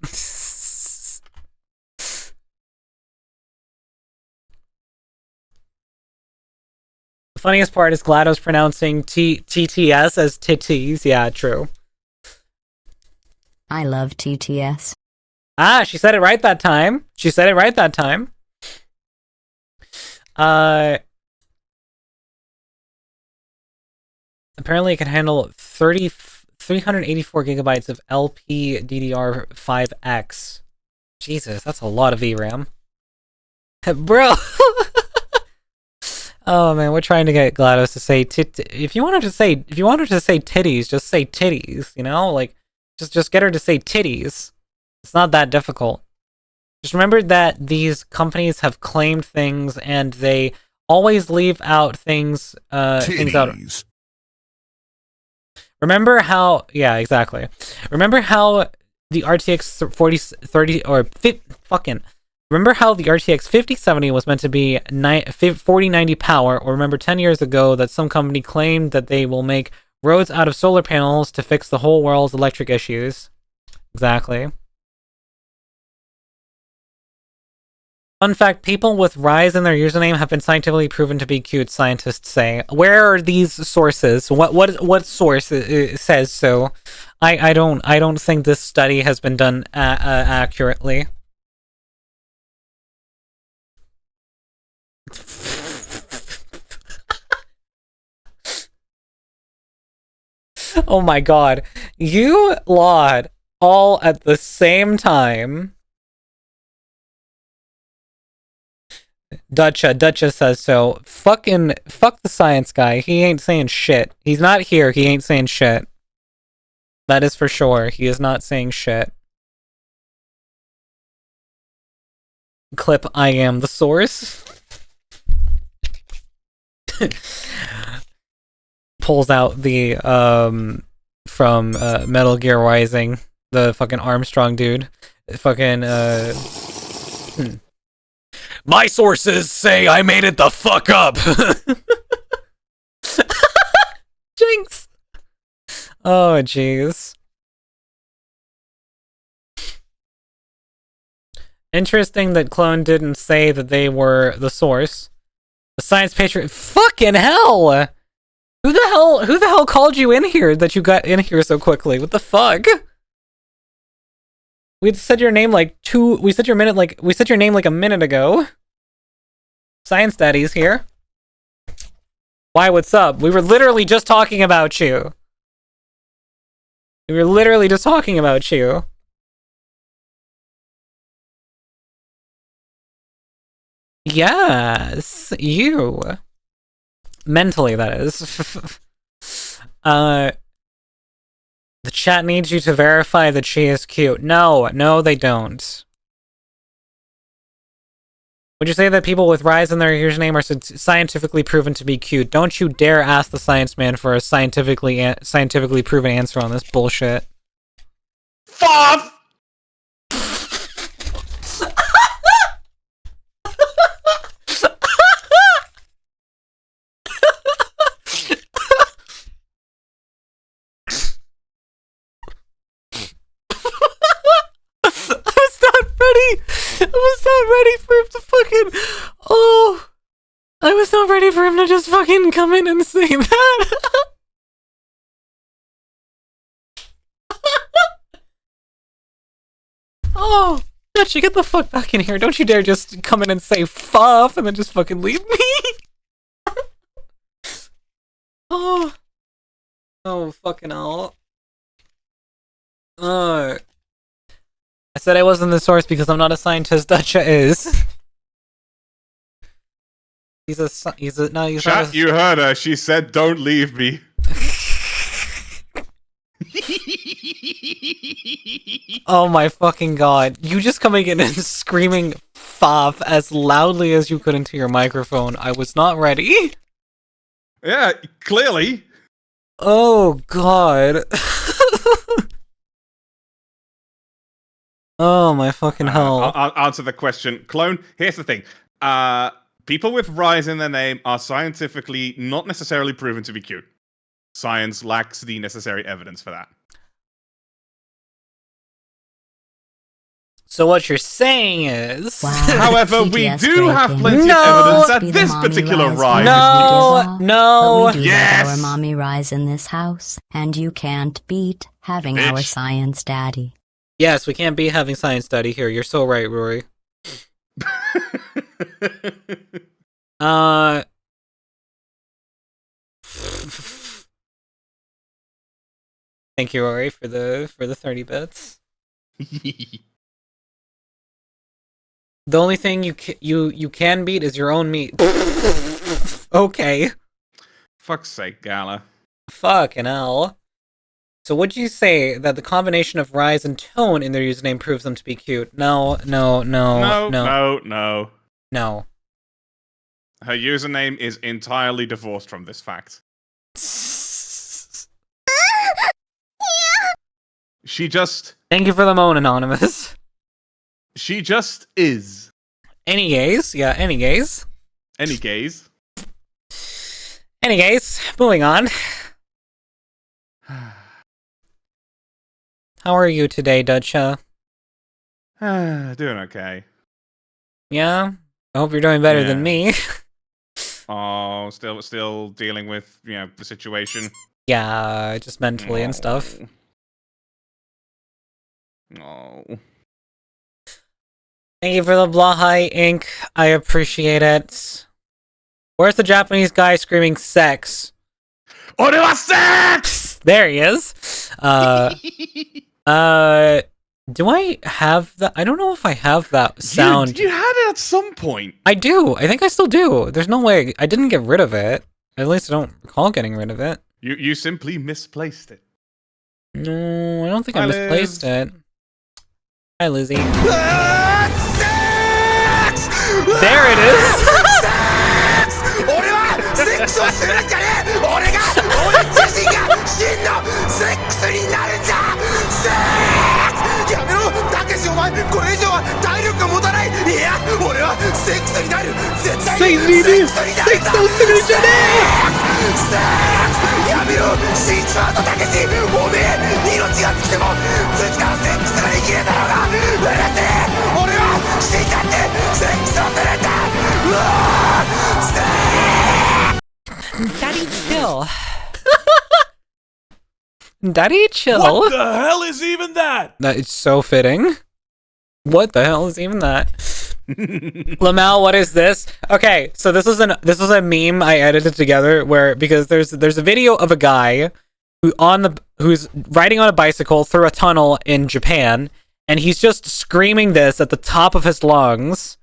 The funniest part is GLaDOS pronouncing TTS as titties. Yeah, true. I love TTS. Ah, she said it right that time. Apparently it can handle 384 gigabytes of LPDDR5X. Jesus, that's a lot of VRAM. Bro! Oh man, we're trying to get GLaDOS to say if you want her to say titties, just say titties, you know? Like, just get her to say titties. It's not that difficult. Just remember that these companies have claimed things and they always leave out things out. Remember how, yeah, exactly. Remember how the RTX 4030 or remember how the RTX 5070 was meant to be 4090 power, or remember 10 years ago that some company claimed that they will make roads out of solar panels to fix the whole world's electric issues. Exactly. Fun fact, people with Rise in their username have been scientifically proven to be cute, scientists say. Where are these sources? What source says so? I don't think this study has been done accurately. Oh my god. You laud all at the same time. Dutcha says so. Fuck the science guy. He ain't saying shit. He's not here. He ain't saying shit. That is for sure. He is not saying shit. Clip, I am the source. Pulls out the from Metal Gear Rising, the fucking Armstrong dude. Fucking my sources say I made it the fuck up. Jinx. Oh jeez. Interesting that Clone didn't say that they were the source. The Science Patriot. Fucking hell! Who the hell called you in here that you got in here so quickly? What the fuck? We said your name like we said your name like a minute ago. Science Daddy's here. Why, what's up? We were literally just talking about you. We were literally just talking about you. Yes, you. Mentally, that is. The chat needs you to verify that she is cute. No, they don't. Would you say that people with Rise in their username are scientifically proven to be cute? Don't you dare ask the science man for a scientifically proven answer on this bullshit. Fuck! I was not ready for him to fucking... Oh! I was not ready for him to just fucking come in and say that! Oh! Dutchy, get the fuck back in here. Don't you dare just come in and say fuff and then just fucking leave me! Oh! Oh, fucking hell. I said I wasn't the source because I'm not a scientist. Dutcha is. He's not. You heard her. She said, "Don't leave me." Oh my fucking god! You just coming in and screaming "fav" as loudly as you could into your microphone. I was not ready. Yeah, clearly. Oh god. Oh my fucking hell. I'll answer the question. Clone, here's the thing. People with Rise in their name are scientifically not necessarily proven to be cute. Science lacks the necessary evidence for that. So what you're saying is... Wow, However, we CTS do have breaking. plenty No! of evidence that Be the this mommy particular Rise Rise No! No! But we do Yes! let our mommy Rise in this house, and you can't beat having our Bitch. science daddy. Yes, we can't be having science study here. You're so right, Rory. Thank you, Rory, for the 30 bits. The only thing you can beat is your own meat. Okay. Fuck's sake, Gala. Fucking hell. So would you say that the combination of Rise and Tone in their username proves them to be cute? No. No. No. Her username is entirely divorced from this fact. She just... Thank you for the moan, Anonymous. She just is. Any gays? Yeah, any gays. Any gays? Any gays. Moving on. How are you today, Dutcha? Doing okay. Yeah? I hope you're doing better than me. Oh, still dealing with, the situation. Yeah, just mentally and stuff. No. Thank you for the Blahai ink. I appreciate it. Where's the Japanese guy screaming sex? Orewa sex! There he is. Do I have that? I don't know if I have that sound. You had it at some point. I do. I think I still do. There's no way. I didn't get rid of it. At least I don't recall getting rid of it. You simply misplaced it. No, I don't think I Hi, misplaced it. Hi, Lizzie. There it is. Daddy chill. Daddy chill. What the hell is even that? That is so fitting. What the hell is even that? Lamel, what is this? Okay, so this is a meme I edited together because there's a video of a guy who's riding on a bicycle through a tunnel in Japan, and he's just screaming this at the top of his lungs.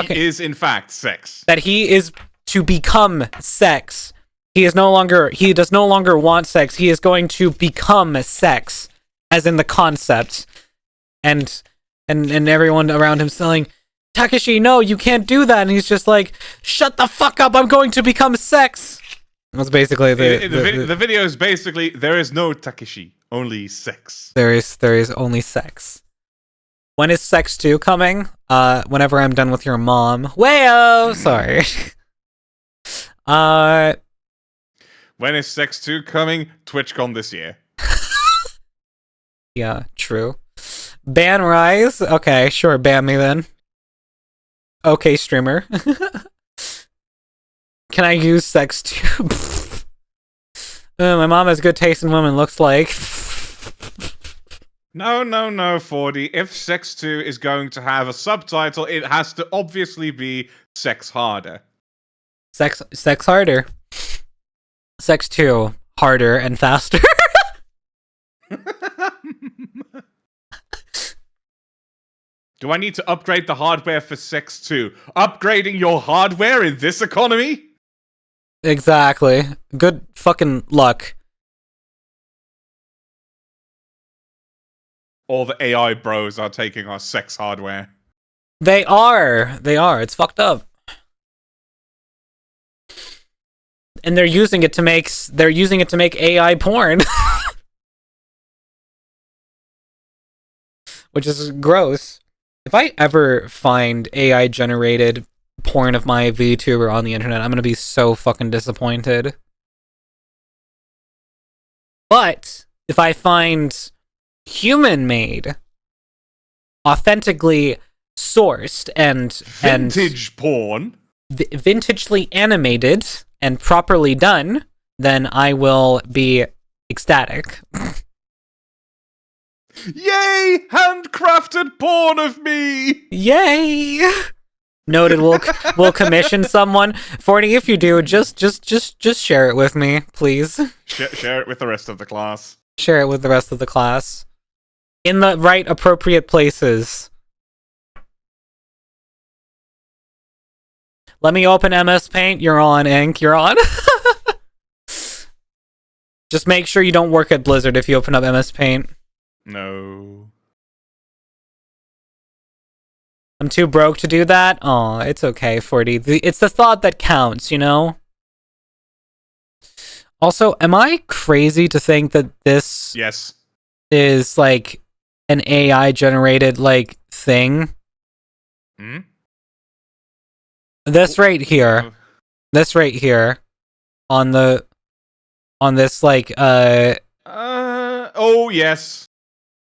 He is in fact sex. That he is to become sex. He does no longer want sex. He is going to become sex, as in the concept. And everyone around him saying, Takeshi, no, you can't do that. And he's just like, shut the fuck up, I'm going to become sex. That's basically the video is basically, there is no Takeshi, only sex. There is only sex. When is Sex 2 coming? Whenever I'm done with your mom. Wayo! Sorry. When is Sex 2 coming? TwitchCon this year. Yeah, true. Ban Rise? Okay, sure, ban me then. Okay, streamer. Can I use Sex 2? My mom has good taste in women, looks like. No, 40. If Sex 2 is going to have a subtitle, it has to obviously be Sex Harder. Sex Harder. Sex 2, harder and faster. Do I need to upgrade the hardware for Sex 2? Upgrading your hardware in this economy? Exactly. Good fucking luck. All the AI bros are taking our sex hardware. They are. It's fucked up. And they're using it to make AI porn. Which is gross. If I ever find AI generated porn of my VTuber on the internet, I'm gonna be so fucking disappointed. But if I find human-made, authentically sourced and vintage porn, vintagely animated and properly done, then I will be ecstatic. Yay! Handcrafted porn of me! Yay! Noted. We'll commission someone. 40, if you do, just share it with me, please. Share it with the rest of the class. Share it with the rest of the class. In the right appropriate places. Let me open MS Paint. You're on, Ink. You're on. Just make sure you don't work at Blizzard if you open up MS Paint. No. I'm too broke to do that? Aw, it's okay, 40. It's the thought that counts, you know? Also, am I crazy to think that this is, like, an AI-generated, like, thing? Hmm? This right here. This right here. On this, like, oh, yes.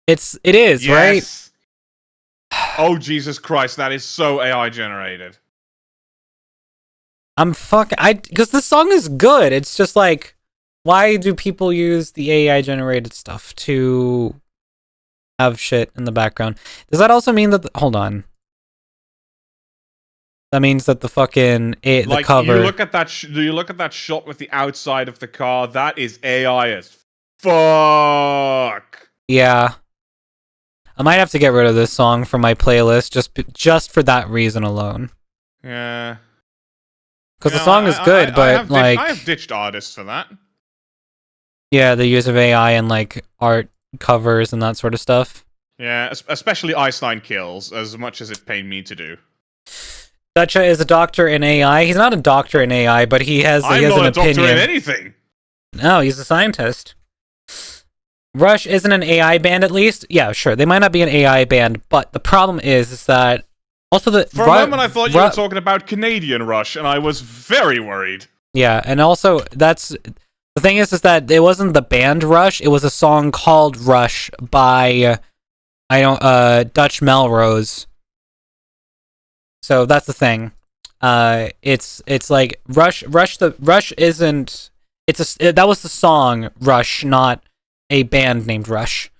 It is, yes. Right? Oh, Jesus Christ, that is so AI generated. Because the song is good. It's just like, why do people use the AI generated stuff to have shit in the background? Does that also mean that hold on. That means that the fucking the cover. You look at that. Do you look at that shot with the outside of the car? That is AI as fuck. Yeah. I might have to get rid of this song from my playlist just for that reason alone. Yeah. Because the song is good, but I have ditched artists for that. Yeah, the use of AI and like art covers and that sort of stuff. Yeah, especially Ice Nine Kills, as much as it pained me to do. Dutcha is a doctor in AI. He's not a doctor in AI, but he has an opinion. I'm not a doctor in anything. No, he's a scientist. Rush isn't an AI band, at least. Yeah, sure. They might not be an AI band, but the problem is that also for a moment I thought you were talking about Canadian Rush, and I was very worried. Yeah, and also that's the thing is that it wasn't the band Rush. It was a song called Rush by Dutch Melrose. So that's the thing. It's like Rush isn't. That was the song Rush, not a band named Rush.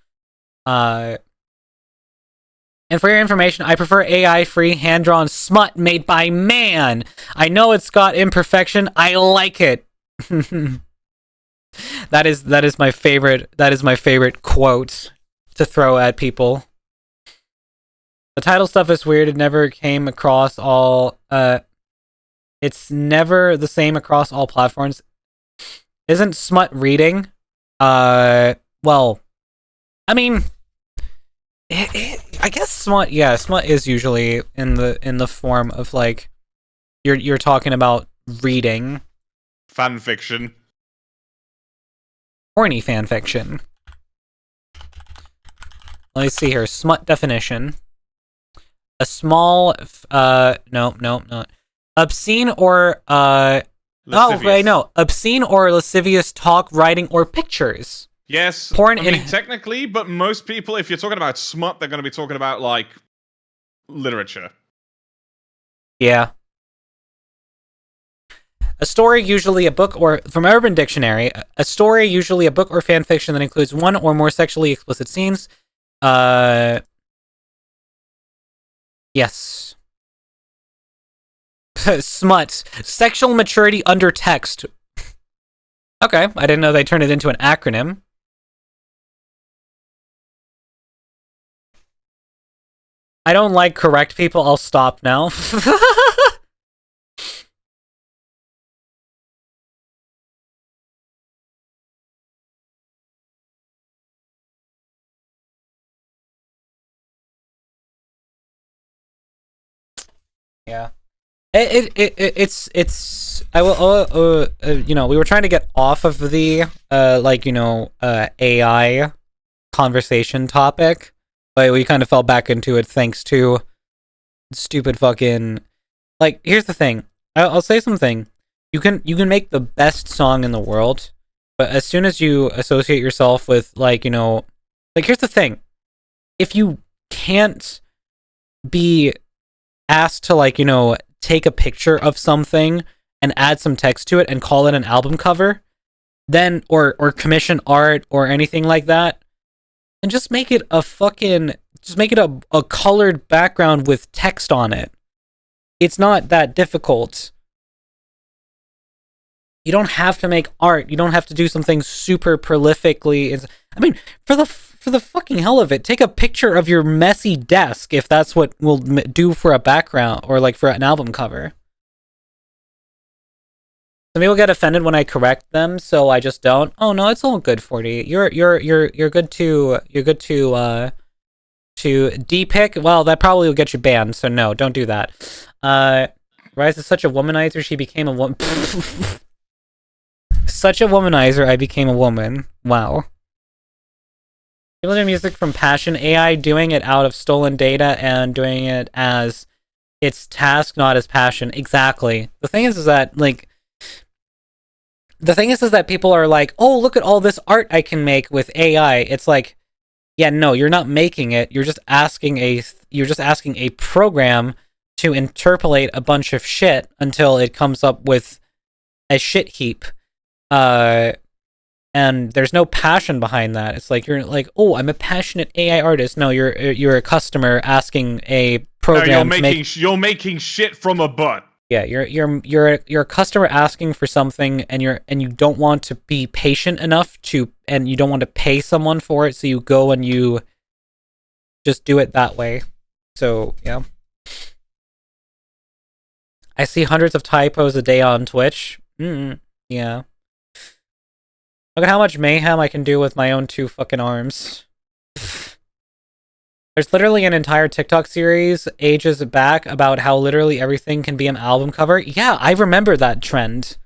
And for your information, I prefer AI-free, hand-drawn smut made by man. I know it's got imperfection. I like it. That is my favorite. That is my favorite quote to throw at people. The title stuff is weird. It never came across all. It's never the same across all platforms. Isn't smut reading? Well, I mean, I guess smut. Yeah, smut is usually in the form of like you're talking about reading fan fiction, horny fan fiction. Let me see here. Smut definition: a small, no, obscene or lascivious. Oh wait, no, obscene or lascivious talk, writing, or pictures. Yes, porn. I mean, technically, but most people, if you're talking about smut, they're going to be talking about like literature. Yeah. A story, usually a book, or from Urban Dictionary, a story, usually a book or fan fiction that includes one or more sexually explicit scenes. Yes. Smut. Sexual maturity under text. Okay, I didn't know they turned it into an acronym. I don't like correct people. I'll stop now. Yeah. It's I will you know, we were trying to get off of the like, you know, AI conversation topic, but we kind of fell back into it thanks to stupid fucking, like, here's the thing. I'll say something. You can make the best song in the world, but as soon as you associate yourself with, like, you know, like, here's the thing. If you can't be asked to, like, you know, take a picture of something and add some text to it and call it an album cover, then or commission art or anything like that, and just make it a fucking, just make it a colored background with text on it. It's not that difficult. You don't have to make art. You don't have to do something super prolifically. I mean, for the fucking hell of it, take a picture of your messy desk if that's what will do for a background or like for an album cover. Some people get offended when I correct them, so I just don't. Oh no, it's all good, 40. You're good to de-pick. Well, that probably will get you banned, so no, don't do that. Rise is such a womanizer. She became a woman. Such a womanizer. I became a woman. Wow. People do music from passion. AI doing it out of stolen data and doing it as its task, not as passion. Exactly. The thing is that, like, the thing is that people are like, oh, look at all this art I can make with AI. It's like, yeah, no, you're not making it. You're just asking a program to interpolate a bunch of shit until it comes up with a shit heap. And there's no passion behind that. It's like, you're like, oh, I'm a passionate AI artist. No, you're a customer asking a program. No, you're making shit from a butt. Yeah, you're a customer asking for something, and you don't want to be patient enough and you don't want to pay someone for it, so you go and you just do it that way. So yeah, I see hundreds of typos a day on Twitch. Yeah. Look at how much mayhem I can do with my own 2 fucking arms. There's literally an entire TikTok series ages back about how literally everything can be an album cover. Yeah, I remember that trend.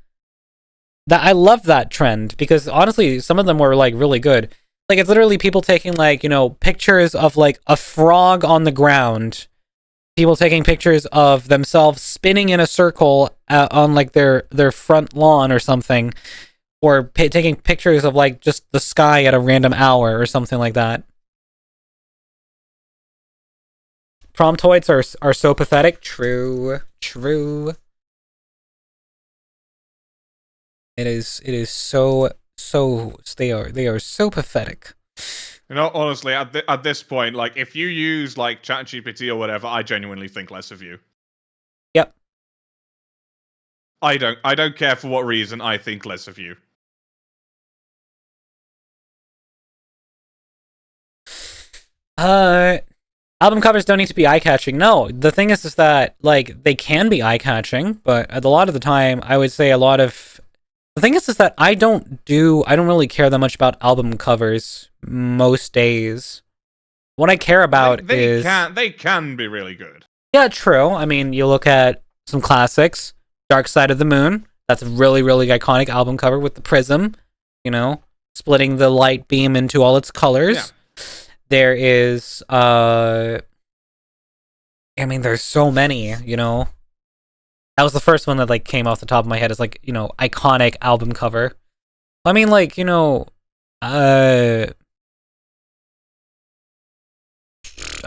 I love that trend because honestly, some of them were like really good. Like, it's literally people taking, like, you know, pictures of like a frog on the ground. People taking pictures of themselves spinning in a circle on like their front lawn or something. Or taking pictures of like just the sky at a random hour or something like that. Promptoids are so pathetic. True. It is so they are so pathetic. You know, honestly, at this point, like, if you use, like, ChatGPT or whatever, I genuinely think less of you. Yep. I don't care for what reason, I think less of you. Album covers don't need to be eye-catching. No, the thing is that, like, they can be eye-catching, but a lot of the time, I would say the thing is that I don't really care that much about album covers most days. What I care about is... They can be really good. Yeah, true. I mean, you look at some classics. Dark Side of the Moon. That's a really, really iconic album cover with the prism, you know, splitting the light beam into all its colors. Yeah. There is, I mean, there's so many, you know. That was the first one that, like, came off the top of my head as, like, you know, iconic album cover. I mean, like, you know, I'm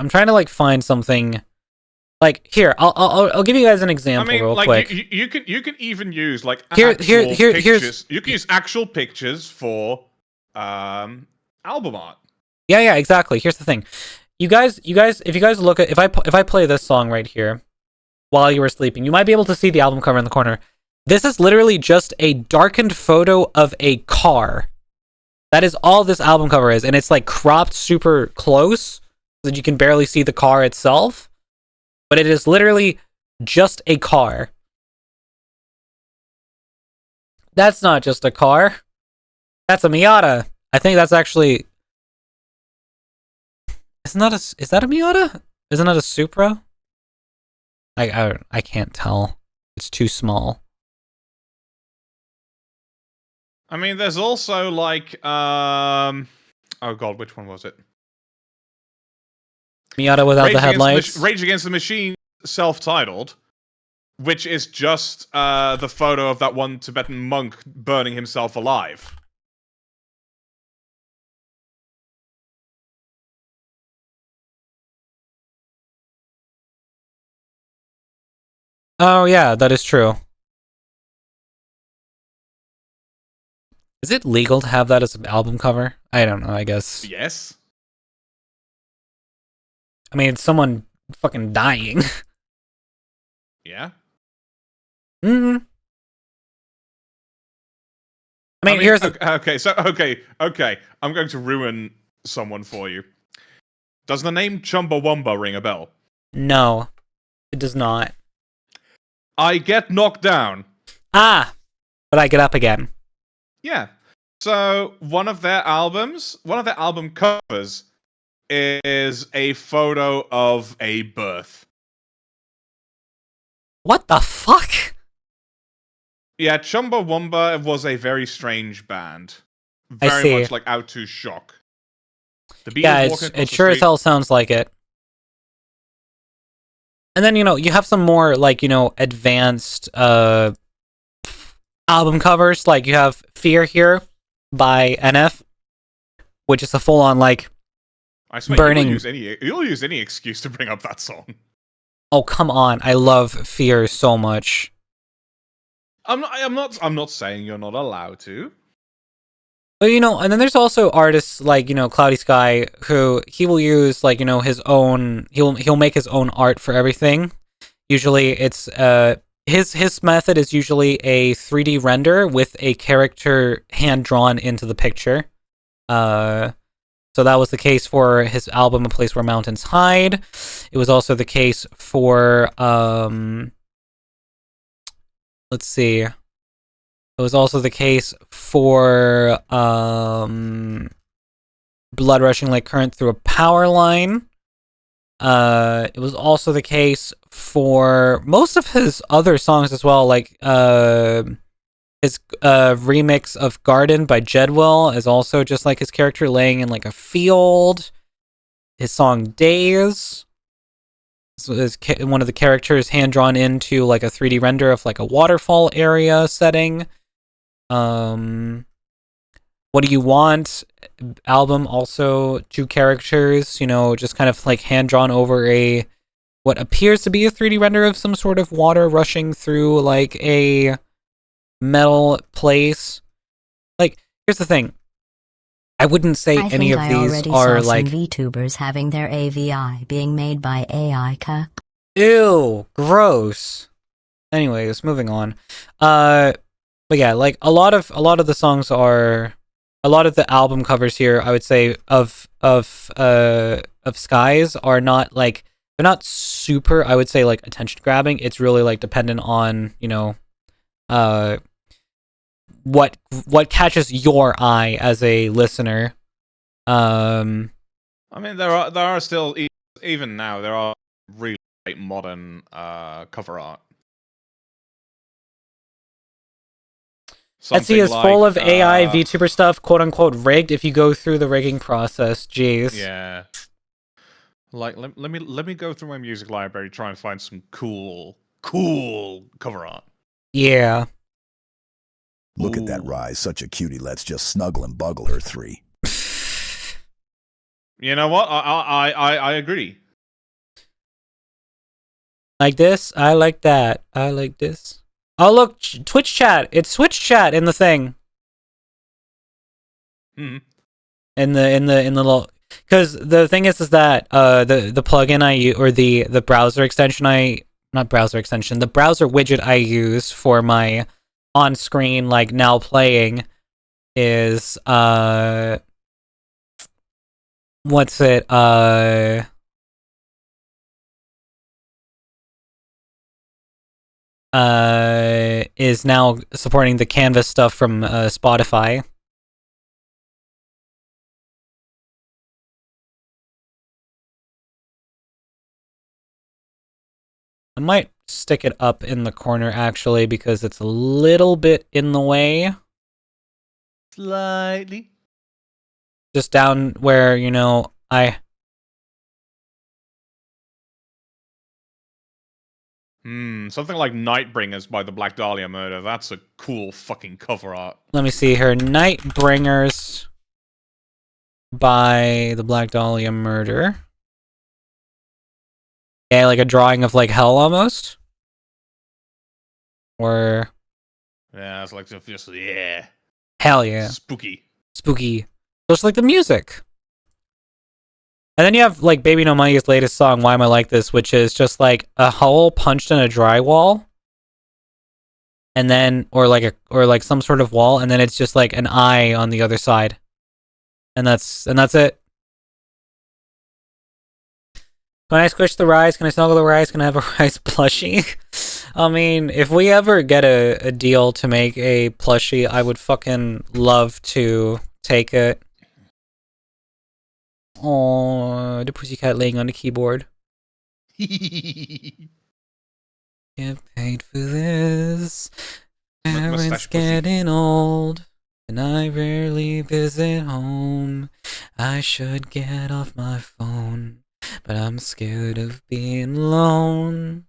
trying to, like, find something. Like, here, I'll give you guys an example real quick. You can even use, like, pictures. You can use actual pictures for album art. Yeah, exactly. Here's the thing. You guys, if you guys look at, if I play this song right here while you were sleeping, you might be able to see the album cover in the corner. This is literally just a darkened photo of a car. That is all this album cover is, and it's, like, cropped super close so that you can barely see the car itself. But it is literally just a car. That's not just a car. That's a Miata. I think that's actually... is that a Miata? Isn't that a Supra? I can't tell. It's too small. I mean, there's also, like, oh god, which one was it? Miata without the headlights. Rage Against the Machine, self-titled, which is just the photo of that one Tibetan monk burning himself alive. Oh yeah, that is true. Is it legal to have that as an album cover? I don't know, I guess. Yes. I mean, it's someone fucking dying. Yeah. Mm-hmm. I mean, here's okay. I'm going to ruin someone for you. Does the name Chumbawamba ring a bell? No, it does not. I Get Knocked Down. Ah, but I get up again. Yeah. So one of their album covers is a photo of a birth. What the fuck? Yeah, Chumbawamba was a very strange band. Very much like Out to Shock. The Beatles it sure as hell sounds like it. And then, you know, you have some more, like, you know, advanced album covers. Like, you have Fear here by NF, which is a full-on, like, I swear, burning... You'll use any excuse to bring up that song. Oh, come on. I love Fear so much. I'm not saying you're not allowed to. But, you know, and then there's also artists like, you know, Cloudy Sky, who he will use, like, you know, his own, he'll make his own art for everything. Usually it's, his method is usually a 3D render with a character hand-drawn into the picture. So that was the case for his album, A Place Where Mountains Hide. It was also the case for, let's see. It was also the case for Blood Rushing Like Current Through a Power Line. It was also the case for most of his other songs as well, like his remix of Garden by Jedwell is also just like his character laying in like a field. His song Days is one of the characters hand-drawn into like a 3D render of like a waterfall area setting. What Do You Want album, also 2 characters, you know, just kind of like hand-drawn over what appears to be a 3D render of some sort of water rushing through like a metal place. Like, here's the thing. I wouldn't say I any think of I these already are saw like some VTubers having their AVI being made by AI. ew, gross. Anyways, moving on. But yeah, like a lot of the songs are, a lot of the album covers here, I would say of Skies are not like, they're not super, I would say, like attention grabbing. It's really like dependent on, you know, what catches your eye as a listener. I mean, there are still, even now, there are really great modern cover art. Etsy is full of AI VTuber stuff, quote unquote rigged. If you go through the rigging process, jeez. Yeah. Like, let me go through my music library, try and find some cool cover art. Yeah. Look at that Rise, such a cutie. Let's just snuggle and buggle her 3. You know what? I agree. Like this, I like that. I like this. Oh look, Twitch chat. It's Twitch chat in the thing. Hmm. In the little, because the thing is that the plugin I use, or the browser extension not browser extension, the browser widget I use for my on screen like now playing is what's it is now supporting the Canvas stuff from Spotify. I might stick it up in the corner actually because it's a little bit in the way. Slightly. Just down where, you know, Something like Nightbringers by the Black Dahlia Murder. That's a cool fucking cover art. Let me see here. Nightbringers by the Black Dahlia Murder. Yeah, like a drawing of like hell almost. Or yeah, it's like just yeah. Hell yeah. Spooky. Just like the music. And then you have like Baby No Money's latest song, Why Am I Like This, which is just like a hole punched in a drywall. And then or like some sort of wall, and then it's just like an eye on the other side. And that's it. Can I squish the Rise? Can I snuggle the Rise? Can I have a Rise plushie? I mean, if we ever get a deal to make a plushie, I would fucking love to take it. Oh, the pussycat laying on the keyboard. Get paid for this. Parents getting old, and I rarely visit home. I should get off my phone, but I'm scared of being alone.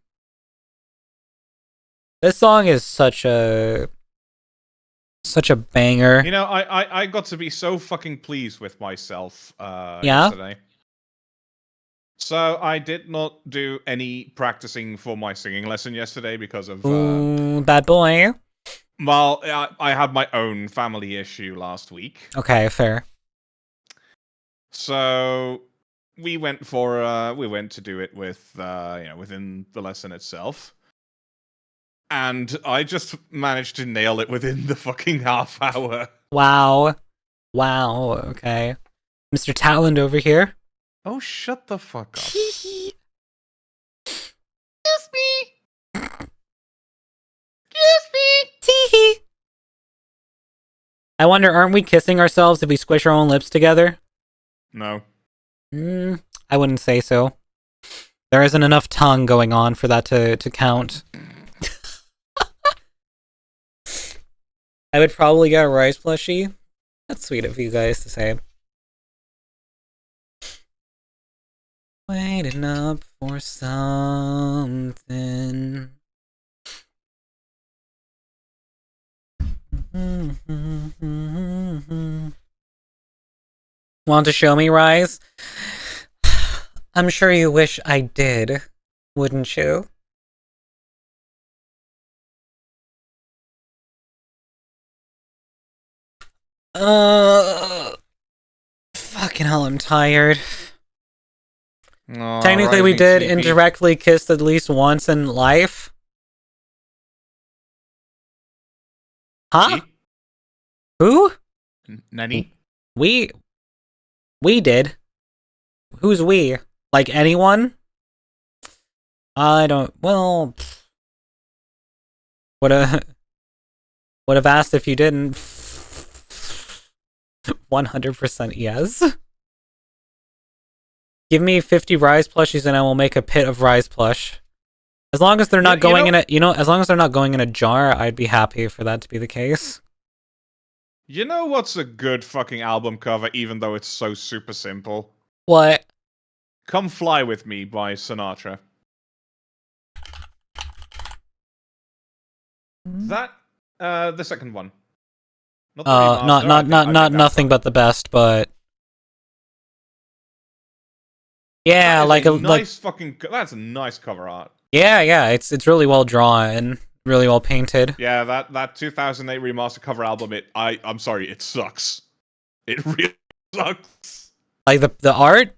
This song is such a banger. You know, I got to be so fucking pleased with myself yesterday. So I did not do any practicing for my singing lesson yesterday because of bad boy. Well, I had my own family issue last week. Okay, fair. So we went to do it with within the lesson itself. And I just managed to nail it within the fucking half hour. Wow. Okay. Mr. Talent over here. Oh, shut the fuck up. Excuse me. I wonder, aren't we kissing ourselves if we squish our own lips together? No. I wouldn't say so. There isn't enough tongue going on for that to count. I would probably get a Rise plushie. That's sweet of you guys to say. Waiting up for something. Want to show me, Rise? I'm sure you wish I did, wouldn't you? Fucking hell, I'm tired. Oh, Technically, we rising did CP. indirectly kiss at least once in life. Huh? See? Who? Nani? We did. Who's we? Like anyone? I don't. Well, would have asked if you didn't. 100% yes. Give me 50 Rise plushies and I will make a pit of Rise plush. As long as they're not going in a, as long as they're not going in a jar, I'd be happy for that to be the case. You know what's a good fucking album cover, even though it's so super simple? What? Come Fly With Me by Sinatra. That, the second one. Not the remaster, I think nothing but the best, but yeah, that is like a a nice fucking. That's a nice cover art. yeah, it's really well drawn, really well painted. Yeah, that 2008 remaster cover album. I'm sorry, it sucks. It really sucks. Like the art.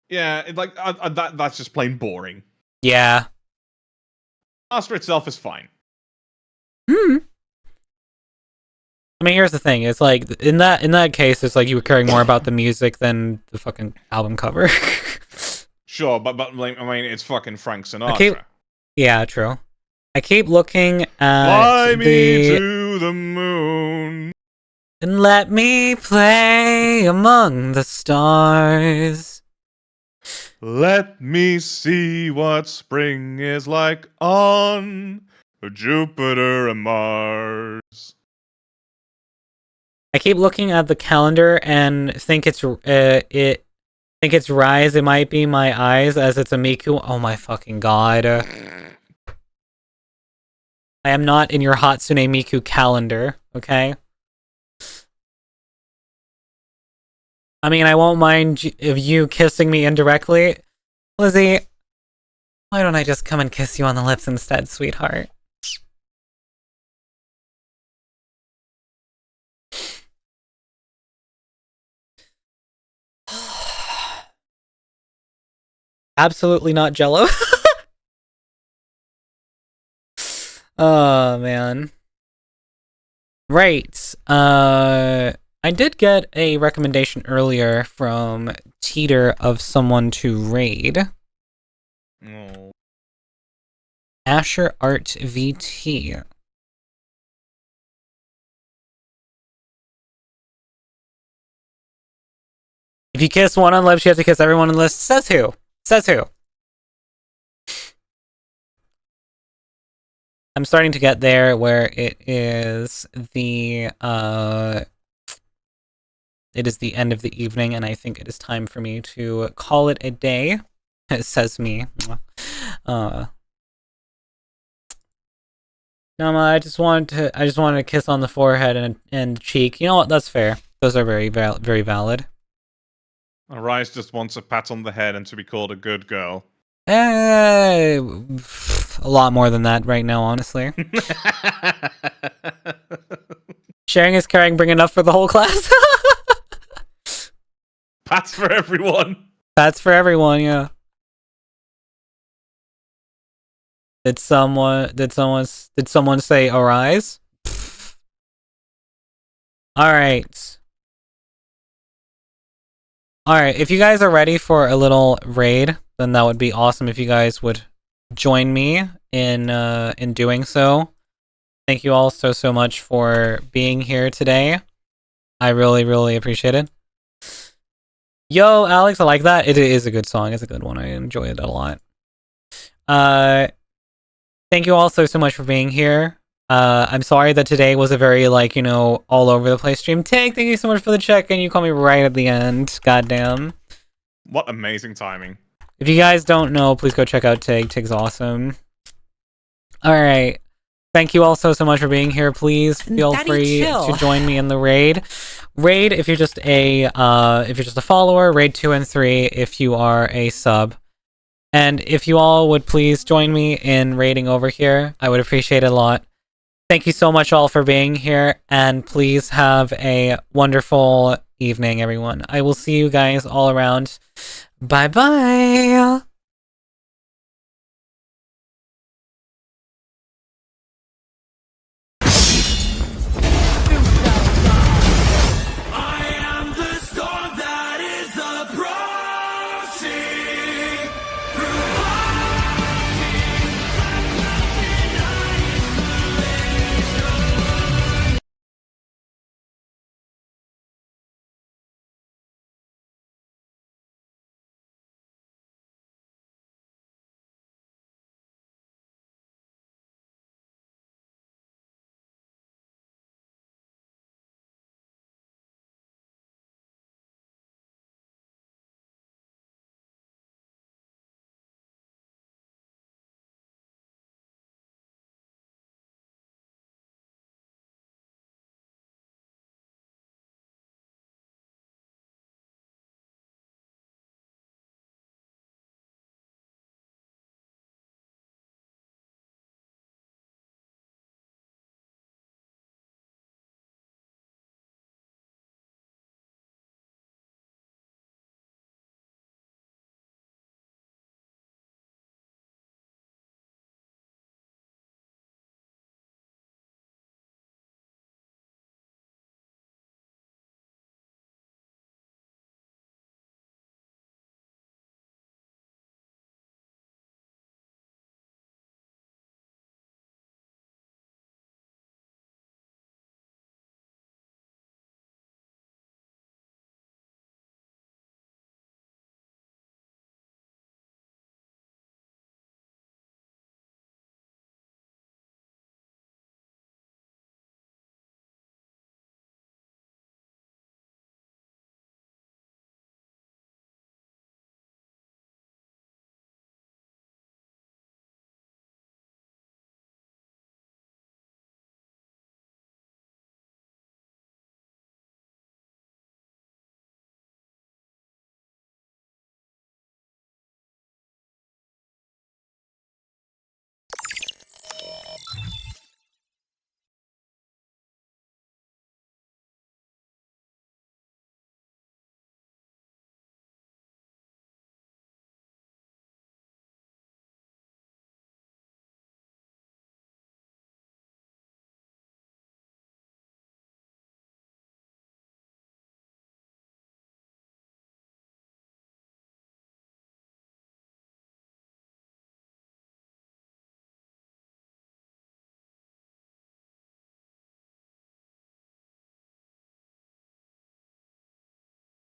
Yeah, that's just plain boring. Yeah. Master itself is fine. I mean, here's the thing. It's like in that case, it's like you were caring more about the music than the fucking album cover. Sure, but like, I mean, it's fucking Frank Sinatra. Yeah, true. I keep looking at Fly me to the moon and let me play among the stars. Let me see what spring is like on Jupiter and Mars. I keep looking at the calendar and think it's Rise. It might be my eyes, as it's a Miku. Oh my fucking god! I am not in your Hatsune Miku calendar. Okay. I mean, I won't mind if you kissing me indirectly, Lizzie. Why don't I just come and kiss you on the lips instead, sweetheart? Absolutely not Jello. Oh man. Right. I did get a recommendation earlier from Teeter of someone to raid. Oh. Asher Art VT. If you kiss one on the lips, you have to kiss everyone on the list. Says who? Says who? I'm starting to get there where it is the end of the evening, and I think it is time for me to call it a day. It says me. Nama, I just wanted to kiss on the forehead and cheek. You know what? That's fair. Those are very valid. Arise just wants a pat on the head and to be called a good girl. A lot more than that right now, honestly. Sharing is caring, bring enough for the whole class. Pats for everyone. Pats for everyone, yeah. Did someone say arise? Alright. Alright, if you guys are ready for a little raid, then that would be awesome if you guys would join me in doing so. Thank you all so much for being here today. I really appreciate it. Yo, Alex, I like that. It is a good song. It's a good one. I enjoy it a lot. Thank you all so much for being here. I'm sorry that today was a very, like, all over the place stream. Thank you so much for the check-in. You call me right at the end. Goddamn. What amazing timing. If you guys don't know, please go check out Tig. Tig's awesome. Alright. Thank you all so much for being here. Please feel free to join me in the raid. Raid if you're just a follower. Raid 2 and 3 if you are a sub. And if you all would please join me in raiding over here, I would appreciate it a lot. Thank you so much all for being here, and please have a wonderful evening, everyone. I will see you guys all around. Bye bye.